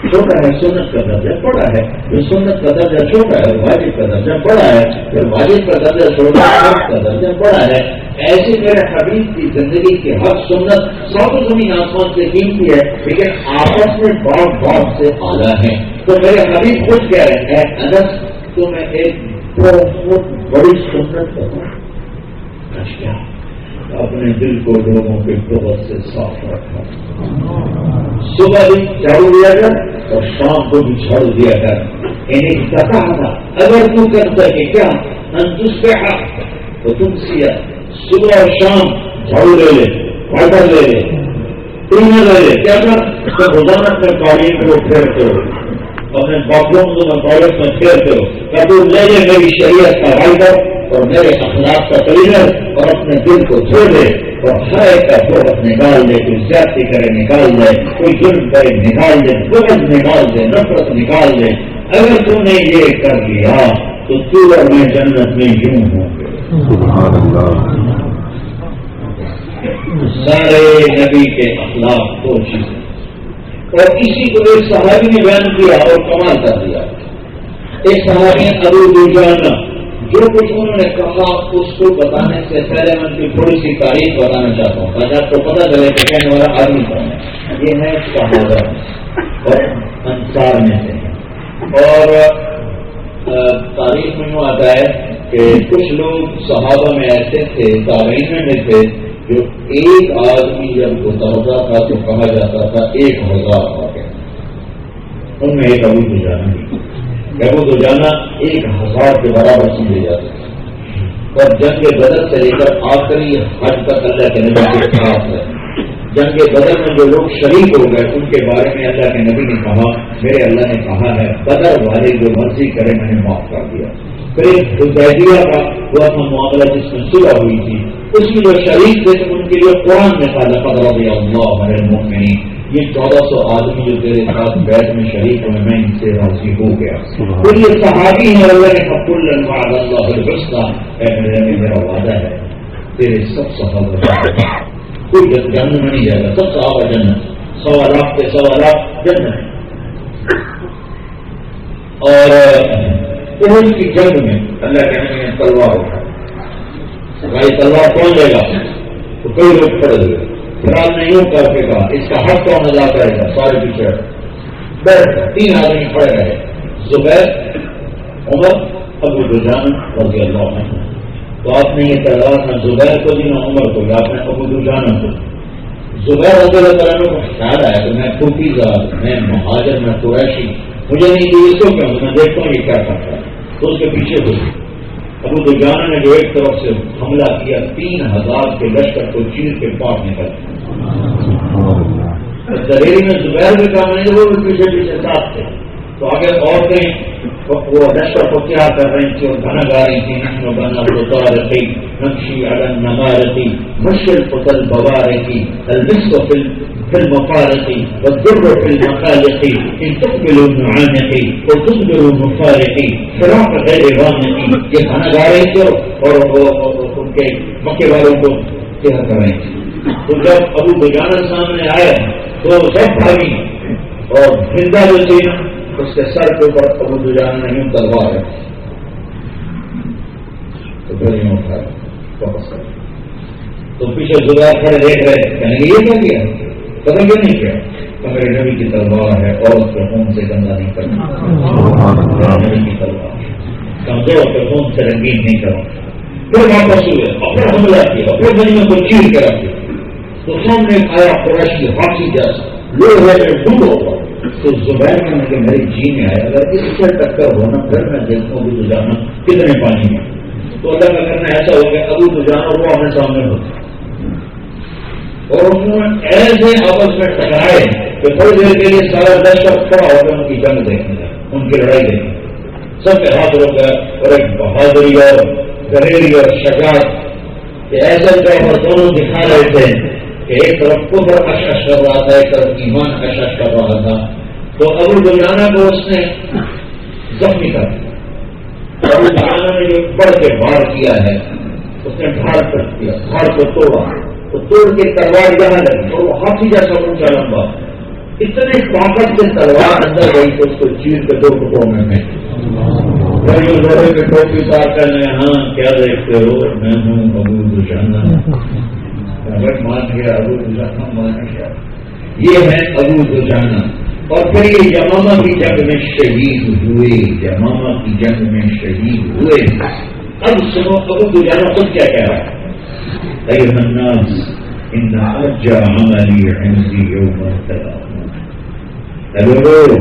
Speaker 1: چھوٹا ہے، سنت کا درجہ بڑا ہے. جو سنت کا درجہ چھوٹا ہے واجب کا درجہ بڑا ہے، پھر واجب کا درجہ چھوٹا ہے کا درجہ بڑا ہے. ایسے میرے حبیب کی زندگی کی ہر سنت سات زمین آسمان سے قیمتی ہے، لیکن آپس میں باپ سے اعلیٰ ہے. تو میرے حبیب خود کہہ رہے ہیں انس تو میں ایک بہت بڑی سنت بتاؤں. کیا اپنے دل کو لوگوں کے بہت سے صاف رکھا. صبح بھی جھاڑو دیا کر اور شام کو بھی جھاڑو دیا کر. انہیں کہا تھا اگر تو کر سکے کیا انتس پہ تو تم سیا صبح اور شام جھاڑو لے لے، پاؤڈر لے لے، کلینر لے لے. کیا کر روزانہ اپنے قالین کو پھیرتے ہو، اپنے باتھ روم میں ٹوائلٹ میں پھیرتے ہو. کیا تو لے لے میری شریعت کا رائڈر اور میرے اخلاق کا کلینر اور اپنے دل کو دھو دے اور ہر ایک کا بغض نکال دے. کوئی زیادتی کرے نکال دے، کوئی جرم کرے نکال دے، بغض نکال دے، نفرت نکال دے. اگر تم نے یہ کر لیا تو تو اور میں جنت میں یوں ہوں گے. سبحان اللہ. سارے نبی کے اخلاق دو چیزیں، اور اسی کو ایک صحابی نے بیان کیا اور کمال کر دیا. ایک صحابی ابو دجانہ، جو کچھ انہوں نے کہا اس کو بتانے سے پہلے میں ان کی تھوڑی سی تاریخ بتانا چاہتا ہوں تاکہ آپ کو پتہ چلے کہ کہنے والا آدمی کون ہے. یہ ہے صحابہ اور انصار میں سے. اور تاریخ میں یوں آتا ہے کہ کچھ لوگ صحابہ میں ایسے تھے، تابعین میں تھے، جو ایک آدمی جب اترتا تھا تو کہا جاتا تھا 1000 آ گئے. ان میں ایک ابو دجانہ بھی. ابو دجانہ 1000 کے برابر سمجھے جاتے تھے. اور جنگ بدر سے لے کر آخری حج تک اللہ کے نبی کے خاص ہے. جنگ بدر میں جو لوگ شریک ہو گئے ان کے بارے میں اللہ کے نبی نے کہا میرے اللہ نے کہا ہے بدر والے جو مرضی کرے میں نے معاف کر دیا. پھر ایک حدیبیہ کا وہ اپنا معاملہ جس میں صلح ہوئی تھی، اس میں جو شریک تھے تو ان کے لیے قرآن میں تھا لقد رضی اللہ عن المؤمنین. یہ 1400 آدمی جو تیرے ساتھ بیت میں شریک ہوئے میں ان سے راضی ہو گیا. پھر یہ صحابی ہے اللہ نے کل وعد اللہ الحسنى، میرا وعدہ ہے تیرے سب صحابہ کوئی جنت میں نہیں جائے گا، سب صحابہ جنت، 1.25 لاکھ کے 1.25 لاکھ جنت. اور احد کی جنگ میں اللہ کے نبی نے تلوار اٹھائی. بھائی تلوار کون لے گا؟ تو کئی لوگ پڑے ہوئے. پھر آپ نے یوں کر کے کہا اس کا حق کون ادا کرے گا؟ سارے پیچھے بیٹھ 3 آدمی پڑے رہے، زبیر، عمر، ابو دجانہ رضی اللہ عنہ. تو آپ نے یہ تلوار نہ زبیر کو دی نہ عمر کو دی، آپ نے ابو دجانہ کو. زبیر رضی اللہ تعالیٰ کو خیال آیا کہ میں پھوٹی ذات، میں مہاجر، میں قریشی، مجھے نہیں دی اس کو کیوں، میں دیکھتا ہوں یہ کیا کرتا ہے، تو اس کے پیچھے ہوئی۔ ابو دجانہ نے جو ایک طرف سے حملہ کیا 3000 کے لشکر کو چیر کے پاک نکل، دلیری میں زبیر بھی کام نہیں، وہ بھی پیچھے پیچھے ساتھ تھے، تو آگے عورتیں وہ لشکر کو کیا کر رہی تھی اور گانا گا رہی تھی، نحن بنا الطارقی نمشی علی النمارقی مشل قتل بوارقی المسك في المفارق والضر في المخالق ان تقبلوا النعانق وتدبروا المفارق فراق غیر وانق، یہ گانا گا رہی تھی اور ان کے مکے والوں کو کیا کر رہی تھی۔ تو جب ابو دجانہ سامنے آیا تو سب بھاگی اور زندہ جو تھی اس کے سر کے اوپر ابو دجانہ نے یوں تلوار رکھی، تو پھر یوں اٹھا واپس کر، تو پیچھے زبیر کھڑے دیکھ رہے، کہیں گے یہ کیا کیا، پتہ کیوں نہیں کیا، تو میرے نبی کی تلوار ہے اور اس کے خون سے گندا نہیں کرنا، میرے نبی کی تلوار کمزور کے خون سے رنگین نہیں کرو۔ پھر واپس ہوئے، اپنا حملہ کیا، اپنے بنیوں کو چیر کے رکھے، تو سامنے آیا قریشی ہاتھی جیسا، لوگ ہے ڈوبو ہوا، تو زبیر نے کہ میرے جی میں آیا اگر اس سے ٹکر ہونا پھر میں دیکھتا ہوں ابو دجانہ کتنے پانی میں، تو اللہ کا کرنا ایسا ہو گیا ابو دجانہ وہ اپنے سامنے ہوتا اور انہوں نے ایسے آپس میں ٹکرائے کہ تھوڑی دیر کے لیے سارا لشکر کھڑا ہو گیا ان کی جنگ دیکھنے لگا، ان کی لڑائی دیکھنے، سب کے ہاتھ رک گئے، اور ایک بہادری اور دلیری اور شجاعت کہ ایسا جب دونوں دکھا رہے تھے کہ ایک طرف کفر کشش کر رہا تھا، ایک طرف ایمان کشش کر رہا تھا، تو ابو دجانہ کو اس نے زخمی کر دیا۔ ابو دجانہ نے جو بڑھ کے وار کیا ہے اس نے دھاڑ کر دیا، دھاڑ کو توڑا، تو توڑ کے تلوار یہاں لگی اور وہ ہاتھی جیسا اونچا لمبا، اتنی طاقت سے تلوار اندر گئی تو اس کو چیر کے 2 ٹکڑوں میں پھینک، لوہے کے ٹوپی اتار کر نے ہاں کیا دیکھتے ہو، میں ہوں ابو دجانہ، مان گیا ابو دجانہ، مان گیا، یہ ہے ابو دجانہ۔ اور پھر یہ یمامہ کی جنگ میں شہید ہوئے، یمامہ کی جنگ میں شہید ہوئے۔ اب سنو ابو دجانہ خود کیا کہہ رہا ہے، ایھا الناس ان ارجى عملی عندي یوم القیامہ، اے لوگو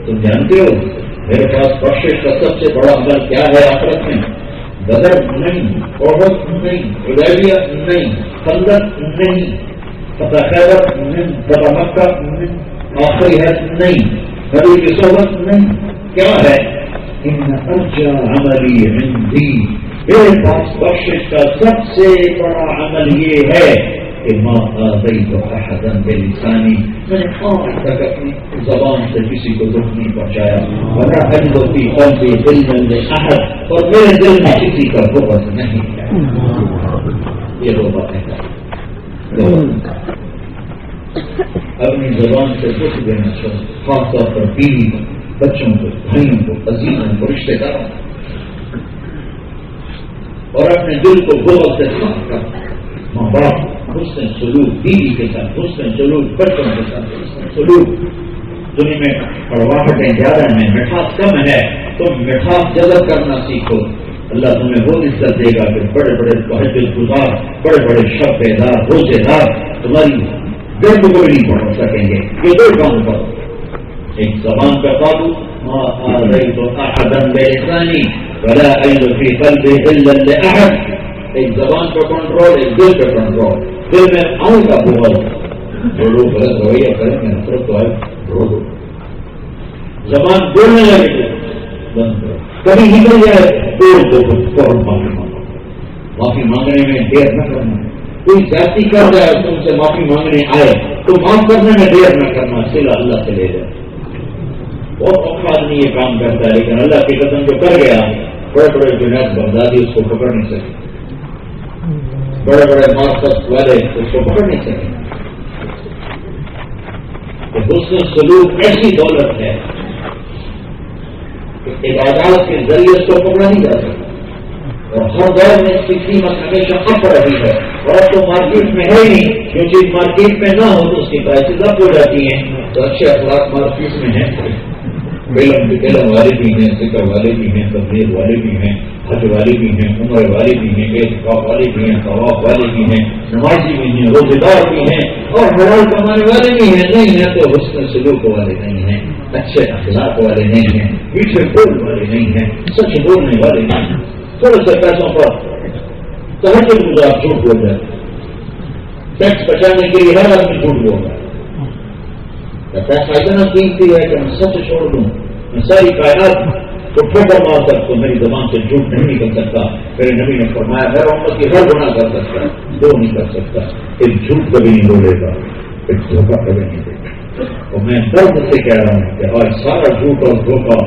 Speaker 1: تم جانتے ہو میرے پاس بخشش کا سب سے بڑا عمل کیا ہے آخرت میں، بدر نہیں، احد نہیں، حدیبیہ نہیں، خندق نہیں، فتح خیبر نہیں، فتح مکہ نہیں، آخری ہے نہیں، نبی کی صحبت نہیں، کیا ہے ان ارجى عملی عندي، میرے پاس بخشش کا سب سے بڑا عمل یہ ہے کہ ما آذیت احدا بلسانی، میں نے آج تک اپنی زبان سے کسی کو دکھ نہیں پہنچایا، ولا اجد فی قلبی ظلا لاحد، اور میرے دل میں کسی کا بغض نہیں ہے۔ یہ 2 باتیں اپنی زبان سے دکھ دینا چاہیے، خاص طور پر بیوی کو، بچوں کو، بھائیوں کو، عزیزوں کو، رشتے داروں کو، اور اپنے دل کو بغض سے صاف کرنا، ماں باپ حسن سلوک، بیوی کے ساتھ حسن سلوک، بچوں کے ساتھ حسن سلوک۔ دنیا میں کڑواہٹیں زیادہ ہیں، مٹھاس کم ہے، تو مٹھاس جذب کرنا سیکھو، اللہ تمہیں وہ عزت دے گا کہ بڑے بڑے تہجد گزار، بڑے بڑے شب بیدار، روزے دار تمہاری دل کو کوئی نہیں پڑھ سکیں گے۔ یہ 2 کام کرو، ایک زبان کا قابو، ما آذیت احدا بلسانی ولا اجد فی قلبی الا لاحد، ایک زبان کا کنٹرول، ایک دل کا کنٹرول، دل میں آؤں کا بغض، جو لوگ غلط رویہ کریں گے نفرت تو ہے، رو دو، زبان بولنے لگے بند کرو، کبھی نکل جائے توڑ دو، فوراً معافی مانگو، معافی مانگنے میں دیر نہ کرنا، کوئی زیادتی کر جائے تم سے معافی مانگنے آئے تو معاف کرنے میں دیر نہ کرنا، صلہ اللہ سے لے جائے۔ بہت اوقات آدمی یہ کام کرتا ہے، لیکن اللہ کی قسم جو کر گیا، بڑے بڑے جنید بغدادی اس کو پکڑ نہیں سکے، بڑے بڑے مارکس والے اس کو پکڑ نہیں سکے۔ کہ حسن سلوک ایسی دولت ہے کہ عبادات کے ذریعے اس کو پکڑا نہیں جا سکتا، اور ہر دور میں اس کی قیمت ہمیشہ اب رہی ہے، اور اب تو مارکیٹ میں ہے ہی، جو چیز مارکیٹ میں نہ ہو تو اس کی پرائسز اب ہو جاتی ہیں، تو اچھے اخلاق مارکیٹ میں ہیں، علم والے بھی ہیں، ذکر والے بھی ہیں، تبلیغ والے بھی ہیں، حج والے بھی ہیں، عمرے والے بھی ہیں، اعتکاف والے بھی ہیں، طواف والے بھی ہیں، نمازی بھی ہیں، روزے دار بھی ہیں، اور حلال کمانے والے بھی ہیں. نہیں ہیں تو حسن سلوک والے نہیں ہیں، اچھے اخلاق والے نہیں ہیں، میٹھے بول والے نہیں ہیں، سچ بولنے والے نہیں ہیں. تھوڑے سے پیسوں پر تہجد گزار جھوٹ بول جائے، ٹیکس بچانے کے لیے ہر آدمی جھوٹ بول رہا ہے. پیسہ اتنا قیمتی ہے کہ میں سچ چھوڑ دوں، میں ساری کائنات تو ٹھوکر مار سکتا ہوں، میری زبان سے جھوٹ نہیں نکل سکتا. میرے نبی نے فرمایا میرا امت کی ہر گناہ کر سکتا ہے، دو نہیں کر سکتا. پھر جھوٹ کبھی نہیں بولے گا، پھر دھوکہ کبھی نہیں دے گا. اور میں درد سے کہہ رہا ہوں کہ آج سارا جھوٹ اور دھوکہ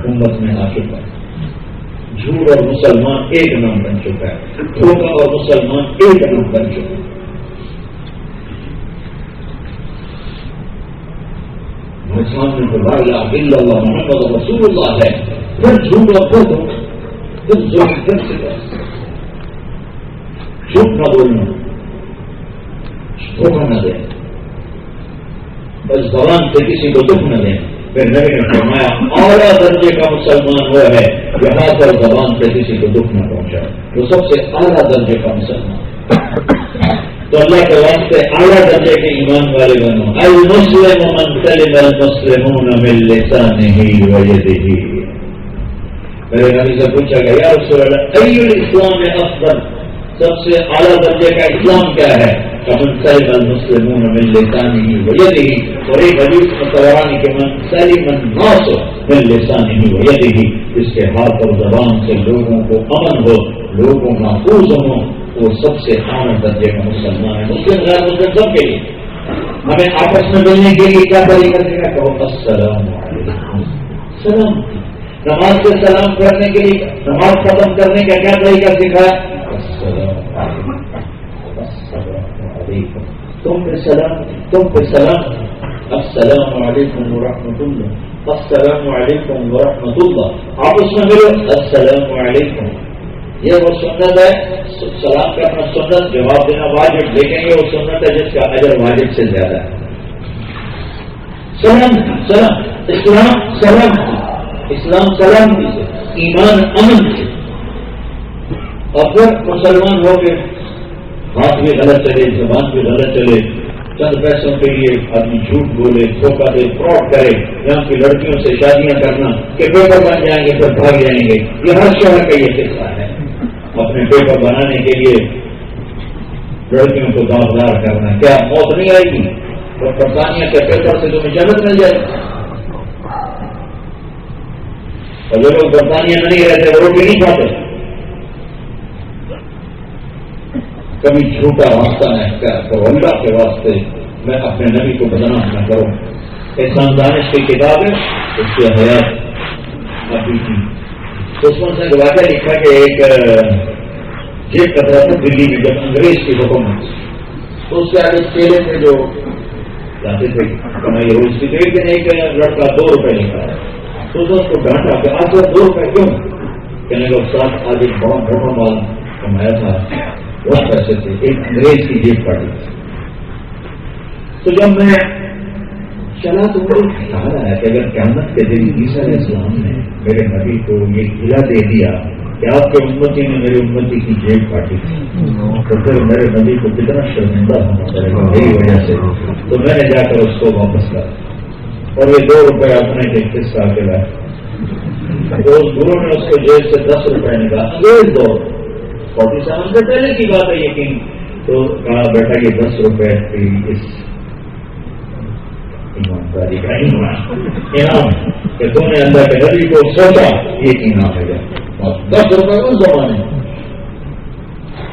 Speaker 1: امت میں آ چکا ہے. جھوٹ اور مسلمان ایک نام بن چکا ہے، دھوکہ اور مسلمان ایک نام بن چکا ہے. سامنے تو لا الہ الا اللہ محمد رسول اللہ ہے، پھر جھوٹ اور پھر جھوٹ نہ بولنا، دھوکہ نہ دیں، بس زبان سے کسی کو دکھ نہ دیں. پھر نبی نے فرمایا اعلیٰ درجے کا مسلمان وہ ہے جو ہاتھ اور زبان سے کسی کو دکھ نہ پہنچائے، وہ سب سے اعلیٰ درجے کا مسلمان. تو اللہ کے واسطے اعلیٰ درجے کے ایمان والے بنو. المسلم من سلم المسلمون من لسانه ويده. میرے نبی سے پوچھا گیا یا رسول اللہ ای الاسلام افضل، سب سے اعلیٰ درجے کا اسلام کیا ہے؟ من سلم المسلمون من لسانه ويده. اور ایک حدیث متوارانی کہ من سلم الناس من لسانه ويده، جس کے ہاتھ اور زبان سے لوگوں کو امن ہو، لوگوں محفوظ ہوں، وہ سب سے اعلیٰ درجے کا مسلمان ہے. مسلم غیر مسلم سب کے لیے. ہمیں آپس میں ملنے کے لیے کیا طریقہ سکھا؟ کہو السلام علیکم. سلام. نماز سے سلام کرنے کے لیے، نماز ختم کرنے کا کیا طریقہ سکھا؟ السلام علیکم. تم پہ سلام، تم پہ سلام. السلام علیکم ورحمۃ اللہ، السلام علیکم ورحمۃ اللہ. آپ اس میں ملو السلام علیکم. یہ وہ سنت ہے، سلام کرنا سنت، جواب دینا واجب، لیکن یہ وہ سنت ہے جس کا اجر واجب سے زیادہ ہے. سلام سلام، اسلام سلام، اسلام سلام سے، ایمان امن سے. اور پھر مسلمان ہو کے ہاتھ بھی غلط چلے، زبان بھی غلط چلے، چند پیسوں کے لیے آدمی جھوٹ بولے، دھوکہ دے، فراڈ کرے، یہاں کی لڑکیوں سے شادیاں کرنا کہ پیپر بن جائیں گے پھر بھاگ جائیں گے. یہ ہر شہر کا یہ قصہ ہے. اپنے پیپر بنانے کے لیے لڑکیوں کو داغدار کرنا. کیا موت نہیں آئے گی؟ اور برطانیہ کے پیپر سے تمہیں جنت مل جائے گی. اور جو لوگ برطانیہ میں نہیں رہتے وہ روٹی نہیں کھاتے. کبھی جھوٹا راستہ نہ اختیار کرو. اللہ کے واسطے میں اپنے نبی کو بدنام نہ کروں. احسان دانش کی کتاب ہے، اس کی حیات ابھی کی. اس میں نے واقعہ لکھا کہ ایک جیب کترا تھا دلی میں جب انگریز کی حکومت، تو اس کے آگے کیلے تھے جو جاتے تھے کمائی روز کی. ایک دن ایک لڑکا 2 روپے نکالا، تو اس کو ڈانٹا کہ آپ 2 روپے کیوں؟ کہنے کا ساتھ آج ایک بہت بڑا مال کمایا تھا، بہت پیسے تھے، ایک انگریز کی جیب کاٹی. تو جب میں چلا تو وہ خیال آیا کہ اگر قیامت کے دن عیسیٰ علیہ السلام نے میرے نبی کو یہ گلا دے دیا کہ آپ کے امتی نے میرے امتی کی جیب کاٹی تھی، تو پھر میرے نبی کو کتنا شرمندہ ہونا پڑے گا میری وجہ سے. تو میں نے جا کر اس کو واپس کر اور یہ 2 روپے اپنے کے قصہ کے لائے. تو اس گرو نے اس کو جیب سے 10 روپے نکالا. انگریز 47 سے پہلے کی بات ہے یقین. تو کہا بیٹا یہ 10 روپے اس ایمانداری کا انعام کہ تم نے اللہ کے نبی کو سوچا، یہ انعام ہے. اور 10 روپے اس زمانے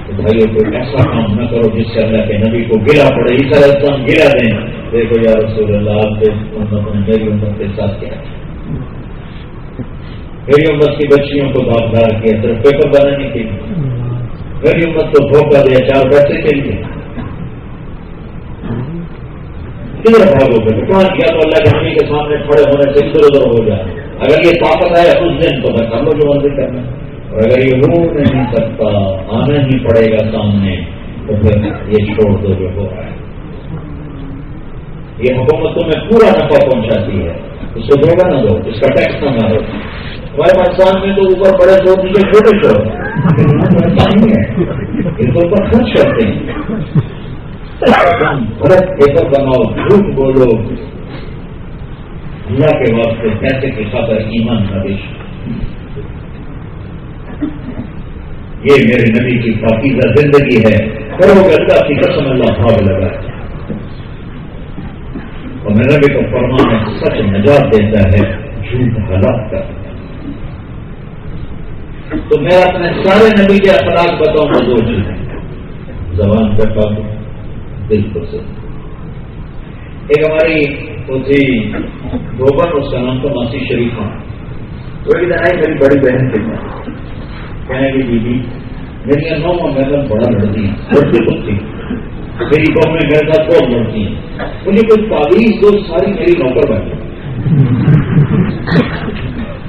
Speaker 1: تو بھائیوں کو ایسا کام نہ کرو جس سے اللہ کے نبی کو گلا پڑے. عیسیٰ علیہ السلام گلا دیں. دیکھو یا رسول اللہ آپ کے امت نے میری امت کے ساتھ کیا، میری امت کی بچیوں کو داغدار کیا صرف پیپر بنانے کے لیے، میری امت کو دھوکہ دیا 4 پیسے کے لیے. کدھر بھاگو گے؟ کہاں کیا تو اللہ کے نبی کے سامنے کھڑے ہونے سے ادھر ادھر ہو جائے. اگر یہ طاقت ہے اس دن تو میں کر لو جو مرضی کرنا، اور اگر یہ ہو نہیں سکتا، آنا ہی پڑے گا سامنے، تو پھر یہ چھوڑ دو جو ہو رہا ہے. یہ حکومت تمہیں پورا نفع پہنچاتی ہے، اس کو دھوکہ نہ دو، اس کا ٹیکس نہ مارو. ہمارے پاکستان میں تو اوپر بڑے شور نیچے چھوٹے شور نہیں ہے، ان کو اوپر خرچ کرتے ہیں. غلط پیپر بناؤ، جھوٹ بولو، اللہ کے واسطے پیسے کی خاطر ایمان کا دیش. یہ میرے نبی کی پاکیزہ زندگی ہے. کرو گے اللہ کی قسم، اللہ بھاگ لگا ہے. اور میرے نبی کو فرمان ہے سچ نجات دیتا ہے، جھوٹ ہلاک کرتا ہے. تو میں اپنے سارے نبی کے اخلاق بتاؤں گا. دو چیزیں، زبان پہ قابو، دل پر سے. ایک ہماری وہ تھی گوبر، اس کا نام تھا ماسی شریفہ. تو ایک دن آئی میری بڑی بہن کے پاس، کہنے کی دیدی میری 9 محنت بڑا لڑتی ہیں، لڑتی خود تھی. میری بہو میں میرے ساتھ بہت لڑتی ہیں. مجھے کوئی تعویذ دو، ساری میری نوکر بن گئی.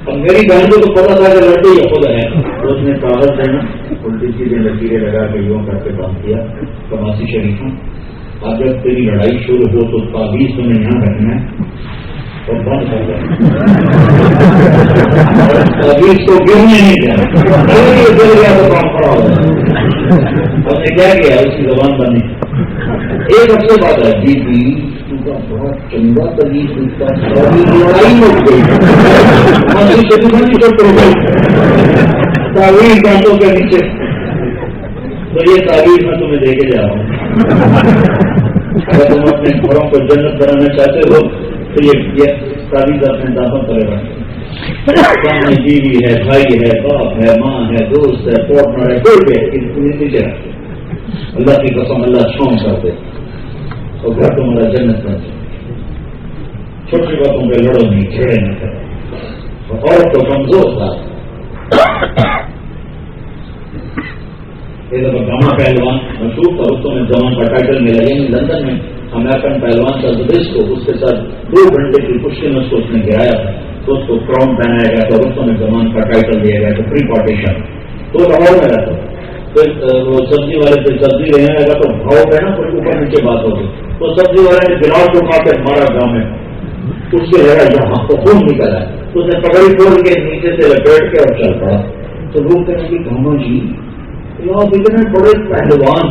Speaker 1: اب میری بہن کو تو پتا تھا کہ لڑکی یہ خود ہے. اس نے کاغذ دینا، الٹی سیدھے لکیریں لگا کے یوں کر کے بند کیا. کماسی شریفہ اب جب تیری لڑائی شروع ہو تو تعویذ تمہیں یہاں رکھنا ہے اور بند کر دینا. تعویذ کو گرنے نہیں دینا. گر گیا تو کام کھڑا ہو جائے. ہم نے کیا کیا، اس کی زبان بنی. ایک ہفتے بعد ہے جی بڑا چنگا تجیز لڑائی ہو گئی. تعویذ بانٹوں کے نیچے. تو یہ تعویذ میں تمہیں دے کے جا رہا ہوں. اگر تم اپنے گھروں کو جنت بنانا چاہتے ہو تو یہ تعویذ اپنے دانتوں پر رکھیں. سامنے بیوی ہے، بھائی ہے، باپ ہے، ماں ہے، دوست ہے، پارٹنر ہے، کوئی بھی ہے، نیچے رکھتے. اللہ کی قسم اللہ چھوڑ کر دے اور گھر تمہارا جنت بن جائے. چھوٹی باتوں پہ لڑو نہیں، چھڑے نہ کرو. عورت تو کمزور تھا. گاما پہلوان مشہور تھا، اس کو میں جوان کا ٹائٹل ملا. یعنی لندن میں امریکن پہلوان تھا زبیس کو، اس کے ساتھ 2 گھنٹے کی کشتی میں اس کو اس نے گرایا تھا. تو اس کو کراؤن پہنایا گیا تھا، رستوں میں جوان کا ٹائٹل دیا گیا تھا، پری پارٹیشن. تو لاہور میں رہتا. پھر وہ سبزی والے سے سبزی لینے لگا تو بھاؤ پہ نا کوئی اوپر نیچے بات ہوگی. تو سبزی والے نے گلاس کو کھا کے مارا گاؤں میں. اس کے لگا یہاں کو خون نکلا ہے. تو اس نے پکڑی کھول کے نیچے سے لپیٹ کے اور چل پڑا. تو لوگ کہنے کی گاما جی آپ اتنے بڑے پہلوان،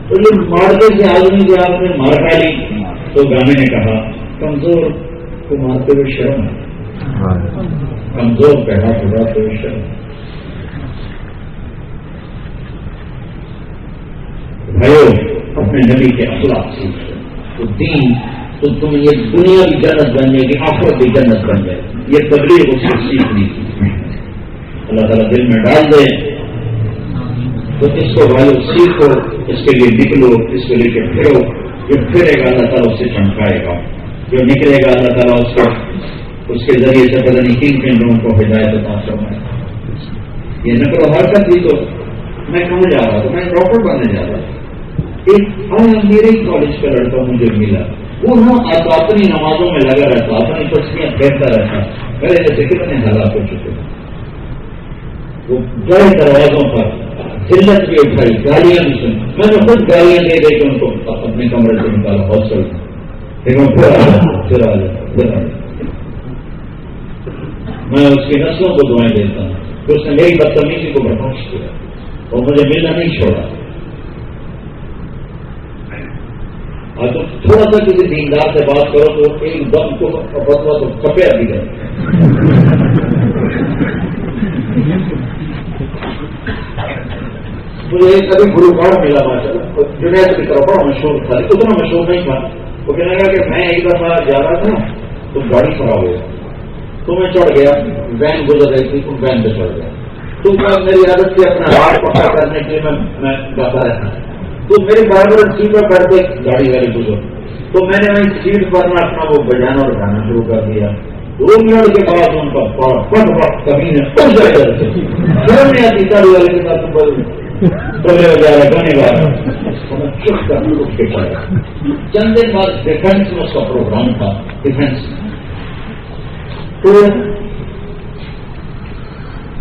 Speaker 1: تو یہ مارکے سے آدمی جو آپ نے مار کھا لی. تو گانے نے کہا کمزور کو مارتے ہوئے شرم ہے، کمزور پہ ہاتھ اڑاتے ہوئے شرم. بھائیو اپنے نبی کے اخلاق سیکھو تو دین تو تم یہ دنیا بھی جنت بن جائے گی، آخرت بھی جنت بن جائے. یہ تبلیغ اس سے سیکھنی تھی. اللہ تعالیٰ دل میں ڈال دے تو اس کو بھائی سیکھو، اس کے لیے نکلو، اس کو لے کے پھرو. جو پھرے گا اللہ تعالیٰ اس سے چمکائے گا، جو نکلے گا اللہ تعالیٰ اس کے ذریعے سے پتہ نہیں کن کن لوگوں کو ہدایت عطا فرمائے. یہ نقل و حرکت بھی تو میں کہاں جا رہا تھا، میں ڈاکٹر بننے جا رہا تھا. ایک میرے ہی کالج کا لڑکا مجھے ملا. وہ اپنی نمازوں میں لگا رہتا، اپنی تسبیحیں کہتا رہتا. میرے جیسے کتنے حالات ہو چکے. وہ گئے دروازوں پر، ذلت بھی اٹھائی، گالیاں بھی سنی. میں نے خود گالیاں دے دے کے ان کو اپنے کمرے سے نکالا. ہاسٹل میں اس کی نسلوں کو دعائیں دیتا ہوں کہ اس نے میری بدتمیزی کو برداشت کیا اور مجھے ملنا نہیں چھوڑا. اور تو تھوڑا سا کسی دیندار سے بات کرو تو ایک دم کو فتوا تو کپے ابھی گئے. مجھے ایک کبھی گلوکار ملا ماشاء اللہ، جنید کی طرف بڑا مشہور تھا، اتنا مشہور نہیں تھا. وہ کہنے لگا کہ میں ایک دفعہ جا رہا تھا تو گاڑی خراب ہو گئی، تو میں چڑھ گیا. وین گزر رہی تھی تو وین پہ چڑھ گیا. تو میری عادت تھی اپنا ہاتھ پکا کرنے کے لیے میں گاتا رہتا. تو میری برابر سیٹ پر بیٹھ کے گاڑی والے گزر، تو میں نے وہیں سیٹ پر نہ اپنا وہ بجانا اور گانا شروع کر دیا. 2 منٹ کے بعد ان کا کبھی نے شرم نہیں آتی گاڑی والے کے ساتھ بولے ہو جا رہا گانے گا رہا. چپ کر اٹھ کے چلا. چند دن بعد ڈیفینس میں اس کا پروگرام تھا. ڈیفینس تو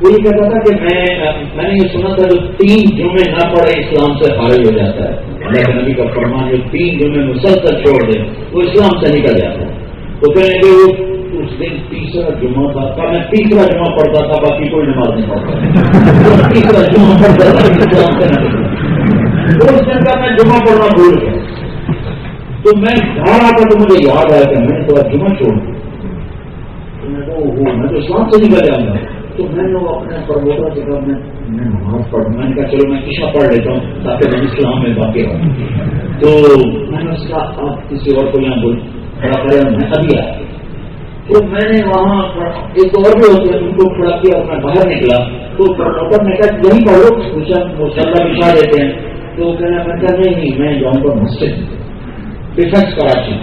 Speaker 1: وہ یہ کہتا تھا کہ میں نے یہ سنا تھا جو 3 جمعے نہ پڑھے اسلام سے خارج ہو جاتا ہے. اللہ کے نبی کا فرمان جو 3 جمعے مسلسل چھوڑ دے وہ اسلام سے نکل جاتا ہے. تو کہنے کہ وہ اس دن تیسرا جمعہ تھا، میں تیسرا جمعہ پڑھتا تھا، باقی کوئی نماز نہیں پڑھتا، تیسرا جمعہ پڑھتا تھا، اس دن کا میں جمعہ پڑھنا بھول گیا۔ تو میں گھر آتا تو مجھے یاد آیا کہ میں نے تو جمعہ چھوڑ دیا، میں تو اسلام سے نکل جاؤں گا۔ تو میں نے وہ اپنے پروتا سے کہا میں نماز پڑھ، میں نے کہا چلو میں عشاء پڑھ لیتا ہوں تاکہ میں اسلام میں باقی رہوں۔ تو میں نے اس کا آپ کسی اور کو یہاں کھڑا کرے، میں ابھی آیا۔ تو میں نے وہاں ایک اور بھی ہوتے ہیں ان کو کھڑا کیا اور میں باہر نکلا تو پروٹر نے کہا یہی پڑھو، مسلح بچھا دیتے ہیں۔ تو کہنا میں کہا نہیں میں جاؤں گا مسجد ڈیفینس کراچی،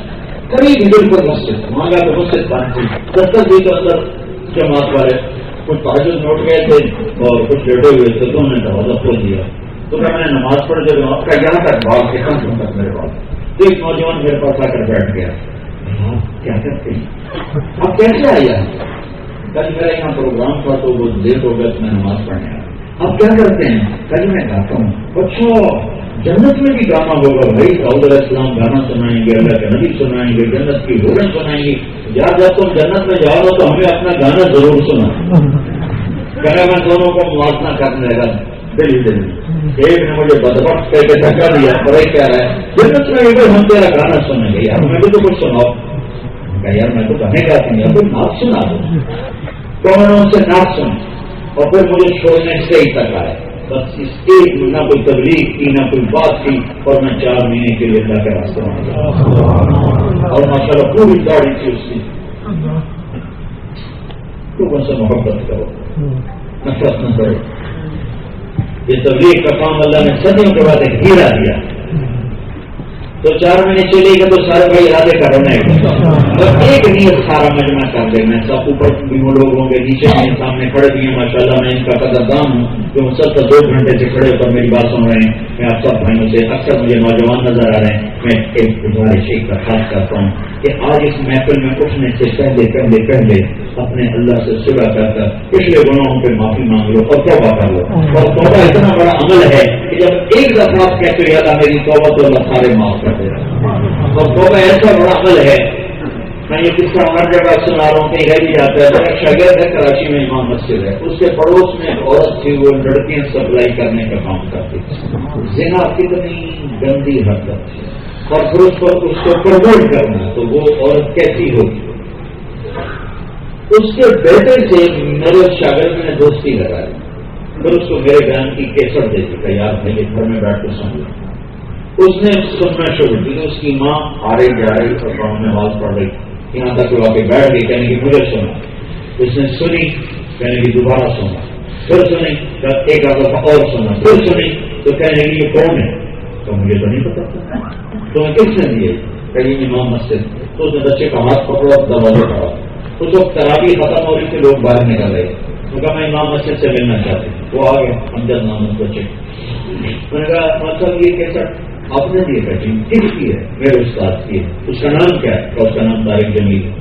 Speaker 1: قریب بالکل مسجد، وہاں گیا تو مسجد پہنچی 70 دن کے اندر جماعت والے کچھ تہجد میں اٹھ گئے تھے اور کچھ لیٹے ہوئے تھے تو انہوں نے دروازہ کھول دیا۔ تو میں نے نماز پڑھ جب آپ کا یہاں تک بات کے کم تک میرے پاس تو ایک نوجوان میرے پاس آ کر بیٹھ گیا، کیا کرتے ہیں آپ کیسے آئے؟ کل میرا یہاں پروگرام تھا تو وہ لیٹ ہو گیا تو میں نماز پڑھنے آیا۔ آپ کیا کرتے ہیں؟ کل میں گاتا ہوں۔ اچھا جنت میں بھی گانا ہوگا بھائی، داؤد علیہ السلام گانا سنائیں گے، اللہ کے نبی سنائیں گے، جنت کی حوریں سنائیں گی، جب تم جنت میں جاؤ تو ہمیں اپنا گانا ضرور سنا۔ کہا میں دونوں کو موازنہ کرنے لگا دل ہی دل میں۔ ایک نے مجھے بدبخت کہہ کے دھکا دیا، بڑے کہہ رہا ہے جنت میں بھی ہم تیرا گانا سنیں گے، یار میں بھی تو کچھ سناؤ۔ کہا یار میں تو گانے گاتی ہوں، کوئی نعت سنا دو۔ تو میں نے ان سے نعت سنی اور پھر مجھے چھوڑنے سے ہی تک آئے، بس اس ایک نہ کوئی تبلیغ کی نہ کوئی بات کی، اور میں 4 مہینے کے لیے اللہ کے راستے میں گیا اور ماشاء اللہ پوری داڑھی تھی اس کی۔ لوگوں سے محبت کرو، نفرت نہ کرو۔ یہ تبلیغ کا کام اللہ نے صدیوں کے بعد ایک ہیرا دیا۔ تو 4 مہینے چلے گا تو سارے بھائی ارادے کرنا ہے، ایک نیت سارا مجمع کر دینا ہے۔ سب اوپر بھی وہ لوگ ہوں گے، نیچے بھی سامنے کھڑے بھی ہیں، ماشاء اللہ میں ان کا قدردان ہوں جو سب 2 گھنٹے سے کھڑے ہو کر میری بات سن رہے ہیں۔ میں آپ سب بھائیوں سے اکثر مجھے نوجوان نظر آ رہے ہیں، میں ایک گزارش ایک درخواست کرتا ہوں کہ آج اس محفل میں اٹھنے سے پہلے اپنے اللہ سے صلح کر کر پچھلے گناہوں پہ معافی مانگ لو اور توبہ کر لو۔ اور توبہ اتنا بڑا عمل ہے کہ جب ایک دفعہ آپ کہتے ہو اللہ میری توبہ تو اللہ سارے معاف کر دے گا۔ اور توبہ ایسا بڑا عمل ہے، میں یہ قصہ ہر جگہ سنا رہا ہوں، کہیں رہ بھی جاتا ہے۔ میرا شاگرد ہے کراچی میں امام مسجد ہے، اس کے پڑوس میں ایک عورت تھی، وہ لڑکیاں سپلائی کرنے کا کام کرتی تھی۔ زنا کتنی گندی حرکت تھی، اور پھر اس کو پروموٹ کرنا، تو وہ عورت کیسی ہوگی؟ اس کے بیٹے سے میرے شاگرد نے دوستی لگائی، پھر اس کو میرے بیان کی کیسٹ دے دی کہ یار میرے گھر میں بیٹھ کے سن لو۔ اس نے سننا شروع کی، اس کی ماں آ رہی جا رہی اور گاؤں میں آواز پڑ رہی، یہاں تک وہ آ کے بیٹھ گئی، کہنے کی مجھے سنا۔ اس نے سنی، کہنے کی دوبارہ سنا، پھر سنی، ایک آدھا اور سنا، پھر سنی، تو کہنے کی یہ کون ہے؟ تو مجھے تو نہیں پتا تھا۔ تو میں کس نے دیے؟ کہیں امام مسجد۔ تو اس نے بچے کا ہاتھ پکڑا، دروازے پڑا۔ اس وقت تراویح ختم ہو رہی تھی، لوگ باہر نکل رہے، تو کہا میں امام مسجد سے ملنا چاہتے ہیں۔ وہ آ گیا امجد نام اس بچے، میں نے کہا مطلب یہ کیسا آپ نے دیے؟ کہ کس کی ہے؟ میرے استاد کی ہے۔ اس کا نام کیا ہے؟ اس کا نام طارق جمیل ہے۔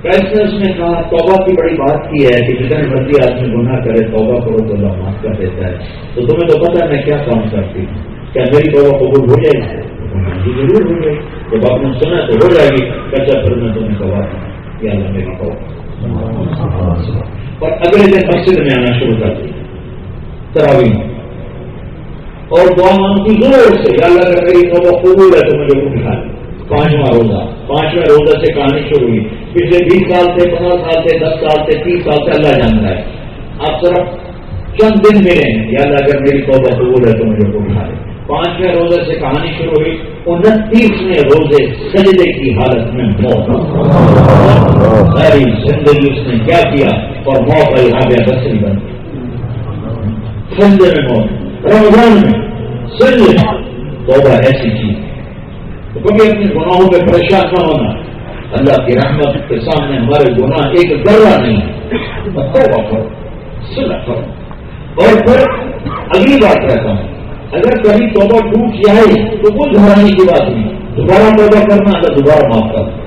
Speaker 1: کیسے اس نے کہا توبہ کی بڑی بات کی ہے کہ جتنے مرضی آدمی گناہ کرے توبہ کرو تو اللہ معاف کر دیتا ہے۔ تو تمہیں تو پتا ہے میں کیا کام کرتی ہوں، کیا میری توبہ قبول ہو جائے گی؟ ضرور ہو جائے گی، جب آپ نے سنا تو ہو جائے گی۔ کیسا پھر میں تمہیں توبہ یا اللہ میری توبہ، اور اگلے دن مسجد میں آنا شروع کر دی تراویح میں، اور دعا مانگتی زور سے یا اللہ اگر میری توبہ قبول ہے تو مجھے اٹھا لے۔ 5واں روزہ، 5ویں روزہ سے کہانی شروع ہوئی۔ پچھلے 20 سال سے، 15 سال سے، 10 سال سے، 30 سال سے اللہ جان رہا ہے۔ آپ صرف چند دن ملے ہیں، یا اللہ اگر میری توبہ قبول ہے تو مجھے اٹھا لے۔ 5ویں روزے سے کہانی شروع ہوئی، 29ویں روزے سجدے کی حالت میں موت، ساری زندگی اس نے کیا کیا، اور موت الحابیہ بصری بن گئی، سجدے میں موت، رمضان میں سجدے میں۔ توبہ ایسی چیز ہے، تو کبھی اپنے گناہوں پہ پریشان نہ ہونا، اللہ کی رحمت کے سامنے ہمارے گناہ ایک ذرہ نہیں ہے، توبہ کرو، صلح کرو۔ اور پھر اگلی بات کہتا ہوں، اگر کبھی توبہ ٹوٹ جائے تو کوئی گھبرانے کی بات نہیں، دوبارہ توبہ کرنا، اللہ دوبارہ معاف کر دے،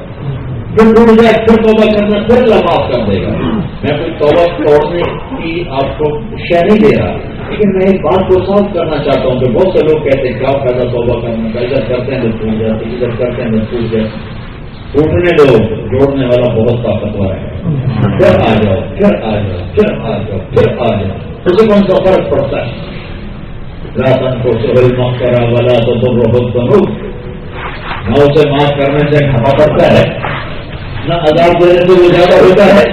Speaker 1: پھر ٹوٹ جائے پھر توبہ کرنا، پھر اللہ معاف کر دے گا۔ میں کوئی توبہ توڑنے کی آپ کو شے نہیں دے رہا، لیکن میں ایک بات کو صاف کرنا چاہتا ہوں کہ بہت سے لوگ کہتے ہیں کیا فائدہ توبہ کرنے کا، ادھر کرتے ہیں تو ٹوٹ جاتے، ادھر کرتے ہیں تو ٹوٹ جاتے۔ ٹوٹنے دو، جوڑنے والا بہت طاقتور ہے. پھر آ جاؤ، پھر آ جاؤ، پھر آ جاؤ، پھر آ جاؤ. اسے کون سا فرق پڑتا ہے؟ راتن کو سہل معاف کرا والا تو بہت بنو، نہ اسے معاف کرنے سے کھانا پڑتا ہے، نہ عذاب دینے سے وہ زیادہ ہوتا ہے،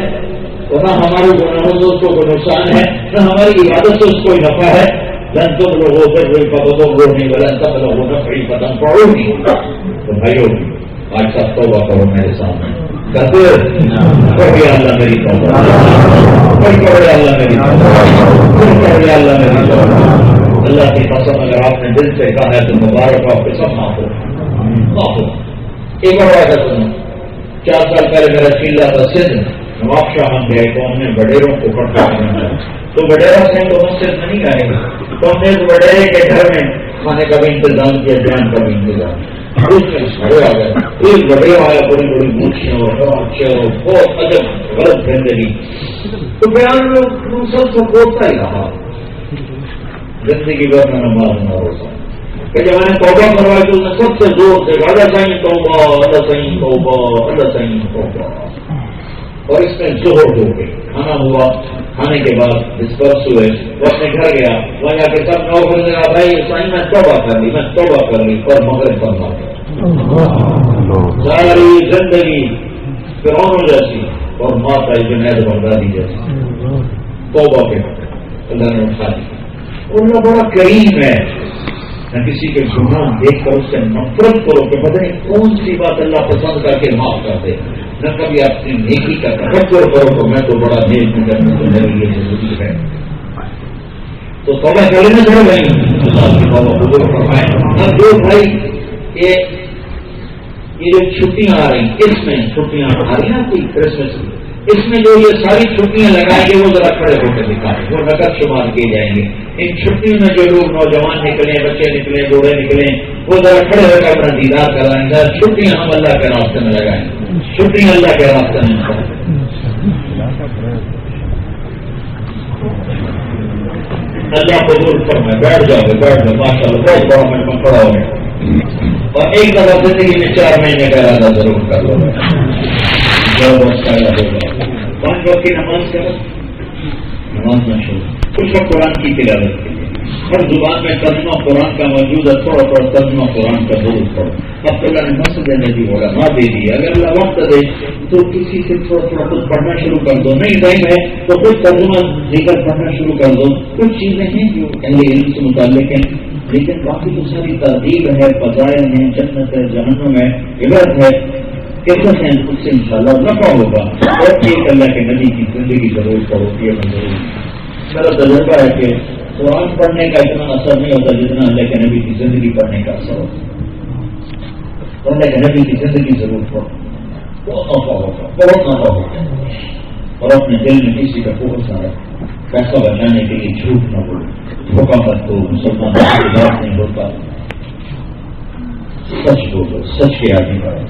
Speaker 1: اور نہ ہمارے گناہوں سے اس کو کوئی نقصان ہے، نہ ہماری عبادت سے اس کو نفع ہے. لن تم لوگوں سے کوئی پتوں کو نہیں بلا سب لوگوں نے بڑی قدم پڑو گی. تو بھائیو آج سب توبہ کرو میرے سامنے. کرتے پڑھے اللہ میری توبہ، پڑھے اللہ میری توبہ، پڑھے اللہ میری توبہ. اللہ کی قسم اگر آپ نے دل سے کہا ہے تو مبارک آپ کے سب معاف ہو. ایک اور بات سنو، 4 سال پہلے میرا چیلا تھا سندھ، نواب شاہ ہم گئے تو ہم نے بڈیروں کو اکٹھا کرنا، تو بڈیرا سے تو مسجد میں نہیں آئے گا، تو ہم نے بڈیرے کے گھر میں کھانے کا بھی انتظام کیا، بیان کا بھی انتظام. اس میں سڑے آ گئے، ایک بڈیرا آیا، بڑی بڑی موچیاں اور بہت عجب غلط گندگی. تو بیان میں سب سے بولتا ہی رہا زندگی بھر میں نماز نہ روزہ کہ جب میں نے توبہ کروائی تو میں سب سے زور سے اللہ سائیں توبہ، اللہ سائیں توبہ، اللہ سائیں توبہ. اور اس میں زہر ہو گئی، کھانا ہوا، کھانے کے بعد ڈسپرس ہوئے، وہ اپنے گھر گیا، وہاں جا کے سب نو کرنے لگا بھائی سائیں میں توبہ کر لی، میں توبہ کر لی، اور مغرب پر مار گیا. ساری زندگی فرعون جیسی اور ماتا جنید بغدادی جیسی توبہ کے اللہ نے اٹھا دی. اللہ بڑا کریم ہے، نہ کسی کے گناہ دیکھ کر اس سے نفرت کرو کہ پتہ نہیں کون سی بات اللہ پسند کر کے معاف کر دے، نہ کبھی اپنی نیکی کا تفکر کرو تو میں تو بڑا نیک ہوں کرنے تو میرے لیے ضروری ہے. تو توبہ کرنے چاہے بھائی اللہ کی توبہ قبول فرمائے. اب جو بھائی یہ جو چھٹیاں آ رہی، اس میں چھٹیاں آ رہی نا کوئی کرسمس، اس میں جو یہ ساری چھٹیاں لگائیں گے وہ ذرا کھڑے ہو کر دکھائیں، وہ نقد شمار کیے جائیں گے. ان چھٹیوں میں جو لوگ نوجوان نکلیں، بچے نکلیں، بوڑھے نکلیں، وہ ذرا کھڑے ہو کر اپنا دیدار کرائیں گے. چھٹیاں ہم اللہ کے راستے میں لگائیں، چھٹیاں اللہ کے راستے میں کریں. اللہ قبول فرمائے. بیٹھ جاؤ ماشاء اللہ، بہت بڑا میں کھڑا ہو گیا. اور ایک دفعہ زندگی میں 4 مہینے کا ارادہ ضرور کر لو. 5 وقت کی نماز کرو، نماز نہ چھوڑو. کچھ وقت قرآن کی تلاوت کے لیے ہر زبان میں ترجمہ قرآن کا موجود ہے، تھوڑا تھوڑا ترجمہ قرآن کا ضرور پڑھو. اب اللہ نے مسجد نے بھی علماء دے دی، اگر اللہ وقت دے تو کسی سے تھوڑا تھوڑا کچھ پڑھنا شروع کر دو. نہیں ٹائم ہے تو کچھ ترجمہ دیگر پڑھنا شروع کر دو. کچھ چیزیں ہیں جو اہل علم سے متعلق ہیں، لیکن باقی تو ساری ترتیب ہے، فضائل ہیں، جنت ہے، جہنم ہے، عبرت ہے، کیسے ہیں، اس سے انشاءاللہ نفع ہوگا. اور ایک اللہ کے نبی کی زندگی ضرور پڑھو. یہ ضرور میرا تجربہ ہے کہ قرآن پڑھنے کا اتنا اثر نہیں ہوتا جتنا اللہ کے نبی کی زندگی پڑھنے کا اثر ہوتا. تو اللہ کے نبی کی زندگی ضرور پڑھو، بہت نفع ہوگا، بہت نفع ہوگا. اور اپنے دل میں کسی کا بہت سارا پیسہ بچانے کے لیے جھوٹ نہ بولو، دھوکہ مت دو. مسلمان کی بات نہیں ہوتا، سچ بولو، سچ کے آدمی بڑھو.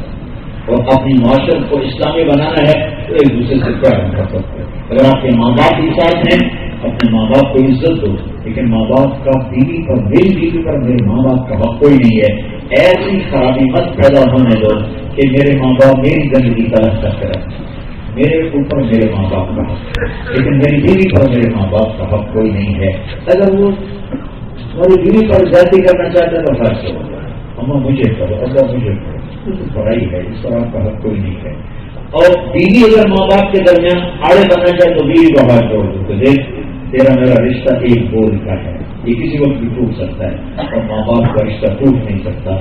Speaker 1: اور اپنی معاشرت کو اسلامی بنانا ہے تو ایک دوسرے سے پیار کر سکتے. اگر آپ کے ماں باپ کے ساتھ ہیں، اپنے ماں باپ کو عزت دو، لیکن ماں باپ کا بیوی پر، میری بیوی پر میرے ماں باپ کا حق کوئی نہیں ہے. ایسی خرابی مت پیدا ہونے دو کہ میرے ماں باپ میری زندگی تلاش کرتے رہے. میرے اوپر میرے ماں باپ کا حق، لیکن میری بیوی پر میرے ماں باپ کا حق کوئی نہیں ہے. اگر وہ میری بیوی پر زیادتی کرنا چاہتے ہیں تو فرض کرو، اما مجھے کرو، ابا مجھے کرو، پڑھائی ہے، اس طرح کا حق کوئی نہیں ہے. اور بیوی اگر ماں باپ کے درمیان آڑے بننا چاہے تو بیوی کو بات چھوڑ دو کہ دیکھ تیرا میرا رشتہ ایک بول کا ہے، یہ کسی وقت بھی ٹوٹ سکتا ہے، اور ماں باپ کا رشتہ ٹوٹ نہیں سکتا.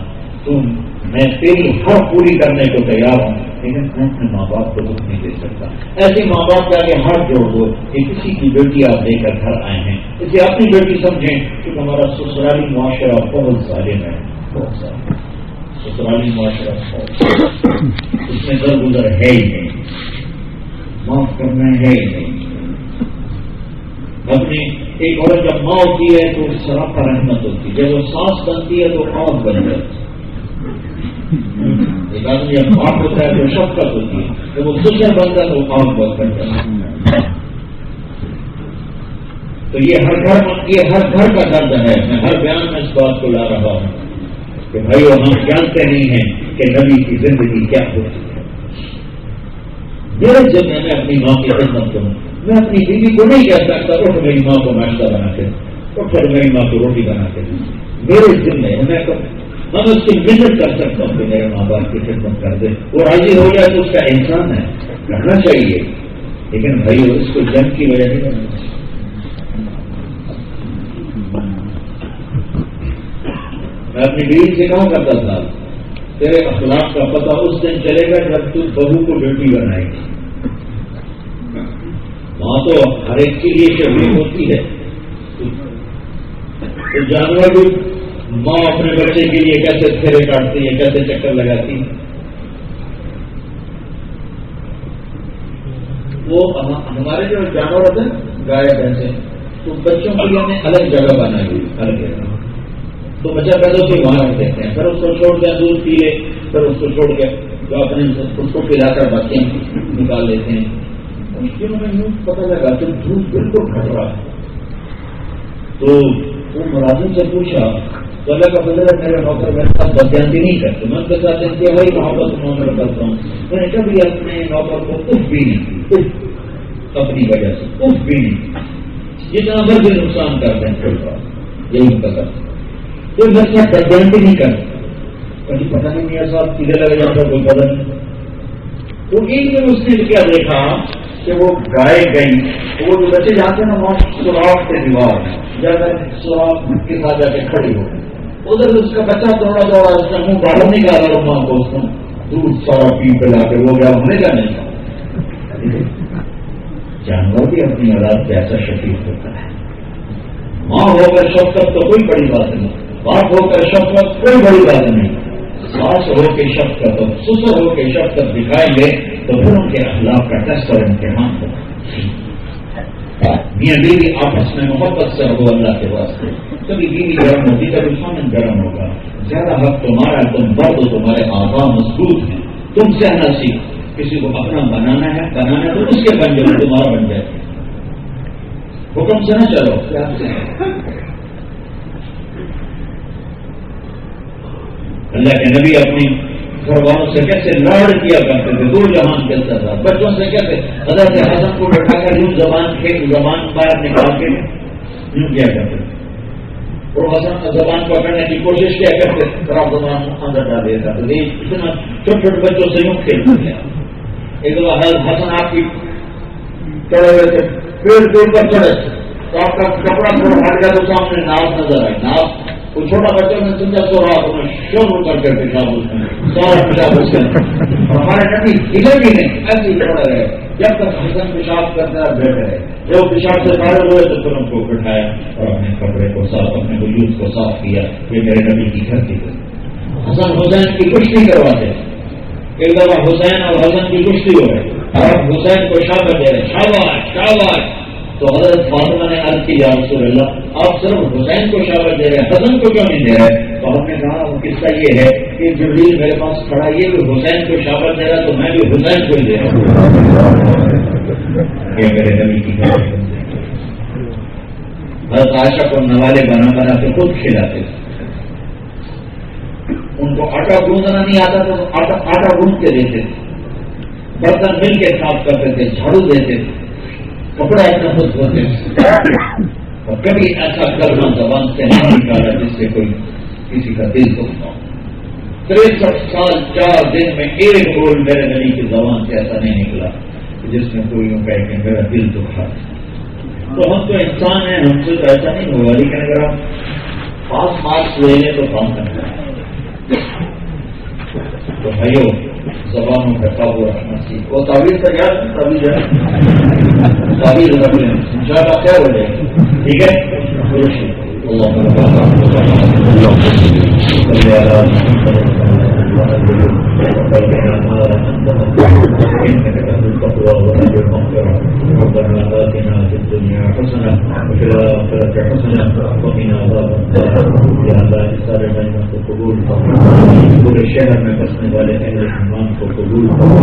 Speaker 1: میں تیری ہر پوری کرنے کو تیار ہوں، لیکن میں اپنے ماں باپ کو دکھ نہیں دے سکتا. ایسے ماں باپ کے آگے ہاتھ جوڑ دو کہ کسی کی بیٹی آپ دے کر گھر آئے ہیں، اسے اپنی بیٹی سمجھیں کہ ہمارا سسرالی معاشرہ بہت ظالم ہے، بہت ظالم. سسرالی معاشرہ اس میں در گزر ہے ہی نہیں، معاف کرنا ہے ہی نہیں. اپنی ایک عورت جب ماں ہوتی ہے تو سراپا رحمت ہوتی ہے، جب وہ سانس بنتی ہے تو آگ بن جاتی ہے. ایک آدمی جب باپ ہوتا ہے تو شفقت ہوتی ہے، جب وہ سسر بنتا ہے تو آگ بن جاتا ہے. تو یہ ہر گھر کا درد ہے. میں ہر بیان میں اس بات کو لا رہا ہوں کہ بھائیو ہم جانتے نہیں ہیں کہ نبی کی زندگی کیا ہوتی ہے. میرے ذمہ میں اپنی ماں کی خدمت کروں. میں اپنی بیوی کو نہیں کہہ سکتا اٹھ میری ماں کو ناشتہ بنا کے اٹھ میری ماں کو روٹی بنا کے میرے ذمہ ہے. میں اس کی محنت کر سکتا ہوں کہ میرے ماں باپ کی خدمت کر دے. وہ راضی ہو جائے تو اس کا انسان ہے, کرنا چاہیے, لیکن بھائی اس کو جنگ کی وجہ نہیں کرنا چاہیے. میں اپنی بیوی سے کہا کرتا تھا تیرے اخلاق کا پتہ اس دن چلے گا جب تو بہو کو بیٹی بنائے گی. وہاں تو ہر ایک کے لیے شبیہ ہوتی ہے. تو جانور بھی ماں اپنے بچے کے لیے کیسے پھیرے کاٹتی ہے, کیسے چکر لگاتی ہے. وہ ہمارے جو جانور ہوتے ہیں گائے بھینسیں, تو بچوں کے لیے ہمیں الگ جگہ بنائی ہوئی, الگ جگہ. تو بچہ پیدا سے وہاں رکھ دیتے ہیں, پھر اس کو چھوڑ دیں دودھ پی لے, پھر اس کو چھوڑ کے جو اپنے اس کو پلا کر بچے نکال لیتے ہیں. میں یوں پتہ لگا کہ دودھ بالکل گھٹ رہا ہے. تو وہ ملازم سے پوچھا تو اللہ کا فضل ہے میرے نوکر میرے ساتھ بدیانتی نہیں کرتے, میں ان کے ساتھ انتہائی محبت نوکر کرتا ہوں. میں نے کبھی اپنے نوکر کو اف بھی نہیں, اپنی وجہ سے اف بھی نہیں, جتنا مرضی نقصان کرتے ہیں پھر یہی پتہ. تو میرے ساتھ بدیانتی نہیں کرتے, کبھی پتہ نہیں میرا صاحب سیدھے لگے جاتا کوئی پتہ نہیں. تو ایک دن اس نے کیا دیکھا کہ وہ گائے گئی, وہ جو بچے جاتے ہیں نا وہاں سوراخ سے دیوار جا کر سوراخ کے ساتھ جا کے کھڑی ہو, ادھر اس کا بچہ دوڑا اس کا منہ باہر نکالا اور ماں کو اس کو دودھ سارا پی پلا کے وہ گیا ہونے کا نہیں. جانور بھی اپنی اولاد پہ ایسا شفیق ہوتا ہے. ماں ہو کر شفقت تو کوئی بڑی بات نہیں, باپ ہو کر شفقت کوئی بڑی بات نہیں, ساس ہو کے شفقت اور سسر ہو کے شفقت دکھائیں گے تو پھر ان کے اخلاق کا ٹیسٹ اور امتحان ہوگا. میاں بیوی آپس میں محبت سے ہو اللہ کے واسطے. کبھی بیوی گرم ہوگی کبھی خامن گرم ہوگا. زیادہ حق تمہارا, تم برد, تمہارے آغا مضبوط ہیں, تم سہنا سیکھ. کسی کو اپنا بنانا ہے تو اس کے بن جائے, تمہارا بن جائے. حکم سے نہ چلو. اللہ کے نبی اپنی گھر والوں سے کیسے لاڑ کیا کرتے تھے, دو جہان چلتا تھا. بچوں سے کیسے حضرت حسن کو بٹھا کر یوں زبان باہر نکال کے یوں کیا کرتے تھے, اور حسن زبان پکڑنے کی کوشش کیا کرتے تھے, پھر آپ زبان اندر ڈال دیا کرتے تھے. اتنا چھوٹے چھوٹے بچوں سے یوں کھیلتے تھے. ایک دفعہ حسن آپ کی چڑھے ہوئے تھے, پیڑ کے اوپر چڑھے تو آپ کا کپڑا تھوڑا ہٹ گیا تو سامنے ناؤ نظر آئی. ناؤ وہ چھوٹا بچہ نے سمجھا تو رہا تو شروع کر کے پیشاب اس میں سارا پیشاب اس میں. ہمارے نبی ہلے بھی نہیں, ایسے ہی کھڑے رہے جب تک حسن پیشاب کرتا بیٹھے رہے. جب پیشاب سے فارغ ہوئے تو پھر ان کو بٹھایا اور اپنے کپڑے کو صاف, اپنے وجود کو صاف کیا. یہ میرے نبی کی گھر کی تھی. حسن حسین کی کشتی کرواتے. ایک دفعہ حسین اور حسن کی کشتی ہو رہی اور حسین کو شاباش دے رہے, شاباش شاباش. تو حضرت فاطمہ نے عرض کی یا رسول اللہ آپ صرف حسین کو شاباش دے رہے ہیں, حسن کو کیوں نہیں دے رہے؟ تو ہم نے کہا وہ قصہ یہ ہے کہ جبریل میرے پاس کھڑا یہ کہ حسین کو شاباش دے رہا تو میں بھی حسین کو ہی دے رہا ہوں. یہ میرے نبی کی بات ہے. حضرت عائشہ کو نوالے بنا بنا کے خود کھلاتے تھے. ان کو آٹا گوندنا نہیں آتا تو آٹا گوند کے دیتے تھے, برتن مل کے صاف کرتے تھے, جھاڑو دیتے تھے, کپڑا اتنا خود ہوتے تھے. اور کبھی ایسا کلمہ زبان سے نہیں نکالا جس سے کوئی کسی کا دل دکھتا ہو. 63 سال 4 دن میں ایک بول میرے نبی کی زبان سے ایسا نہیں نکلا جس میں کوئی یوں کہے کہ میرا دل دکھا. تو ہم تو انسان ہیں, ہم سے تو ایسا نہیں ہوگا, لیکن اگر ہم 5 مارکس لے لیں تو کام کرنا ہے. تو بھائیو زبانوں کا قابو رکھنا چاہیے. وہ تعویذ کا یاد تعویذ ہے, تعویذ رکھ لیں انشاءاللہ خیر ہو جائے گی. ٹھیک ہے, اللہ ربنا آتنا في الدنيا حسنة وفي الآخرة حسنة وقنا عذاب النار. یا اللہ اس سارے مہینوں کو قبول فرما, پورے شہر میں بسنے والے اہل ایمان کو قبول فرما,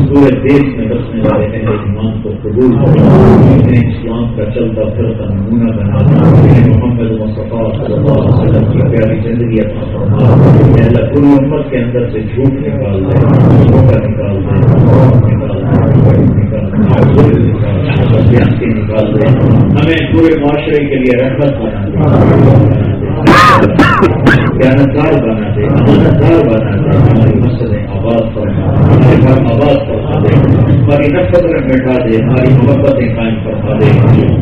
Speaker 1: پورے دیش میں بسنے والے اہل ایمان کو قبول فرما, انہیں اسلام کا چلتا پھرتا نمونہ بنا دے, انہیں محمد مصطفیٰ صلی اللہ علیہ وسلم کی پیاری زندگی عطا فرما. اللہ پوری امت کے اندر سے جھوٹ نکال دے, دھوکہ نکال دے, نکال دے. نکال دے، ہمیں پورے معاشرے کے لیے رحمت بنا دے، جانتدار بنا دے، امانتدار بنا دے، ہماری مسجدیں آباد فرما، ہمارے گھر آباد فرما دے، ہماری نفرتیں مٹا دے، ہماری محبتیں قائم فرما دے،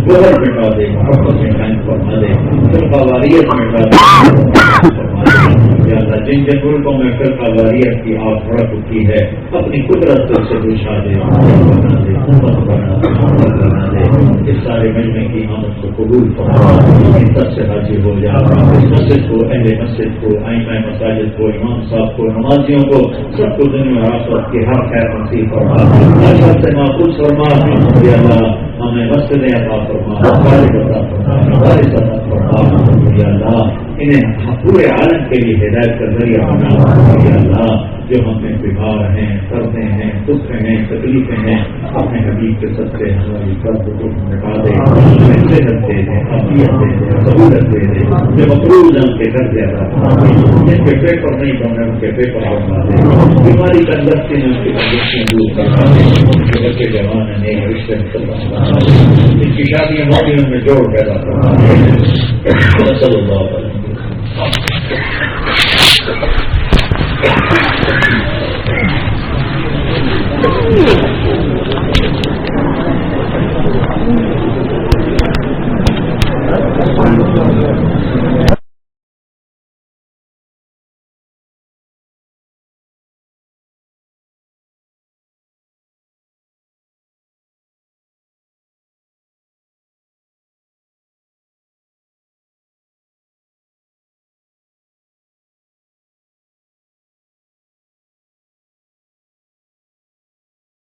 Speaker 1: گوبر مٹا دے، محبتیں قائم فرما دے، فرقہ واریت مٹا دے، یا اللہ جن جن ملکوں میں فرقہ واریت کی آگ بھڑک اٹھی ہے اپنی قدرت سے بجھا دے، بنا دے، امت بنا دے، بنا دے، اس سارے مجمع کی آمد کو قبول فرما، سب سے حاضر ہو جا، اس مسجد کو، اہل مسجد کو، ائمہ مساجد کو، امام صاحب کو، نمازیوں کو، سب کو دنیا اور آخرت کی ہر خیر نصیب فرما، ہر شر سے محفوظ فرما، یا اللہ ہمیں مسجدیں عطا فرما، خالق عطا فرما، وارث عطا فرما، یا اللہ انہیں پورے عالم کے لیے ہدایت کا ذریعہ بنا، یا اللہ جو ہم میں بیمار ہیں، قرضے ہیں، دکھ ہیں، تکلیفیں ہیں، اپنے حبیب کے صدقے ہماری قرض کو مٹا دے، ہمیں صحت دے دے، عافیت دے دے، سہولت دے دے، جو مقروض ہیں ان کے قرضے ادا فرما دے، جن کے پیپر نہیں بن رہے ان کے پیپر بنوا دے، بیماری تندرستی میں ان کی تندرستیاں دور کروا دے، جو بچے جوان ہیں نیک رشتے میں جن کی شادیاں ہوتی ہیں ان میں جوڑ پیدا کروا دے، صلی اللہ علیہ وسلم.